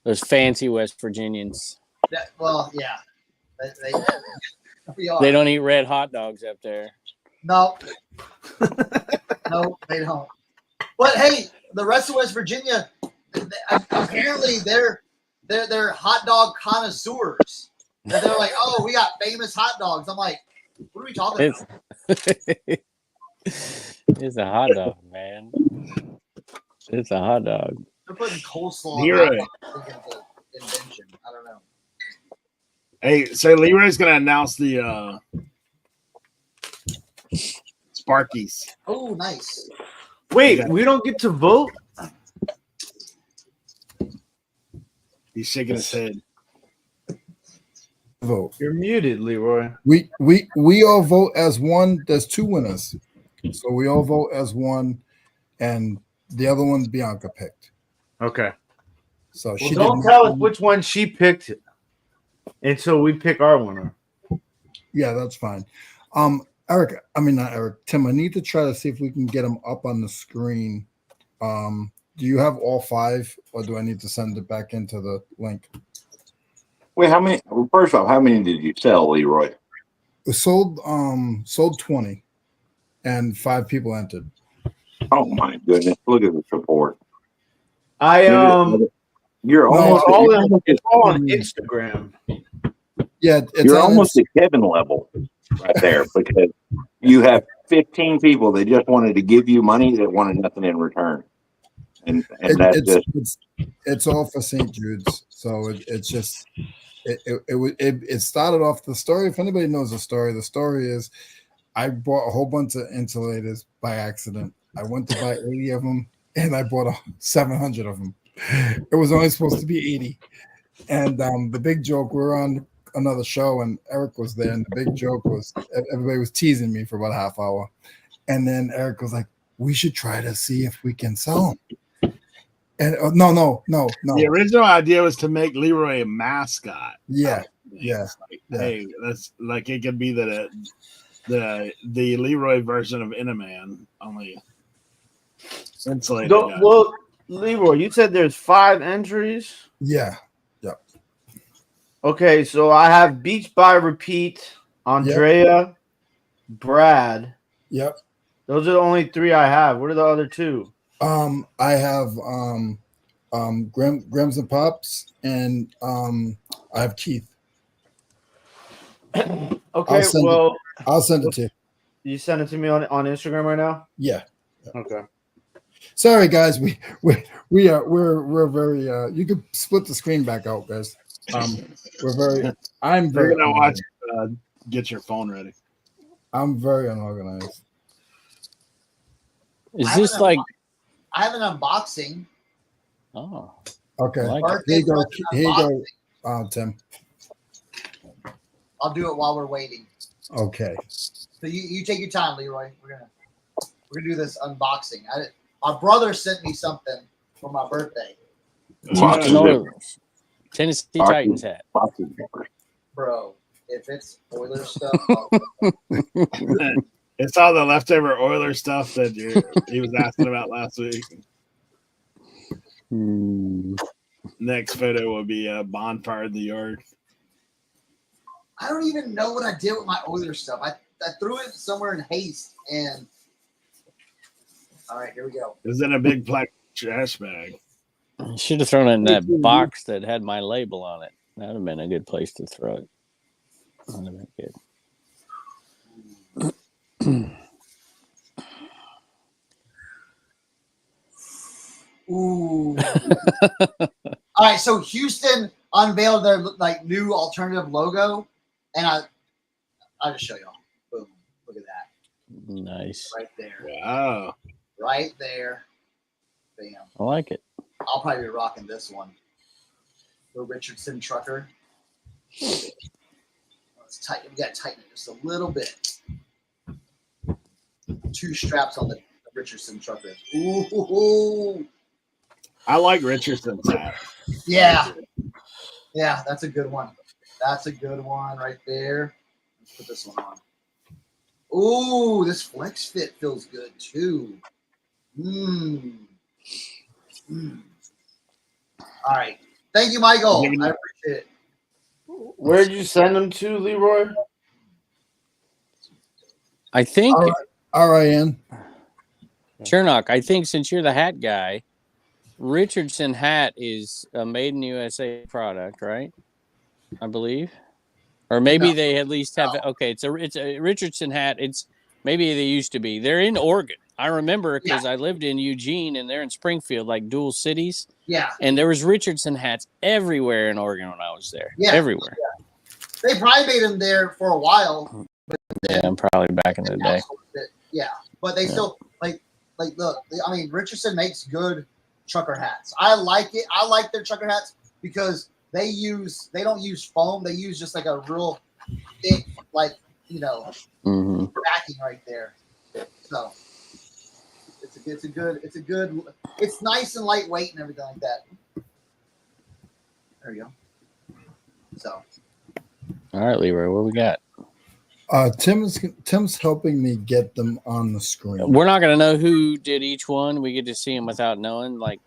Those fancy West Virginians. Yeah. They don't eat red hot dogs up there. No. No, they don't. But hey, the rest of West Virginia, apparently they're hot dog connoisseurs. And they're like, oh, we got famous hot dogs. I'm like, what are we talking about? It's a hot dog, man. It's a hot dog. They're putting coleslaw Leroy. Invention. I don't know. Hey, so Leroy's gonna announce the Sparkies. Oh, nice. Wait, we don't get to vote? He's shaking his head. Vote. You're muted, Leroy. We all vote as one. There's 2 winners, so we all vote as one, and the other one Bianca picked. Okay. So she don't tell us which one she picked until we pick our winner. Yeah, that's fine. Not Eric. Tim, I need to try to see if we can get them up on the screen. Do you have all 5, or do I need to send it back into the link? Wait, how many? Well, first off, how many did you sell, Leroy? We sold 20, and 5 people entered. Oh my goodness! Look at the support. You're almost all on Instagram. Yeah, you're almost at Kevin level right there because you have 15 people that just wanted to give you money that wanted nothing in return, and it's all for St. Jude's. So it's just it started off the story. If anybody knows the story is I bought a whole bunch of insulators by accident. I went to buy 80 of them, and I bought 700 of them. It was only supposed to be 80. And the big joke, we were on another show, and Eric was there, and the big joke was everybody was teasing me for about a half hour. And then Eric was like, we should try to see if we can sell them. And no. The original idea was to make Leroy a mascot. Yeah. Hey, that's like it could be the Leroy version of Inaman, only insulated. Well, Leroy, you said there's 5 entries. Yeah. Yep. Okay, so I have Beach by Repeat, Andrea, Brad. Yep. Those are the only 3 I have. What are the other 2? I have Grams and Pops, and I have Keith. Okay, I'll send it to you. You send it to me on Instagram right now? Yeah. Okay. Sorry, guys. We're very. You could split the screen back out, guys. We're very. I'm We're very. gonna watch. Get your phone ready. I'm very unorganized. Is this like? I have an unboxing. Oh, Okay. like Here you go. Here you go, Tim. I'll do it while we're waiting. Okay. So you take your time, Leroy. We're gonna do this unboxing. My brother sent me something for my birthday. Tennessee Titans hat. Bro, if it's Oilers stuff, it's all the leftover Oilers stuff that he was asking about last week. Next photo will be a bonfire in the yard. I don't even know what I did with my Oilers stuff. I threw it somewhere in haste, and all right, here we go. It was in a big black trash bag. You should have thrown it in that box that had my label on it. That would have been a good place to throw it. That would have been good. Ooh. All right, so Houston unveiled their new alternative logo, and I'll just show y'all. Boom! Look at that. Nice. Right there. Wow. Right there. Bam. I like it. I'll probably be rocking this one. The Richardson trucker. Let's tighten. We got to tighten it just a little bit. 2 straps on the Richardson trucker. Ooh. I like Richardson's hat. Yeah. Yeah, that's a good one. That's a good one right there. Let's put this one on. Ooh, this flex fit feels good too. All right. Thank you, Michael. I appreciate it. Where did you send them to, Leroy? I think RIN. Cernoch, I think since you're the hat guy, Richardson hat is a made in USA product, right? I believe. Or maybe they at least have okay, it's a Richardson hat. It's maybe they used to be. They're in Oregon. I remember because I lived in Eugene and they're in Springfield, like dual cities. Yeah. And there was Richardson hats everywhere in Oregon when I was there. Yeah. Everywhere. Yeah. They probably made them there for a while. Yeah, probably back in the day. Yeah. But they still look, I mean, Richardson makes good trucker hats. I like it. I like their trucker hats because they don't use foam. They use just like a real thick, backing right there. So it's nice and lightweight and everything like that. There you go. So. All right, Leroy, what we got? Tim's helping me get them on the screen. We're not going to know who did each one. We get to see them without knowing. We're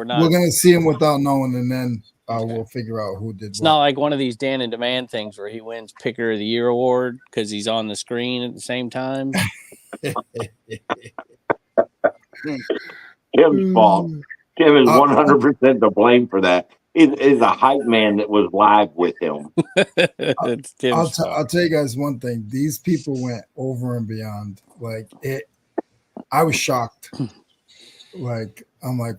going to see them without knowing, and then we'll figure out who did. It's not like one of these Dan and Demand things where he wins Picker of the Year award because he's on the screen at the same time. Tim's fault. Tim is 100% to blame for that. Is a hype man that was live with him. I'll tell you guys one thing. These people went over and beyond. I was shocked. I'm like,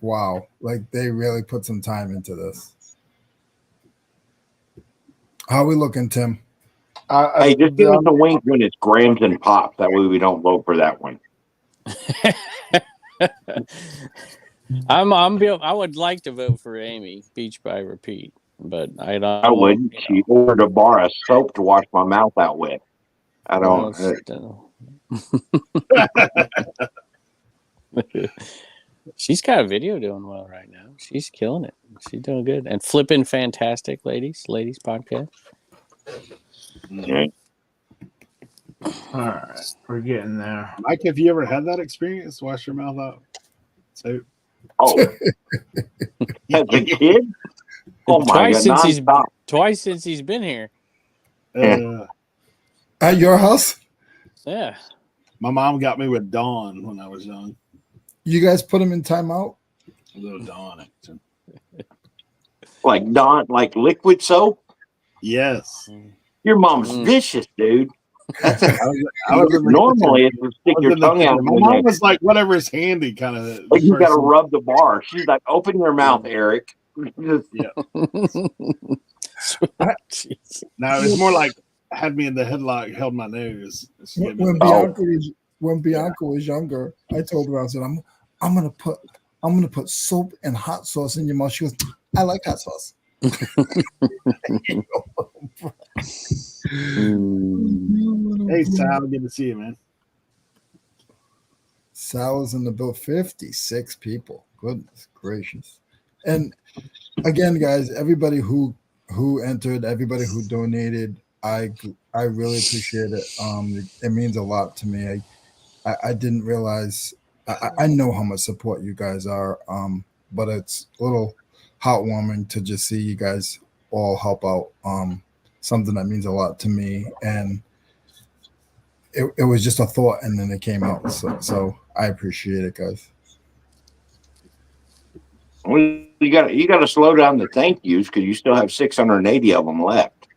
wow. They really put some time into this. How are we looking, Tim? Hey, just give us a wink when it's grams and pops. That way we don't vote for that one. I would like to vote for Amy Beach by Repeat, but I don't. I wouldn't. She ordered a bar of soap to wash my mouth out with. I don't. She's got a video doing well right now. She's killing it. She's doing good and flipping fantastic, ladies podcast. Okay. All right, we're getting there. Mike, have you ever had that experience? Wash your mouth out. So. Oh, as a kid? Oh my God! Twice since he's been here. At your house? Yeah. My mom got me with Dawn when I was young. You guys put him in timeout? A little Dawn. Like Dawn, like liquid soap? Yes. Your mom's vicious, dude. I was in the Normally, kitchen. it's to stick your tongue out. My mom was like, "Whatever's handy," kind of. Like you got to rub the bar. She's like, "Open your mouth, Eric." Yeah. No, it's more like had me in the headlock, held my nose. When Bianca was younger, I told her, I said, I'm gonna put soap and hot sauce in your mouth. She goes, I like hot sauce. Hey Sal, good to see you, man. Sal is in the bill. 56 people. Goodness gracious. And again, guys, everybody who entered, everybody who donated, I really appreciate it. It means a lot to me. I didn't realize. I know how much support you guys are, but it's a little heartwarming to just see you guys all help out. Something that means a lot to me, and it was just a thought, and then it came out. So I appreciate it, guys. Well, you got to slow down the thank yous because you still have 680 of them left.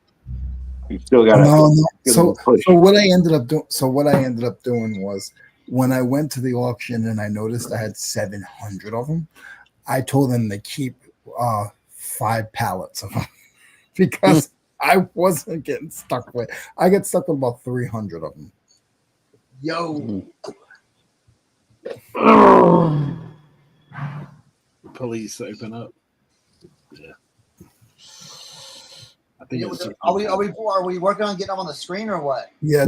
You still got to. No. So what I ended up doing was when I went to the auction and I noticed I had 700 of them, I told them to keep 5 pallets of them because I wasn't getting stuck with. I get stuck with about 300 of them. Yo. Police open up. Yeah. I think Are we working on getting them on the screen or what? Yeah.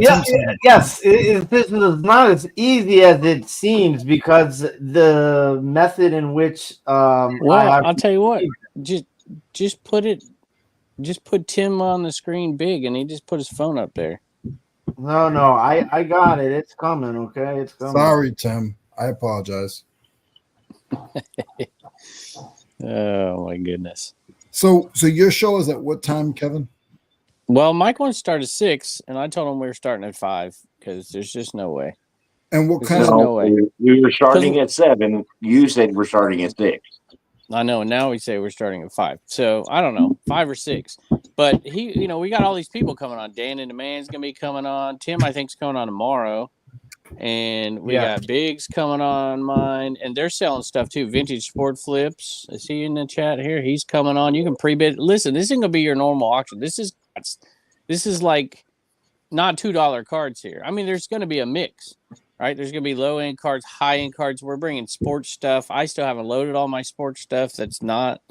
Yes. This is not as easy as it seems because the method in which I'll tell you what. Just put Tim on the screen big, and he just put his phone up there. No, I got it. It's coming. Okay, it's coming. Sorry, Tim. I apologize. Oh my goodness. So your show is at what time, Kevin? Well, Mike wants to start at 6, and I told him we were starting at 5 because there's just no way. And what kind of no way? We were starting at 7. You said we're starting at 6. I know. Now we say we're starting at 5. So I don't know, 5 or 6. But we got all these people coming on. Dan and the Man's gonna be coming on. Tim, I think, is coming on tomorrow. And we got Biggs coming on mine, and they're selling stuff too. Vintage Sport Flips. Is he in the chat here? He's coming on. You can pre-bid. Listen, this isn't gonna be your normal auction. This is like not $2 cards here. I mean, there's gonna be a mix, right? There's gonna be low-end cards, high-end cards. We're bringing sports stuff. I still haven't loaded all my sports stuff. That's not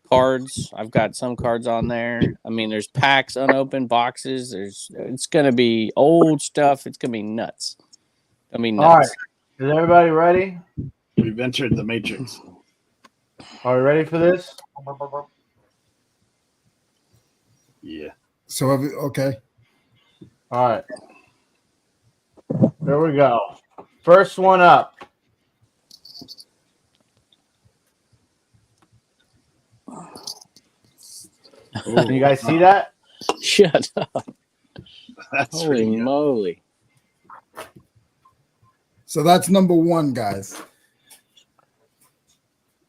cards. I've got some cards on there. I mean, there's packs, unopened boxes. It's gonna be old stuff. It's gonna be nuts. I mean, all right. Is everybody ready? We've entered the matrix. Are we ready for this? Yeah. So okay. All right. There we go. First one up. Ooh, you guys see that? Shut up. That's Holy moly. So that's number 1, guys.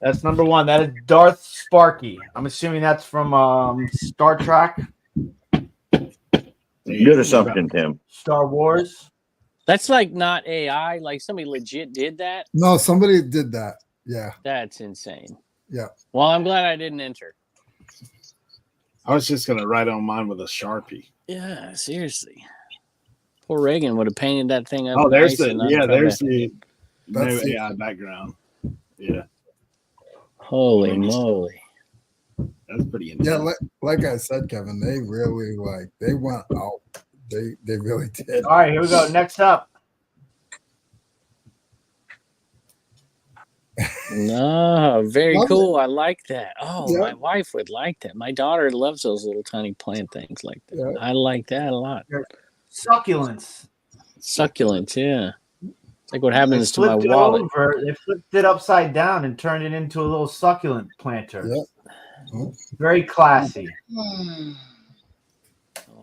That's number 1. That is Darth Sparky. I'm assuming that's from Star Trek. Good assumption, Tim. Star Wars. That's like not AI. Like somebody legit did that. No, somebody did that. Yeah. That's insane. Yeah. Well, I'm glad I didn't enter. I was just gonna write on mine with a Sharpie. Yeah, seriously. Poor Reagan would have painted that thing up. Oh, there's nice there's the That's new AI background. Yeah. Holy moly. That's pretty intense. Yeah, like I said, Kevin, they really they went out. They really did. All right, here we go. Next up. No, very Love cool. I like that. Oh, Yeah. my wife would like that. My daughter loves those little tiny plant things like that. Yeah. I like that a lot. Succulents. Succulents, yeah. It's like what happens to my Flipped it wallet. over, they flipped it upside down and turned it into a little succulent planter. Yeah. Very classy.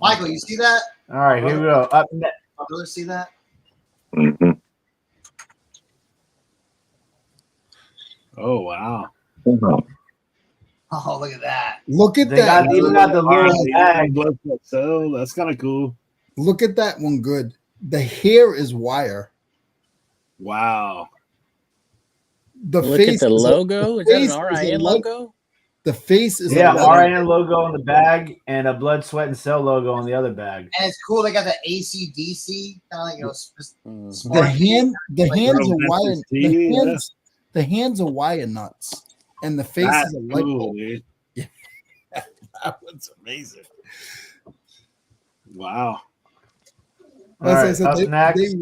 Michael, you see that? All right, here we go. Up next. Brother, see that? Mm-hmm. Oh wow. Oh, look at that. Look at They that. got even got the little bag. So that's kind of cool. Look at that one. Good. The hair is wire. Wow. The Look face at the is logo. Is that an RIN light. logo? The face is Yeah, a light. RIN logo on the bag and a blood, sweat, and cell logo on the other bag. And it's cool. They got the ACDC kind of The smart. hands are wire. Yeah. The hands are wire nuts, and the face That's is a light cool, bulb. dude. Yeah. That one's amazing. Wow. All right, up next.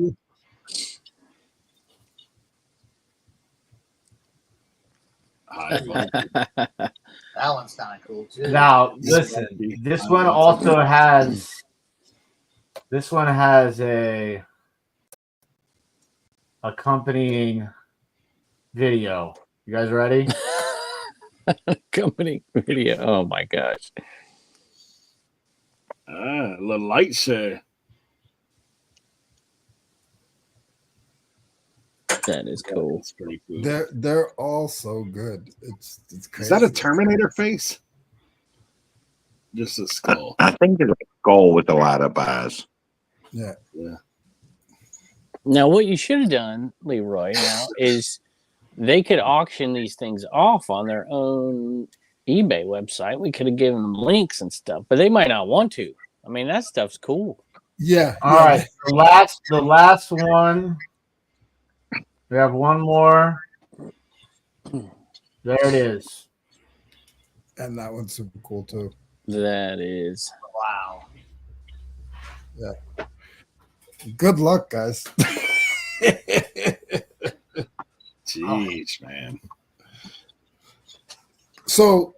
That one's kind of cool too. Now, listen, this one also has. This one has a accompanying video. You guys ready? Accompanying video. Oh my gosh. A little light show. That is cool. That's pretty cool. They're all so good. It's crazy. Is that a Terminator face? Just a skull. I think it's a skull with the light up eyes. Yeah. Now, what you should have done, Leroy, now is they could auction these things off on their own eBay website. We could have given them links and stuff, but they might not want to. I mean, that stuff's cool. Yeah. All right. The last one. We have one more. There it is. And that one's super cool too. That is. Wow. Yeah. Good luck, guys. Jeez, man. So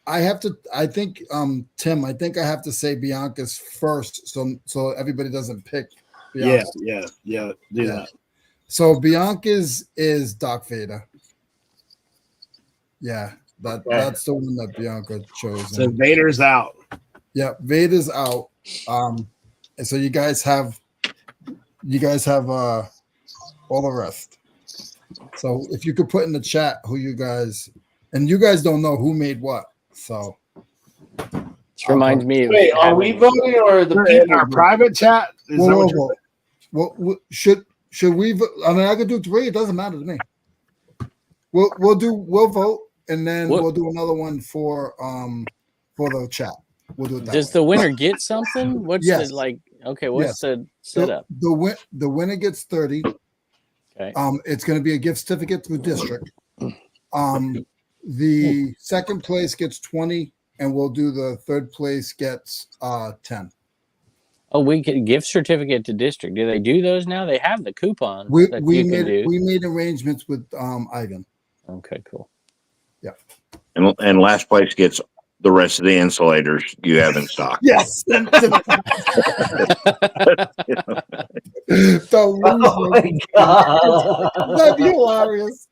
I have to. I think Tim. I think I have to say Bianca's first, so everybody doesn't pick. Bianca. Yeah. Do that. So Bianca's is Darth Vader. Yeah, that's the one that Bianca chose. So Vader's out. Yeah, Vader's out. And so you guys have all the rest. So if you could put in the chat who you guys, and you guys don't know who made what. So this reminds me of. Wait, are we voting or the in people? our private chat? Is that what you're well, should we? I mean, I could do 3. It doesn't matter to me. We'll vote, and then we'll do another one for the chat. We'll do it. Does the winner get something? What's the like? Okay, what's the setup? The winner gets 30. Okay. It's going to be a gift certificate through district. The second place gets 20, and we'll do the third place gets 10. Oh, we get gift certificate to district. Do they do those now? They have the coupon. We made arrangements with Ivan. Okay, cool. Yeah. And last place gets the rest of the insulators you have in stock. Yes. Oh my God. That'd be hilarious.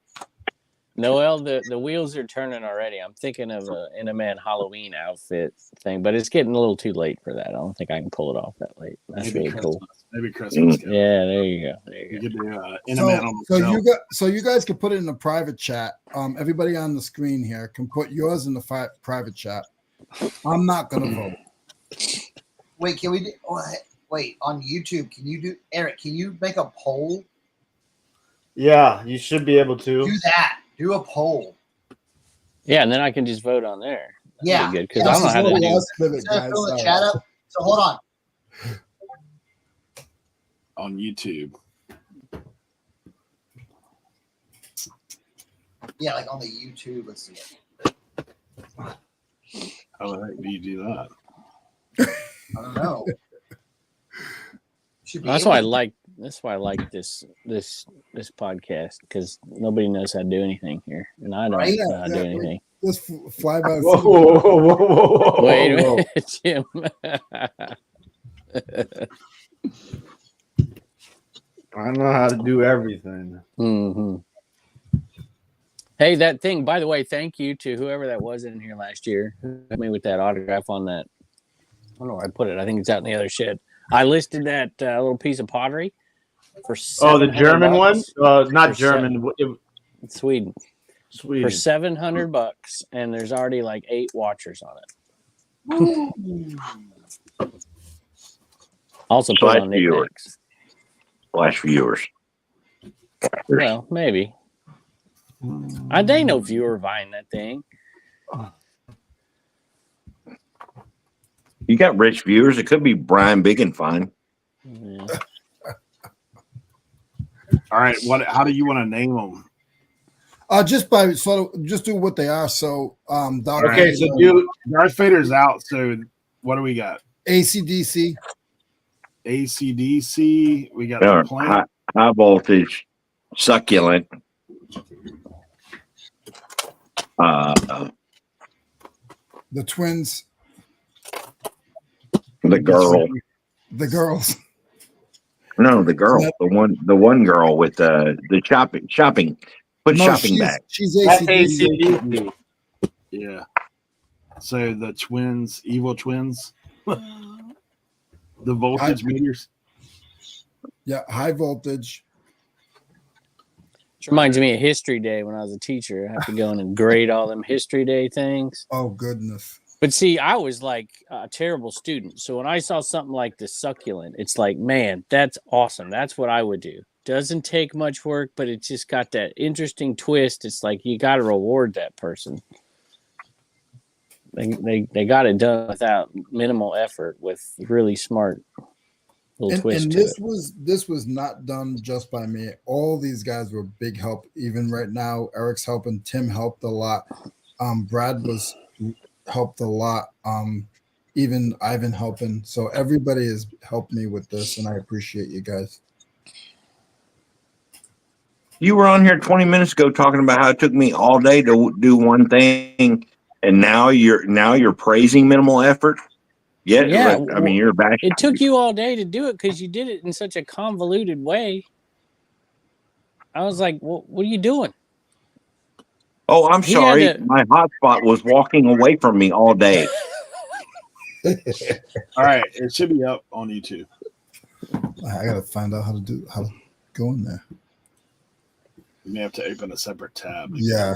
Noel, the wheels are turning already. I'm thinking of a In-A-Man Halloween outfit thing, but it's getting a little too late for that. I don't think I can pull it off that late. That's Maybe really Christmas. cool. Maybe Christmas. Yeah, there you go. You could do In-A-Man on So the you guys can put it in the private chat. Everybody on the screen here can put yours in the private chat. I'm not gonna vote. Wait, can we do? Wait, on YouTube, can you do, Eric? Can you make a poll? Yeah, you should be able to. Do that. Do a poll. Yeah, and then I can just vote on there. That'd Yeah, be good because I don't know how to do. Instead of filling the chat up. So hold on. On YouTube. Yeah, like on the YouTube. Let's see. How the heck do you do that? I don't know. That's why I like. That's why I like this podcast because nobody knows how to do anything here, and I don't know how to do anything. Just fly by. Whoa. Wait a minute, Jim. I know how to do everything. Mm-hmm. Hey, that thing, by the way, thank you to whoever that was in here last year who helped me with that autograph on that. I don't know where I put it. I think it's out in the other shed. I listed that little piece of pottery for the German $700. one? Not German. It's Sweden. For $700, and there's already like 8 watchers on it. Also put on knickknacks. Slash viewers. Well, maybe. They ain't no viewer buying that thing. You got rich viewers. It could be Brian Big and Fine. Yeah. All right. How do you want to name them? Just do what they are. So, okay. So Darth Vader's out. So what do we got? ACDC. We got the plant. High voltage, succulent. The twins. The girl. The girls. No, the girl. The one girl with the shopping. Shopping bag. She's ACDC. Yeah. So the twins, evil twins. The voltage meters. Yeah, high voltage. Which reminds me of History Day when I was a teacher. I have to go in and grade all them History Day things. Oh, goodness. But see, I was like a terrible student. So when I saw something like the succulent, it's like, man, that's awesome. That's what I would do. Doesn't take much work, but it's just got that interesting twist. It's like you got to reward that person. They got it done without minimal effort with really smart little twist. And to this was not done just by me. All these guys were big help. Even right now, Eric's helping. Tim helped a lot. Brad was helped a lot. Even Ivan helping. So everybody has helped me with this, and I appreciate you guys. You were on here 20 minutes ago talking about how it took me all day to do one thing, and now you're praising minimal effort. Yeah, I mean, you're back. It took you all day to do it because you did it in such a convoluted way. I was like, well, what are you doing? Oh, I'm sorry. My hotspot was walking away from me all day. All right, it should be up on YouTube. I gotta find out how to go in there. You may have to open a separate tab. Yeah.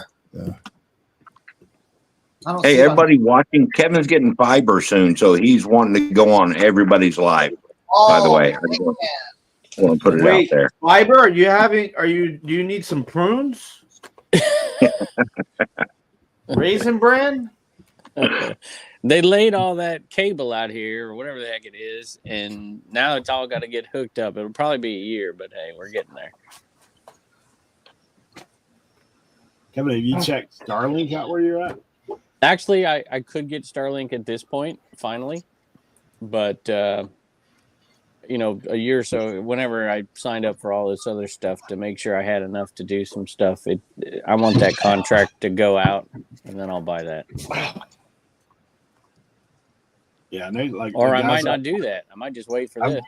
Hey, everybody watching, Kevin's getting fiber soon, so he's wanting to go on everybody's live. By the way, I want to put it out there. Fiber? Do you need some prunes? Raisin Bran? They laid all that cable out here, or whatever the heck it is, and now it's all got to get hooked up. It'll probably be a year, but hey, we're getting there. Kevin, have you checked Starlink out where you're at? Actually, I could get Starlink at this point, finally. But, a year or so, whenever I signed up for all this other stuff to make sure I had enough to do some stuff, I want that contract to go out, and then I'll buy that. Yeah, I might not do that. I might just wait for this.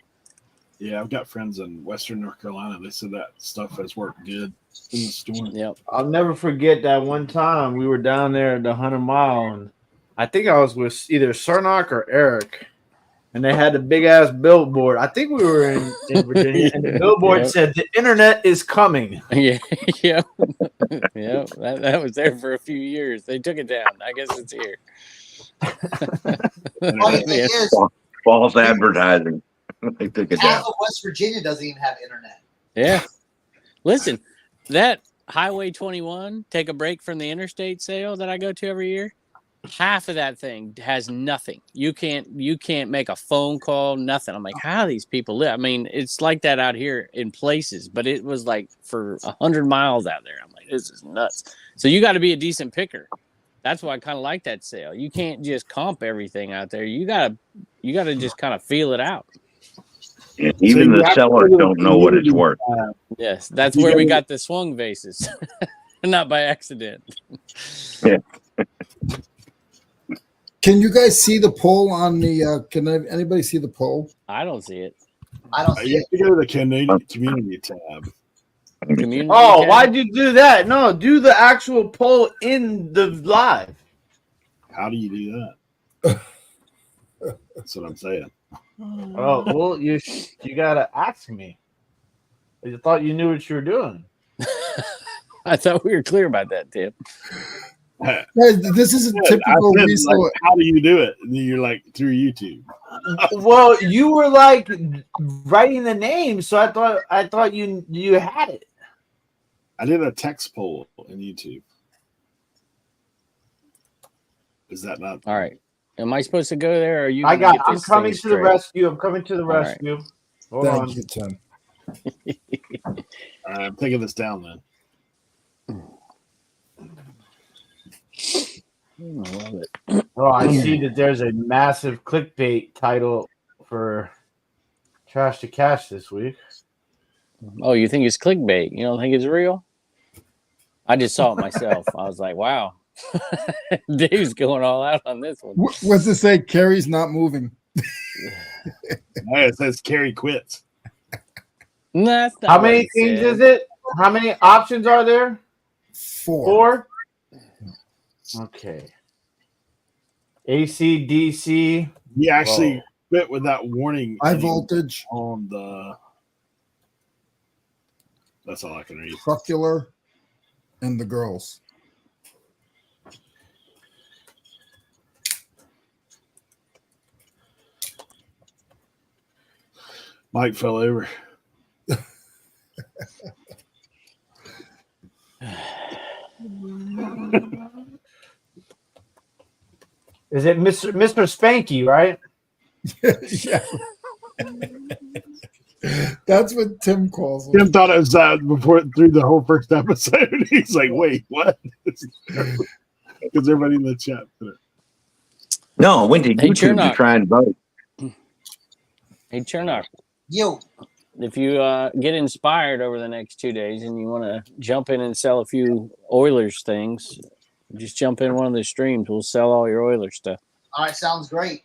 Yeah, I've got friends in Western North Carolina. They said that stuff has worked good in the storm. Yep. I'll never forget that one time we were down there at the 100 Mile, and I think I was with either Cernoch or Eric, and they had a big ass billboard. I think we were in Virginia, and the billboard said the internet is coming. Yeah. That was there for a few years. They took it down. I guess it's here. False advertising. They took it down. Half of West Virginia doesn't even have internet. Yeah. Listen, that Highway 21, take a break from the interstate sale that I go to every year, half of that thing has nothing. You can't make a phone call, nothing. I'm like, how do these people live? I mean, it's like that out here in places, but it was like for 100 miles out there. I'm like, this is nuts. So you got to be a decent picker. That's why I kind of like that sale. You can't just comp everything out there. You gotta just kind of feel it out. Even the sellers don't know what it's worth. Yes, that's where we got the swung vases, not by accident. Yeah. Can you guys see the poll on the? Anybody see the poll? I don't see it. I don't see You it. have to go to the community tab. Community Oh, tab? why'd you do that? No, do the actual poll in the live. How do you do that? That's what I'm saying. Oh, well, you gotta ask me. I thought you knew what you were doing. I thought we were clear about that, Tim. Guys, this is a typical reseller. How do you do it? And you're like through YouTube. Well, you were like writing the name, so I thought you had it. I did a text poll in YouTube. Is that not all right? Am I supposed to go there? Or are you? I'm coming to the rescue. I'm coming to the rescue. Right. Hold on. Thank you, Tim. I'm taking this down then. I love it. Oh, I see that there's a massive clickbait title for Trash to Cash this week. Oh, you think it's clickbait? You don't think it's real? I just saw it myself. I was like, wow. Dave's going all out on this one. What's it say? Carrie's not moving. It says Carrie quits. No, that's not How many things is it? How many options are there? 4. Okay. AC, DC. He actually quit with that warning. High voltage. On the. That's all I can read. Trucular and the girls. Mike fell over. Is it Mr. Spanky, right? Yeah. That's what Tim calls him. Tim thought it was through the whole first episode. He's like, wait, what? Because everybody in the chat put it. No, I went to YouTube to try and vote. Hey, Cernoch. Yo. If you get inspired over the next 2 days and you want to jump in and sell a few Oilers things, just jump in one of the streams. We'll sell all your Oilers stuff. All right, sounds great.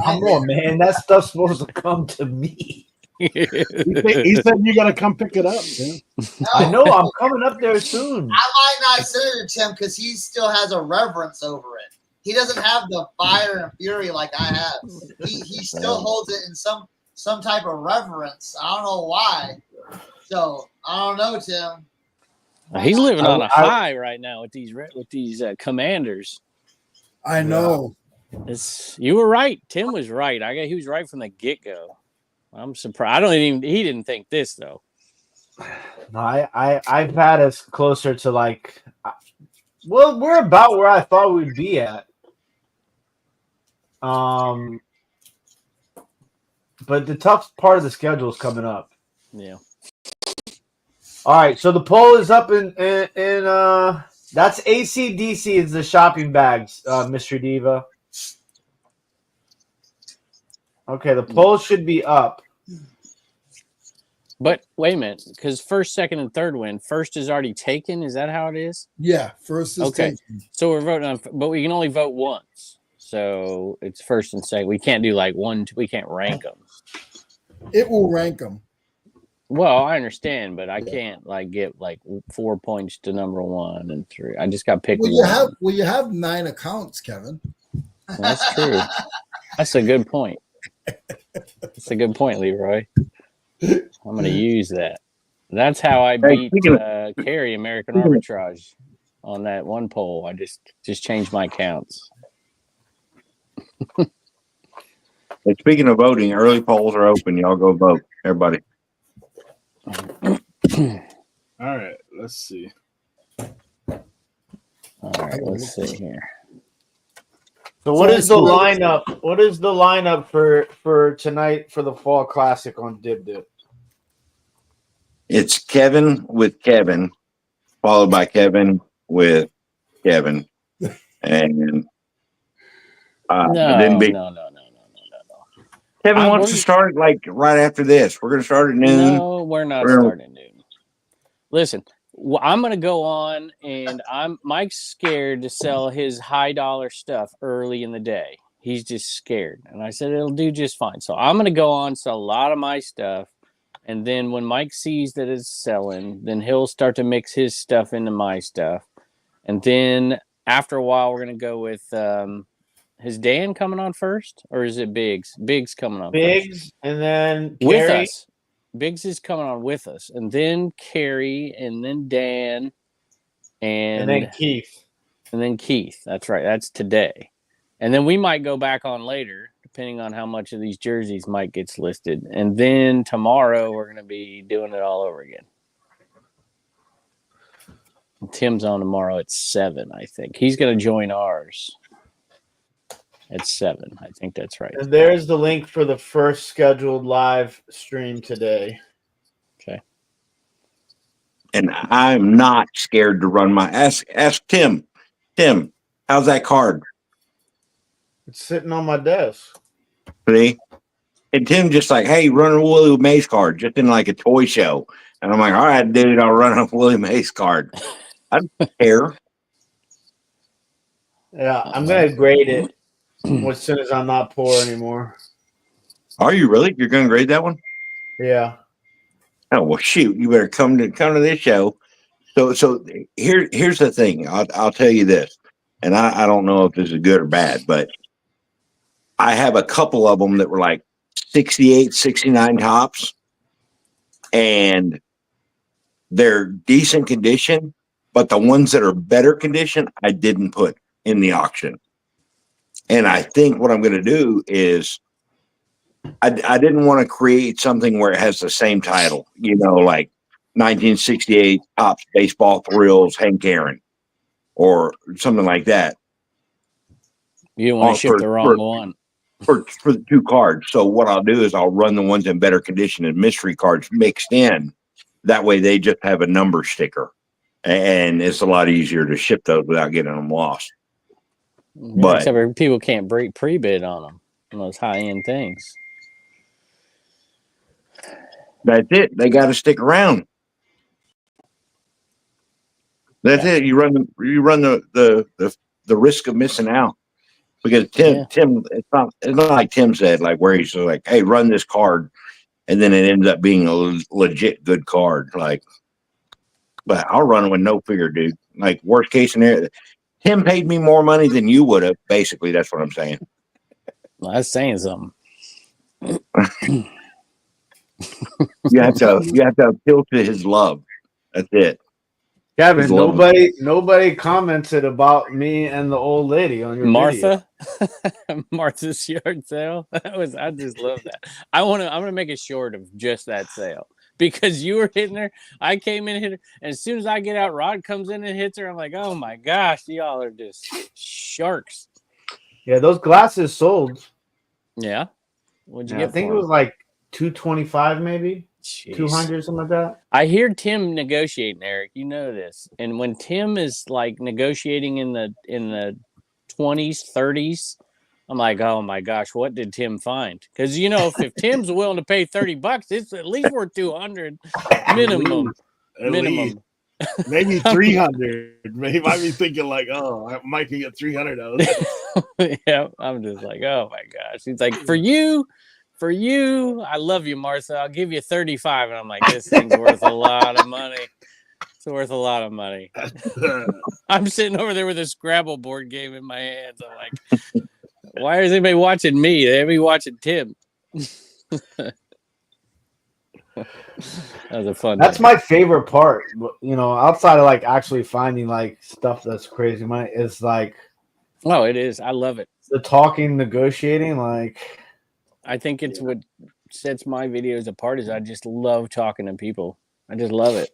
Come on, man. That stuff's supposed to come to me. He said you got to come pick it up, man. No, I know. I'm coming up there soon. I might not send it to Tim because he still has a reverence over it. He doesn't have the fire and fury like I have. He still holds it in some type of reverence. I don't know why. So I don't know, Tim. He's living on a high right now with these Commanders. I know. You were right. Tim was right. He was right from the get-go. I'm surprised. He didn't think this though. No, I've had us closer to like, well, we're about where I thought we'd be at. But the tough part of the schedule is coming up. Yeah. All right, so the poll is up in that's AC/DC is the shopping bags, Mr. Diva. Okay, the poll should be up. But wait a minute, because first, second, and third win. First is already taken. Is that how it is? Yeah, first is okay. taken. So we're voting on, but we can only vote once. So it's first and second. We can't do like one. We can't rank them. It will rank them. Well, I understand, but I can't like get like 4 points to number 1 and 3. I just got picked. Well, you have 9 accounts, Kevin. Well, that's true. That's a good point. That's a good point, Leroy. I'm going to use that. That's how I beat Carrie American Arbitrage on that one poll. I just changed my counts. And speaking of voting, early polls are open. Y'all go vote, everybody. All right, let's see. All right, let's see here. So what is the lineup? What is the lineup for tonight for the Fall Classic on Dib Dip? It's Kevin with Kevin, followed by Kevin with Kevin, and no. Kevin wants to start like right after this. We're going to start at noon. No, we're not starting at noon. Listen, I'm going to go on, and Mike's scared to sell his high dollar stuff early in the day. He's just scared, and I said it'll do just fine. So I'm going to go on, sell a lot of my stuff, and then when Mike sees that it's selling, then he'll start to mix his stuff into my stuff, and then after a while, we're going to go with. Is Dan coming on first, or is it Biggs? Biggs coming on Biggs, first. and then with Carrie. us. Biggs is coming on with us, and then Carrie, and then Dan, and then Keith. And then Keith. That's right. That's today. And then we might go back on later, depending on how much of these jerseys Mike gets listed. And then tomorrow we're going to be doing it all over again. Tim's on tomorrow at 7, I think. He's going to join ours at 7. I think that's right. And there's the link for the first scheduled live stream today. Okay. And I'm not scared to run my ask Tim. Tim, how's that card? It's sitting on my desk. See? And Tim just like, hey, run a Willie Mays card, just in like a toy show. And I'm like, all right, dude, I'll run a Willie Mays card. I don't care. Yeah, I'm going to grade it as soon as I'm not poor anymore. Are you really? You're going to grade that one? Yeah. Oh, well, shoot, you better come to this show. So here's the thing. I'll tell you this, and I don't know if this is good or bad, but I have a couple of them that were like 68, 69 tops, and they're decent condition, but the ones that are better condition, I didn't put in the auction. And I think what I'm going to do is I didn't want to create something where it has the same title, like 1968 Topps Baseball Thrills Hank Aaron or something like that. You don't want to ship the wrong one. For the 2 cards. So what I'll do is I'll run the ones in better condition and mystery cards mixed in. That way they just have a number sticker. And it's a lot easier to ship those without getting them lost. But except for people can't pre-bid on them, on those high-end things. That's it. They got to stick around. That's it. You run the risk of missing out. Because Tim, it's not like Tim said, like where he's like, hey, run this card, and then it ends up being a legit good card. Like, but I'll run it with no figure, dude. Like worst case scenario, Tim paid me more money than you would have. Basically, that's what I'm saying. Well, that's saying something. You have to appeal to his love. That's it. Kevin, nobody commented about me and the old lady on your Martha. Martha's yard sale. I just love that. I'm gonna make a short of just that sale because you were hitting her. I came in and hit her, and as soon as I get out, Rod comes in and hits her. I'm like, oh my gosh, y'all are just sharks. Yeah, those glasses sold. Yeah. What'd you get? I think it was like $225 maybe. Jeez. 200, something like that. I hear Tim negotiating, Eric. You know this. And when Tim is like negotiating in the 20s, 30s, I'm like, oh my gosh, what did Tim find? Because if Tim's willing to pay $30, it's at least worth 200 minimum. Minimum. Maybe 300. He might be thinking like, oh, I might get 300 out of this. Yeah, I'm just like, oh my gosh. He's like, for you, I love you, Martha. I'll give you 35. And I'm like, this thing's worth a lot of money. It's worth a lot of money. I'm sitting over there with a Scrabble board game in my hands. I'm like, why is anybody watching me? They be watching Tim. That was a fun. That's my favorite part. Outside of like actually finding like stuff that's crazy money is like. Oh, it is. I love it. The talking, negotiating, like. I think it's what sets my videos apart is I just love talking to people. I just love it.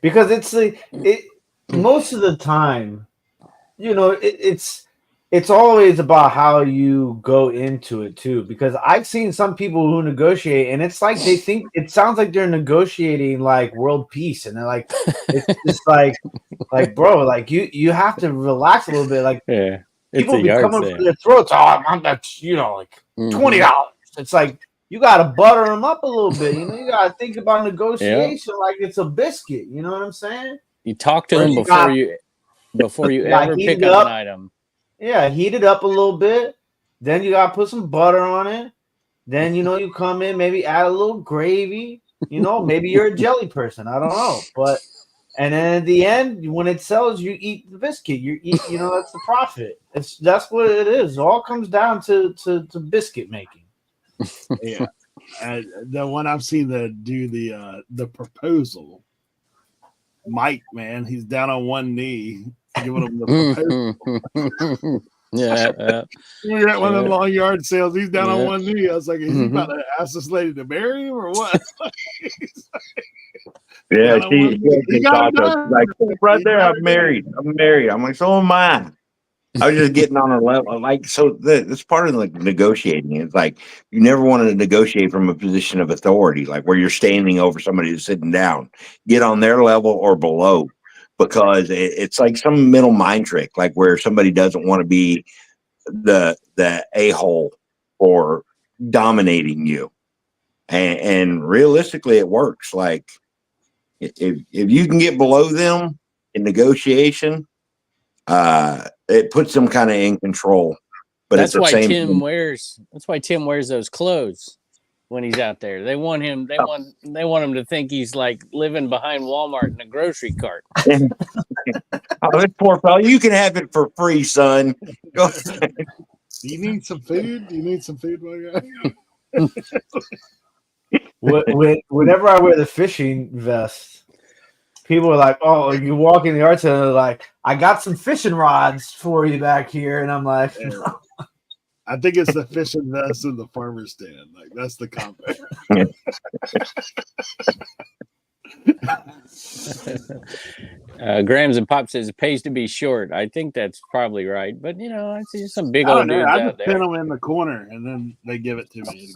Because most of the time, it's always about how you go into it too. Because I've seen some people who negotiate and it's like they think it sounds like they're negotiating like world peace, and they're like, it's just like bro, like you have to relax a little bit, like yeah. People be coming for their throats. Oh, I'm like $20. It's like you gotta butter them up a little bit. You gotta think about negotiation like it's a biscuit. You know what I'm saying? You talk to them before you ever pick up an item. Yeah, heat it up a little bit. Then you gotta put some butter on it. Then you come in, maybe add a little gravy. Maybe you're a jelly person. I don't know, but. And then at the end, when it sells, you eat the biscuit. That's the profit. That's what it is. It all comes down to biscuit making. Yeah, the one I've seen do the proposal. Mike, man, he's down on one knee giving him the proposal. Yeah. We were at one of the long yard sales. He's down on Yeah. one knee. I was like, is he about to ask this lady to marry him or what? Yeah, she He got it done. like right there. I'm married. I'm like, so am I. I was just getting on a level, like, so that's part of like negotiating. It's like you never want to negotiate from a position of authority, like where you're standing over somebody who's sitting down. Get on their level or below, because it's like some middle mind trick, like where somebody doesn't want to be the a-hole or dominating you, and realistically, it works. Like if you can get below them in negotiation, it puts them kind of in control. But that's at the why same Tim time, wears. That's why Tim wears those clothes when he's out there. They want him. They want him to think he's like living behind Walmart in a grocery cart. oh, this poor fellow, you can have it for free, son. Go. Do you need some food? Do you need some food, my guy? Whenever I wear the fishing vest, people are like, "Oh, you walk in the art center, they're like, I got some fishing rods for you back here," and I'm like, no. I think it's the fishing vest in the farmer's stand. Like that's the combo. Grams and Pop says it pays to be short. I think that's probably right, but I see some big old dudes I out just there. pin them in the corner and then they give it to me.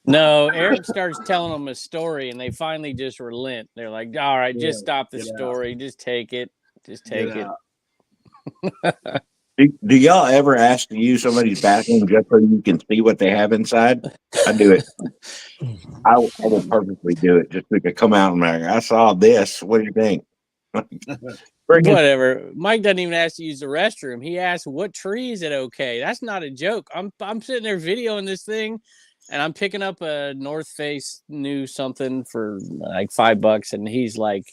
No, Eric starts telling them a story, and they finally just relent. They're like, "All right, just stop the story. Just take it. Just take it." Do y'all ever ask to use somebody's bathroom just so you can see what they have inside? I do it. I will purposely do it just so they come out and like, I saw this. What do you think? Whatever. Mike doesn't even ask to use the restroom. He asks, "What tree is it okay?" That's not a joke. I'm sitting there videoing this thing, and I'm picking up a North Face new something for like $5, and he's like,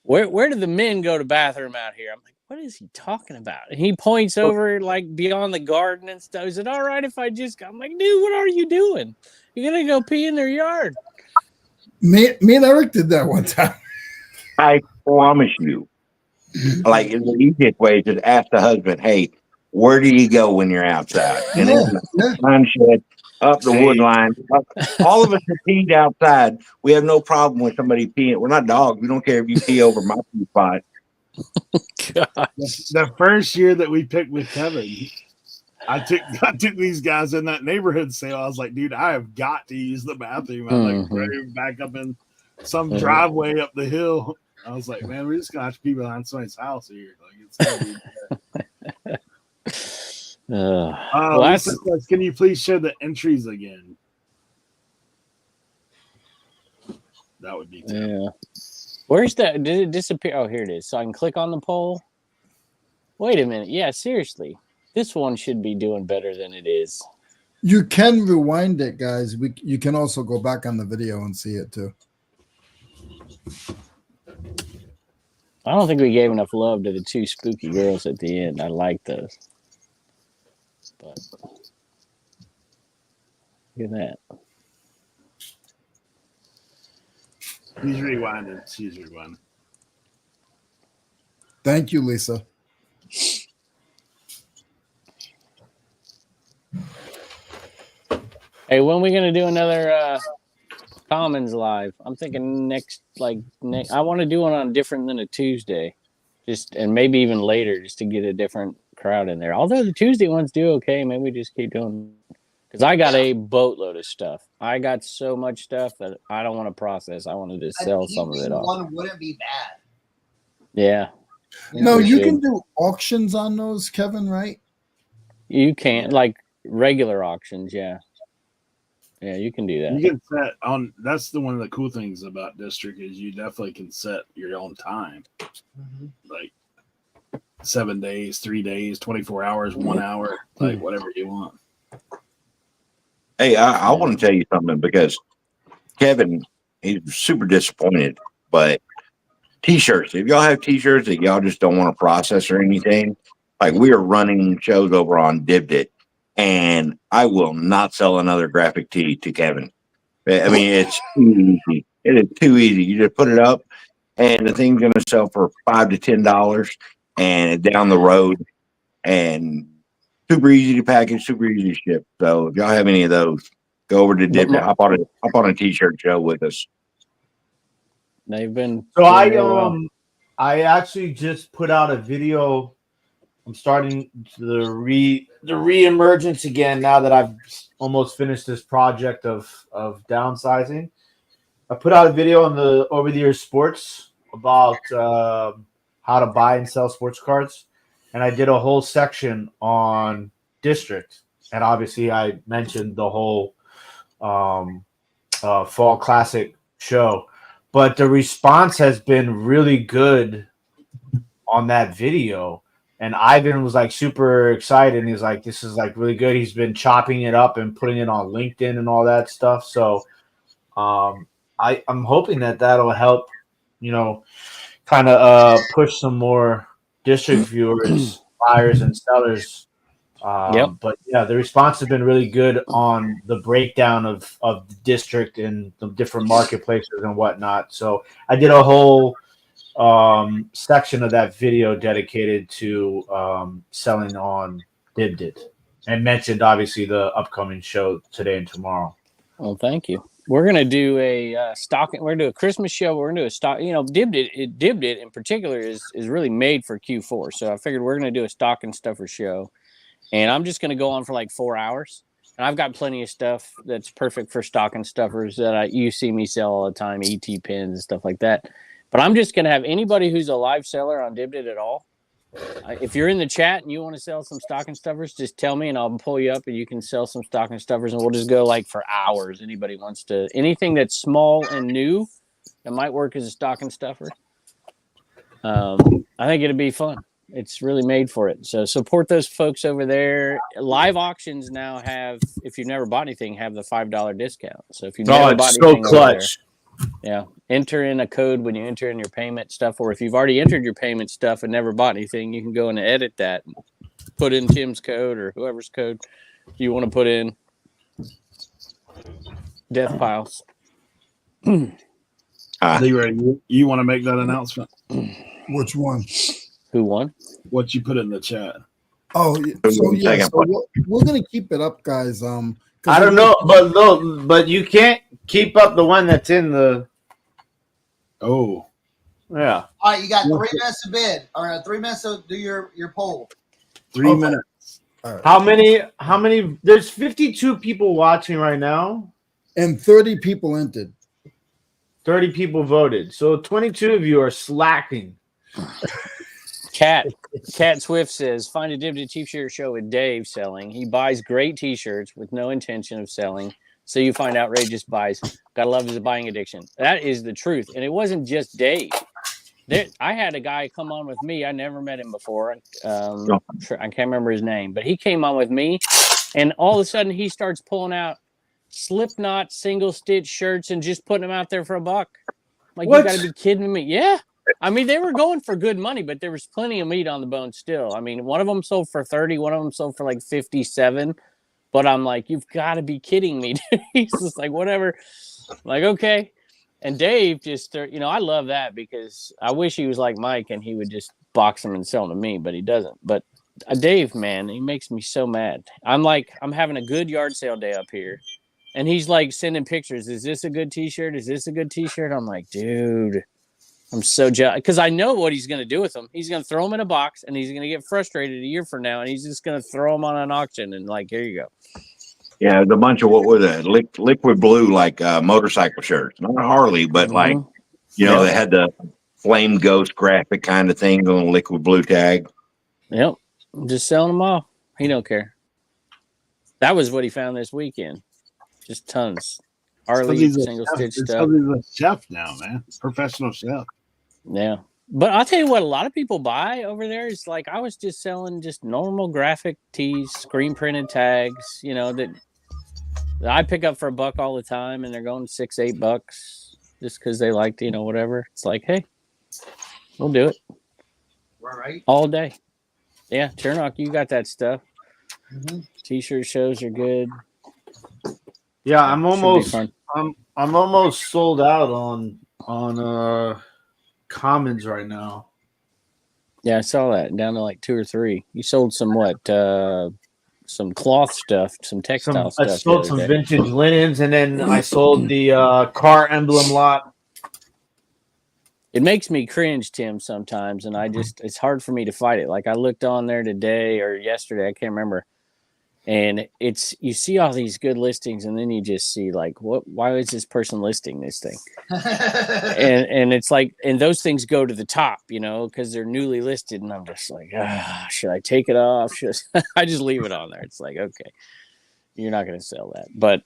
"Where do the men go to bathroom out here?" I'm like, "What is he talking about?" And he points over like beyond the garden and stuff. Is it all right if I just? I'm like, "Dude, what are you doing? You're gonna go pee in their yard?" Me and Eric did that one time. I promise you. Like the easiest way is just ask the husband, "Hey, where do you go when you're outside?" And then line shed, up the wood line. All of us are peed outside. We have no problem with somebody peeing. We're not dogs. We don't care if you pee over my pee spot. The first year that we picked with Kevin, I took these guys in that neighborhood sale. I was like, dude, I have got to use the bathroom. I'm like right back up in some driveway up the hill. I was like, man, we're just gonna have to pee behind somebody's house here. Like it's Lisa says, can you please show the entries again? That would be terrible. Yeah. Where's that? Did it disappear? Oh, here it is. So I can click on the poll. Wait a minute. Yeah, seriously. This one should be doing better than it is. You can rewind it, guys. You can also go back on the video and see it too. I don't think we gave enough love to the two spooky girls at the end. I like those. But look at that. She's rewinding. Thank you, Lisa. Hey, when are we going to do another Commons live? I'm thinking next. I want to do one on different than a Tuesday, and maybe even later, just to get a different crowd in there. Although the Tuesday ones do okay, maybe we just keep doing. Because I got a boatload of stuff. I got so much stuff that I don't want to process. I want to just sell some of it off. One wouldn't be bad. Yeah. No, you can do auctions on those, Kevin, right? You can't, like regular auctions, yeah. Yeah, you can do that. You can set on. That's one of the cool things about District is you definitely can set your own time, like 7 days, 3 days, 24 hours, 1 hour, like whatever you want. Hey, I want to tell you something because Kevin, he's super disappointed. But T-shirts, if y'all have T-shirts that y'all just don't want to process or anything, like we are running shows over on Dibdit. And I will not sell another graphic tee to Kevin. I mean, it's too easy. It is too easy. You just put it up, and the thing's going to sell for $5 to $10, and down the road. And super easy to package, super easy to ship. So if y'all have any of those, go over to Dip. Hop on a t-shirt show with us. They've been So well. I actually just put out a video. I'm starting the re-emergence again now that I've almost finished this project of downsizing. I put out a video on the Overtheyears Sports about how to buy and sell sports cards, and I did a whole section on District, and obviously I mentioned the whole Fall Classic show, but the response has been really good on that video. And Ivan was like super excited. And he's like, this is like really good. He's been chopping it up and putting it on LinkedIn and all that stuff. So I'm hoping that that'll help, kind of push some more District viewers, buyers, and sellers. But yeah, the response has been really good on the breakdown of the District and the different marketplaces and whatnot. So I did a whole section of that video dedicated to selling on Dibdit, and mentioned obviously the upcoming show today and tomorrow. Well, thank you. We're gonna do a stocking. We're gonna do a Christmas show. We're gonna do a stock. Dibdit in particular is really made for Q4. So I figured we're gonna do a stocking stuffer show, and I'm just gonna go on for like 4 hours. And I've got plenty of stuff that's perfect for stocking stuffers that you see me sell all the time, ET pins and stuff like that. But I'm just going to have anybody who's a live seller on Dibdit at all. If you're in the chat and you want to sell some stocking stuffers, just tell me and I'll pull you up and you can sell some stocking stuffers, and we'll just go like for hours. Anybody wants to, anything that's small and new that might work as a stocking stuffer. I think it'd be fun. It's really made for it. So support those folks over there. Live auctions now have, if you've never bought anything, have the $5 discount. So if you've never bought anything over there, yeah, enter in a code when you enter in your payment stuff, or if you've already entered your payment stuff and never bought anything, you can go and edit that and put in Tim's code or whoever's code you want to put in. Death piles. Leroy, you want to make that announcement? Which one? Who won? What you put in the chat. Oh, so yeah, so we're gonna keep it up, guys. I don't know, but you can't keep up the one that's in the. Oh, yeah. All right, you got 3 minutes to bid, or 3 minutes to do your poll. 3 minutes. Right. How many? There's 52 people watching right now, and 30 people entered. 30 people voted, so 22 of you are slacking. Cat Swift says, find a Dibdit t-shirt show with Dave selling. He buys great t-shirts with no intention of selling, so you find outrageous buys. Gotta love his buying addiction. That is the truth. And it wasn't just Dave. I had a guy come on with me. I never met him before. I can't remember his name, but he came on with me, and all of a sudden he starts pulling out Slipknot single stitch shirts and just putting them out there for $1. Like, what? You gotta be kidding me. Yeah. I mean, they were going for good money, but there was plenty of meat on the bone still. I mean, one of them sold for 30, one of them sold for like 57. But I'm like, you've got to be kidding me. He's just like, whatever. I'm like, okay. And Dave just, I love that because I wish he was like Mike and he would just box them and sell them to me, but he doesn't. But Dave, man, he makes me so mad. I'm having a good yard sale day up here. And he's like sending pictures. Is this a good t-shirt? Is this a good t-shirt? I'm like, dude. I'm so jealous because I know what he's going to do with them. He's going to throw them in a box, and he's going to get frustrated a year from now, and he's just going to throw them on an auction and like, here you go. Yeah, the bunch of what were the liquid blue like motorcycle shirts, not a Harley, but like they had the flame ghost graphic kind of thing on the liquid blue tag. Yep, I'm just selling them all. He don't care. That was what he found this weekend. Just tons. Harley single stitch stuff. He's a chef now, man. Professional chef. Yeah. But I'll tell you what, a lot of people buy over there is like, I was just selling just normal graphic tees, screen printed tags, that I pick up for $1 all the time, and they're going $6-8 just because they like, whatever. It's like, hey, we'll do it. Right. All day. Yeah. Cernoch, you got that stuff. Mm-hmm. T-shirt shows are good. Yeah, I'm almost sold out on commons right now. Yeah, I saw that down to like 2 or 3. You sold some what? some cloth stuff, some textile I stuff. sold some vintage linens, and then I sold the car emblem lot. It makes me cringe, Tim, sometimes, and it's hard for me to fight it. Like I looked on there today or yesterday, I can't remember. And you see all these good listings, and then you just see like, why is this person listing this thing? and it's like, and those things go to the top, because they're newly listed, and I'm just like, should I take it off? I just leave it on there? It's like, okay, you're not going to sell that. But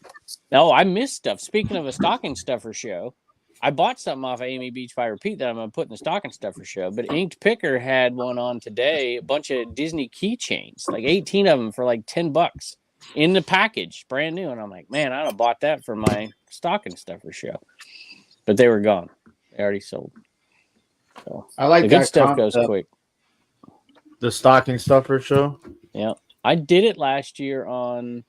I missed stuff. Speaking of a stocking stuffer show, I bought something off of Amy Beach by Repeat that I'm going to put in the stocking stuffer show. But Inked Picker had one on today, a bunch of Disney keychains, like 18 of them for like $10 in the package, brand new. And I'm like, man, I'd have bought that for my stocking stuffer show. But they were gone. They already sold. So I like the that good stuff goes quick. The stocking stuffer show. Yeah. I did it last year on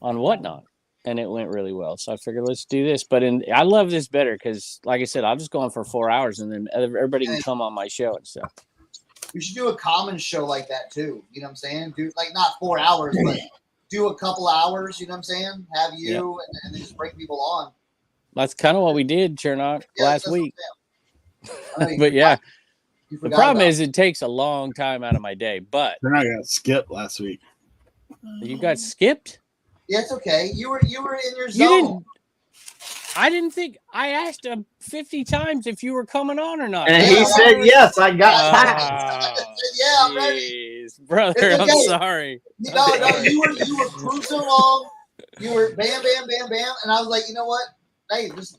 Whatnot. And it went really well. So I figured, let's do this. But I love this better because, like I said, I'll just go on for 4 hours and then everybody can come on my show and stuff. We should do a common show like that, too. You know what I'm saying? Do like not 4 hours, but do a couple hours. You know what I'm saying? Have you and then just bring people on. That's kind of what we did, Cernoch, last week. But yeah, the problem is it takes a long time out of my day. But I got skipped last week. You got skipped? Yeah, it's okay. You were in your zone. I didn't think. I asked him 50 times if you were coming on or not. And he said yes. I got packed. Yeah, I'm ready, brother. I'm sorry. No, you were cruising along. You were bam, bam, bam, bam, and I was like, you know what? Hey, just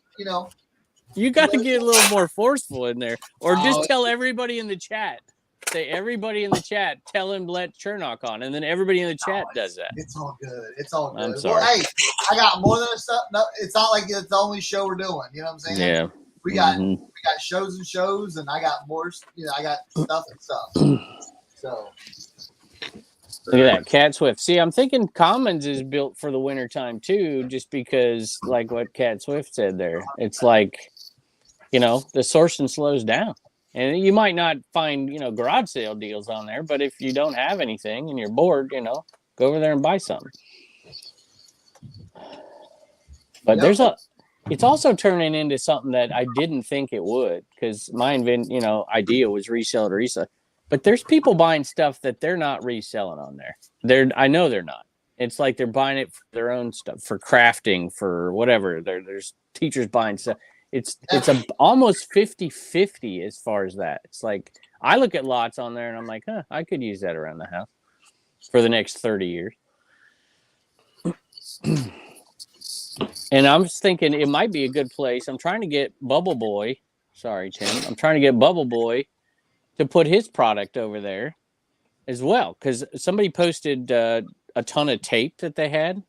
you got to get a little more forceful in there, or just tell everybody in the chat. Say everybody in the chat, tell him let Cernoch on, and then everybody in the chat does that. It's all good. It's all good. I'm sorry. Well, hey, I got more than a stuff. No, it's not like it's the only show we're doing. You know what I'm saying? Yeah. We got shows and shows, and I got more. I got stuff and stuff. So look at that, Cat Swift. See, I'm thinking Commons is built for the winter time too, just because, like what Cat Swift said there, it's like, the sourcing slows down. And you might not find, garage sale deals on there, but if you don't have anything and you're bored, go over there and buy something. But it's also turning into something that I didn't think it would, because my idea was resell to resell. But there's people buying stuff that they're not reselling on there. I know they're not. It's like they're buying it for their own stuff, for crafting, for whatever. There's teachers buying stuff. It's almost 50-50 as far as that. It's like I look at lots on there and I'm like, I could use that around the house for the next 30 years. And I'm just thinking it might be a good place. I'm trying to get Bubble Boy. Sorry, Tim. I'm trying to get Bubble Boy to put his product over there as well, because somebody posted a ton of tape that they had.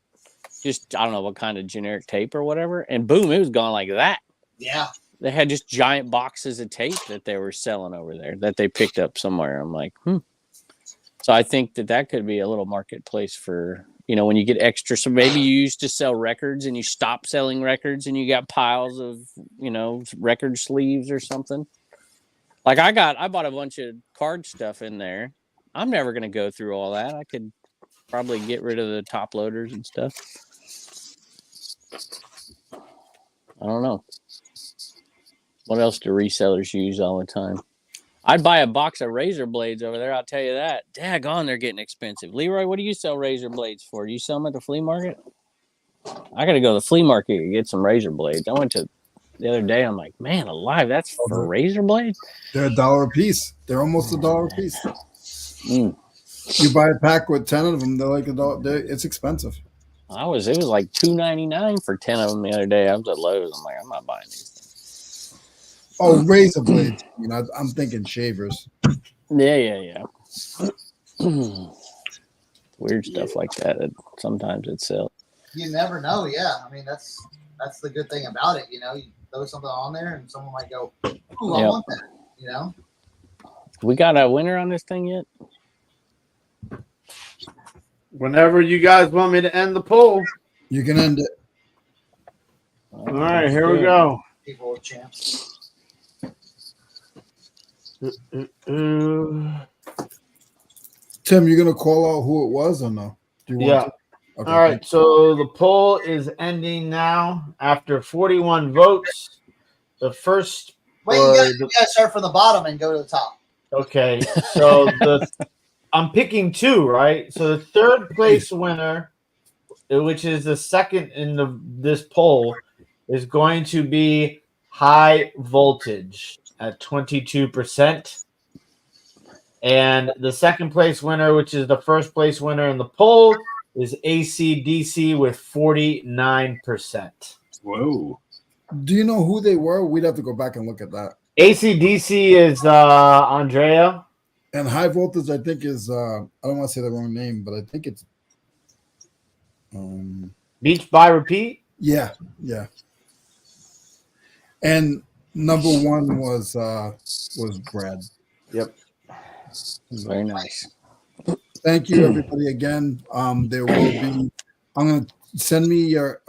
Just, I don't know what kind of generic tape or whatever. And boom, it was gone like that. Yeah. They had just giant boxes of tape that they were selling over there that they picked up somewhere. I'm like, So I think that could be a little marketplace for, when you get extra. So maybe you used to sell records and you stop selling records and you got piles of, record sleeves or something. Like I bought a bunch of card stuff in there. I'm never going to go through all that. I could probably get rid of the top loaders and stuff. I don't know. What else do resellers use all the time? I'd buy a box of razor blades over there. I'll tell you that. Daggone, they're getting expensive. Leroy, what do you sell razor blades for? Do you sell them at the flea market? I got to go to the flea market and get some razor blades. I went to the other day. I'm like, man, alive, that's for razor blades? They're $1 a piece. They're almost $1 a piece. You buy a pack with 10 of them, they're like $1. It's expensive. It was like $2.99 for 10 of them the other day. I was at Lowe's. I'm like, I'm not buying these things. Oh, razor blades. I'm thinking shavers. Yeah. Weird stuff like that. Sometimes it sells. You never know. Yeah, I mean that's the good thing about it. You throw something on there, and someone might go, "Ooh, I want that." We got a winner on this thing yet? Whenever you guys want me to end the poll, you can end it. All right, here we go. People with champs. Tim, you're gonna call out who it was or no? Do you want to? Okay, All right. So the poll is ending now after 41 votes. The first. Wait, you gotta start from the bottom and go to the top. Okay. So I'm picking two, right? So the third place winner, which is the second in this poll, is going to be High Voltage at 22%. And the second place winner, which is the first place winner in the poll, is AC/DC with 49%. Whoa. Do you know who they were? We'd have to go back and look at that. AC/DC is Andrea. And High Voltage, I think, is I don't want to say the wrong name, but I think it's Beach by Repeat. Yeah. And number one was Brad. Yep. Very nice. Thank you, everybody. Again, there will be. I'm gonna send me your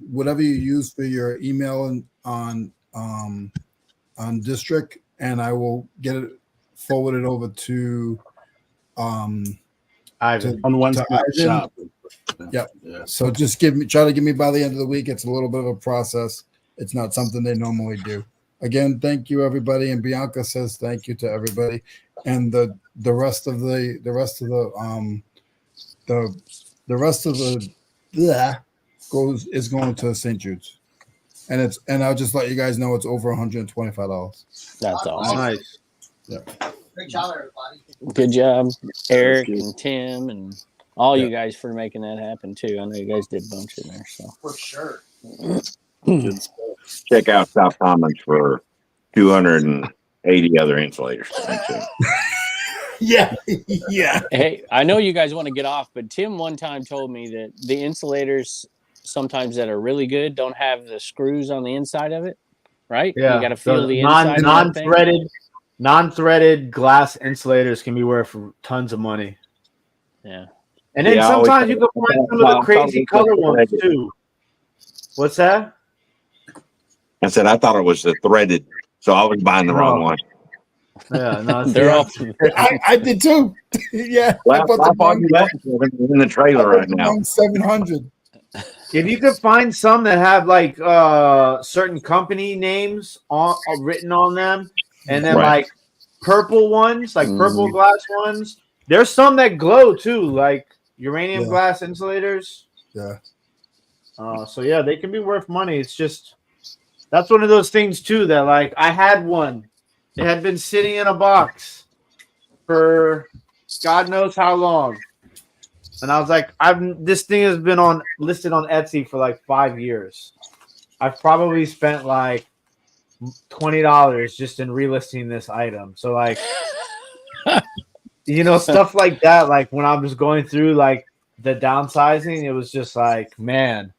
whatever you use for your email on District, and I will get it forwarded over to Ivan on one shop. Yep. Yeah. So just try to give me by the end of the week. It's a little bit of a process. It's not something they normally do. Again, thank you, everybody. And Bianca says thank you to everybody. And the rest of the is going to St. Jude's. And I'll just let you guys know it's over $125. That's awesome. Nice. Yeah. Great job, everybody. Good job, Eric and Tim and all you guys for making that happen too. I know you guys did a bunch in there. So For sure. Check out South Commons for 280 other insulators. Yeah. Hey, I know you guys want to get off, but Tim one time told me that the insulators sometimes that are really good don't have the screws on the inside of it, right? Yeah. You got to feel the inside. Non-threaded glass insulators can be worth tons of money. Yeah. And then sometimes you can find some of the crazy color ones too. What's that? I said I thought it was the threaded, so I was buying the wrong one. Yeah, no, they're all. I did too. Yeah. Well, in the trailer right now. 700. If you could find some that have like certain company names written on them, and then like purple ones, like purple glass ones, there's some that glow too, like uranium glass insulators. Yeah. So yeah, they can be worth money. It's just that's one of those things too that like I had one. It had been sitting in a box for God knows how long. And I was like, this thing has been listed on Etsy for like 5 years. I've probably spent like $20 just in relisting this item. So like, stuff like that. Like when I was going through like the downsizing, it was just like, man,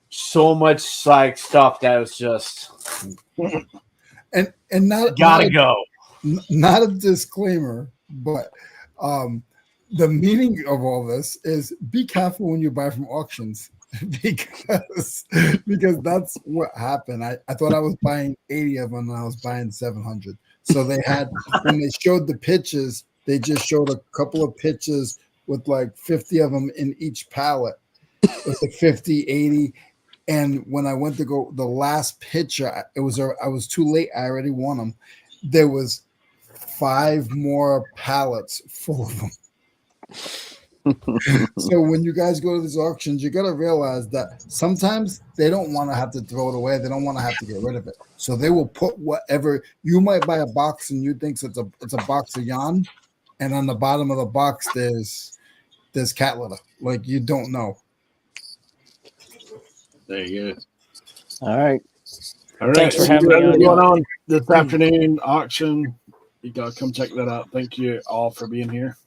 so much like stuff that was just and not gotta go. Not a disclaimer, but the meaning of all this is be careful when you buy from auctions because that's what happened. I thought I was buying 80 of them and I was buying 700. So they had, when they showed the pitches, they just showed a couple of pitches with like 50 of them in each pallet. It was like 50, 80. And when I went to go, the last picture, I was too late. I already won them. There was 5 more pallets full of them. So when you guys go to these auctions, you got to realize that sometimes they don't want to have to throw it away. They don't want to have to get rid of it. So they will put whatever. You might buy a box and you think it's a box of yarn, and on the bottom of the box there's cat litter. Like you don't know. There you go. All right. Thanks for having me on. Going on this afternoon auction. You gotta come check that out. Thank you all for being here.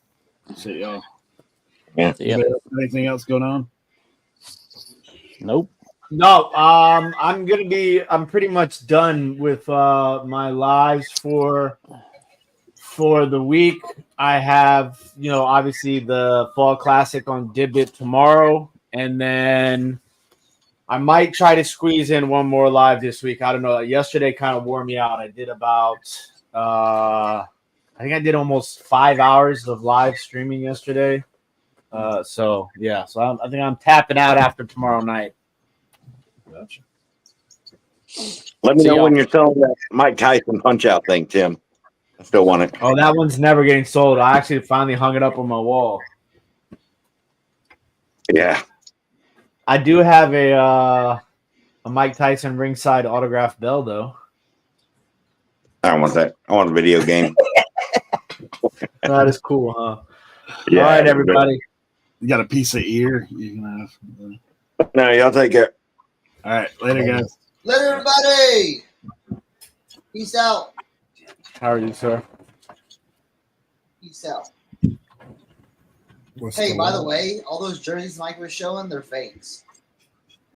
See y'all. Yeah. Anything else going on? Nope. No. I'm pretty much done with my lives for the week. I have, obviously the Fall Classic on Dibbit tomorrow, and then I might try to squeeze in one more live this week. I don't know. Yesterday kind of wore me out. I did about I think I did almost 5 hours of live streaming yesterday. So I think I'm tapping out after tomorrow night. Gotcha. Let me So know y'all- when you're selling that Mike Tyson punch out thing, Tim. I still want it. Oh, that one's never getting sold. I actually finally hung it up on my wall. Yeah. I do have a Mike Tyson ringside autographed bell though. I don't want that. I want a video game. That is cool, huh? Yeah. All right, everybody. You got a piece of ear you can have. No, y'all take care. All right, later, guys. Later, everybody. Peace out. How are you, sir? Peace out. What's Hey, going by the on? way, all those jerseys Mike was showing, they're fakes.